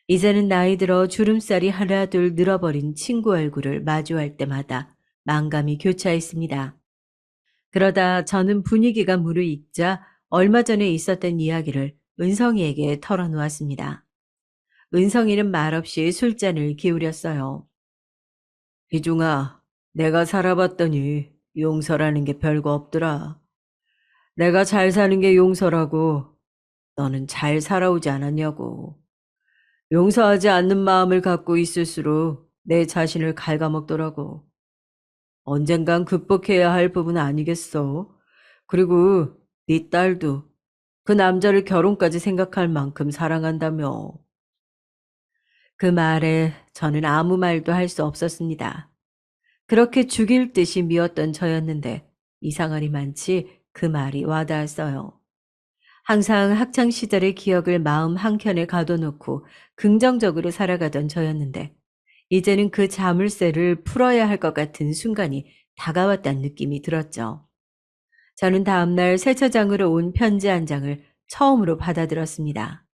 이제는 나이 들어 주름살이 하나둘 늘어버린 친구 얼굴을 마주할 때마다 만감이 교차했습니다. 그러다 저는 분위기가 무르익자 얼마 전에 있었던 이야기를 은성이에게 털어놓았습니다. 은성이는 말없이 술잔을 기울였어요. 희중아, 내가 살아봤더니 용서라는 게 별거 없더라. 내가 잘 사는 게 용서라고 너는 잘 살아오지 않았냐고. 용서하지 않는 마음을 갖고 있을수록 내 자신을 갉아먹더라고. 언젠간 극복해야 할 부분 아니겠어? 그리고 네 딸도 그 남자를 결혼까지 생각할 만큼 사랑한다며. 그 말에 저는 아무 말도 할 수 없었습니다. 그렇게 죽일 듯이 미웠던 저였는데 이상하리만치 그 말이 와닿았어요. 항상 학창시절의 기억을 마음 한켠에 가둬놓고 긍정적으로 살아가던 저였는데 이제는 그 자물쇠를 풀어야 할 것 같은 순간이 다가왔다는 느낌이 들었죠. 저는 다음날 세차장으로 온 편지 한 장을 처음으로 받아들었습니다.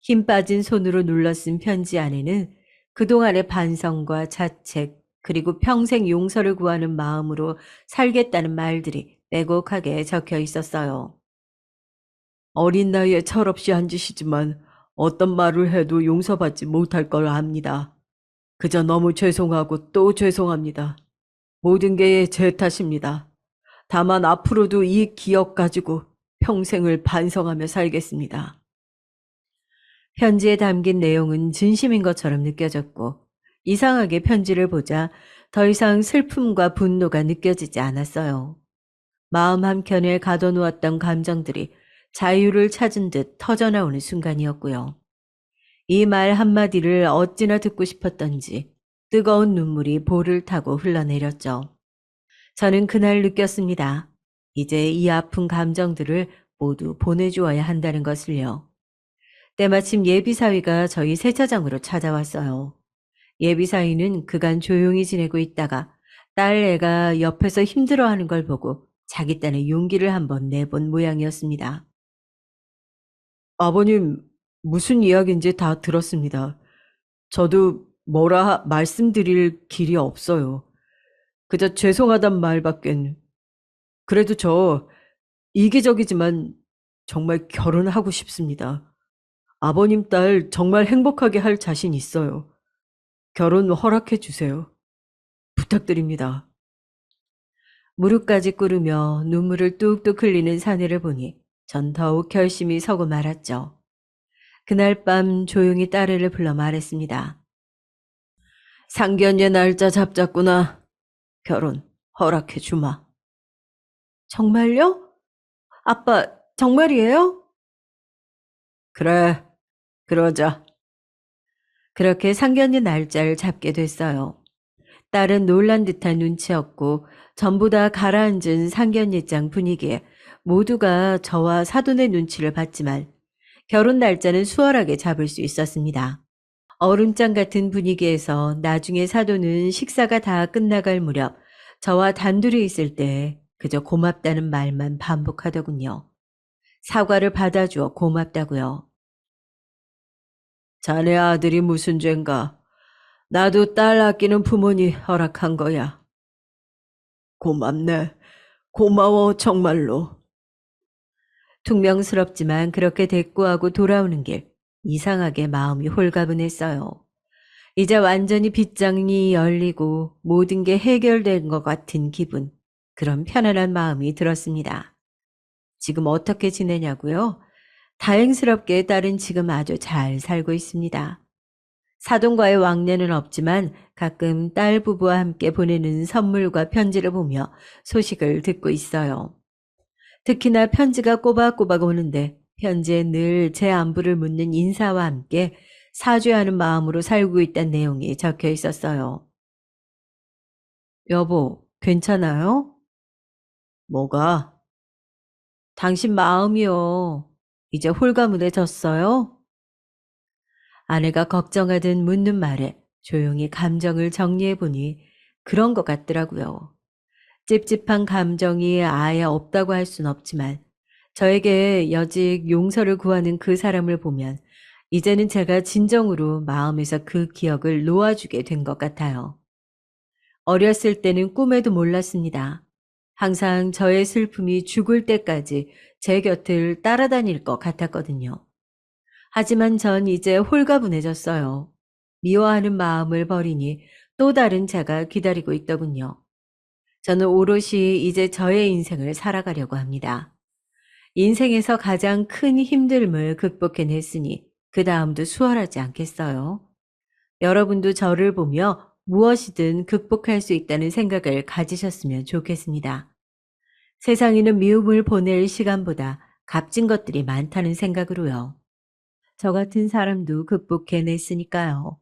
힘 빠진 손으로 눌러 쓴 편지 안에는 그동안의 반성과 자책, 그리고 평생 용서를 구하는 마음으로 살겠다는 말들이 빼곡하게 적혀 있었어요. 어린 나이에 철없이 한 짓이지만 어떤 말을 해도 용서받지 못할 걸 압니다. 그저 너무 죄송하고 또 죄송합니다. 모든 게 제 탓입니다. 다만 앞으로도 이 기억 가지고 평생을 반성하며 살겠습니다. 편지에 담긴 내용은 진심인 것처럼 느껴졌고 이상하게 편지를 보자 더 이상 슬픔과 분노가 느껴지지 않았어요. 마음 한켠에 가둬놓았던 감정들이 자유를 찾은 듯 터져나오는 순간이었고요. 이 말 한마디를 어찌나 듣고 싶었던지 뜨거운 눈물이 볼을 타고 흘러내렸죠. 저는 그날 느꼈습니다. 이제 이 아픈 감정들을 모두 보내주어야 한다는 것을요. 때마침 예비사위가 저희 세차장으로 찾아왔어요. 예비사위는 그간 조용히 지내고 있다가 딸 애가 옆에서 힘들어하는 걸 보고 자기 딴에 용기를 한번 내본 모양이었습니다. 아버님, 무슨 이야기인지 다 들었습니다. 저도 뭐라 말씀드릴 길이 없어요. 그저 죄송하단 말밖엔. 그래도 저 이기적이지만 정말 결혼하고 싶습니다. 아버님 딸 정말 행복하게 할 자신 있어요. 결혼 허락해 주세요. 부탁드립니다. 무릎까지 꿇으며 눈물을 뚝뚝 흘리는 사내를 보니 전 더욱 결심이 서고 말았죠. 그날 밤 조용히 딸애를 불러 말했습니다. 상견례 날짜 잡자꾸나. 결혼 허락해 주마. 정말요? 아빠, 정말이에요? 그래, 그러자. 그렇게 상견례 날짜를 잡게 됐어요. 딸은 놀란 듯한 눈치였고 전부 다 가라앉은 상견례장 분위기에 모두가 저와 사돈의 눈치를 봤지만 결혼 날짜는 수월하게 잡을 수 있었습니다. 얼음장 같은 분위기에서 나중에 사돈은 식사가 다 끝나갈 무렵 저와 단둘이 있을 때 그저 고맙다는 말만 반복하더군요. 사과를 받아주어 고맙다고요. 자네 아들이 무슨 죄인가? 나도 딸 아끼는 부모니 허락한 거야. 고맙네. 고마워 정말로. 퉁명스럽지만 그렇게 대꾸하고 돌아오는 길 이상하게 마음이 홀가분했어요. 이제 완전히 빗장이 열리고 모든 게 해결된 것 같은 기분, 그런 편안한 마음이 들었습니다. 지금 어떻게 지내냐고요? 다행스럽게 딸은 지금 아주 잘 살고 있습니다. 사돈과의 왕래는 없지만 가끔 딸 부부와 함께 보내는 선물과 편지를 보며 소식을 듣고 있어요. 특히나 편지가 꼬박꼬박 오는데 편지에 늘 제 안부를 묻는 인사와 함께 사죄하는 마음으로 살고 있다는 내용이 적혀 있었어요. 여보, 괜찮아요? 뭐가? 당신 마음이요. 이제 홀가분해졌어요? 아내가 걱정하듯 묻는 말에 조용히 감정을 정리해보니 그런 것 같더라고요. 찝찝한 감정이 아예 없다고 할 순 없지만 저에게 여직 용서를 구하는 그 사람을 보면 이제는 제가 진정으로 마음에서 그 기억을 놓아주게 된 것 같아요. 어렸을 때는 꿈에도 몰랐습니다. 항상 저의 슬픔이 죽을 때까지 제 곁을 따라다닐 것 같았거든요. 하지만 전 이제 홀가분해졌어요. 미워하는 마음을 버리니 또 다른 제가 기다리고 있더군요. 저는 오롯이 이제 저의 인생을 살아가려고 합니다. 인생에서 가장 큰 힘듦을 극복해냈으니 그 다음도 수월하지 않겠어요? 여러분도 저를 보며 무엇이든 극복할 수 있다는 생각을 가지셨으면 좋겠습니다. 세상에는 미움을 보낼 시간보다 값진 것들이 많다는 생각으로요. 저 같은 사람도 극복해냈으니까요.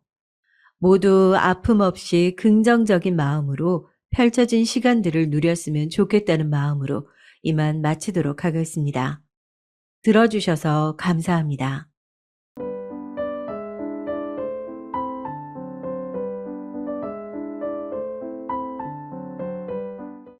모두 아픔 없이 긍정적인 마음으로 펼쳐진 시간들을 누렸으면 좋겠다는 마음으로 이만 마치도록 하겠습니다. 들어주셔서 감사합니다.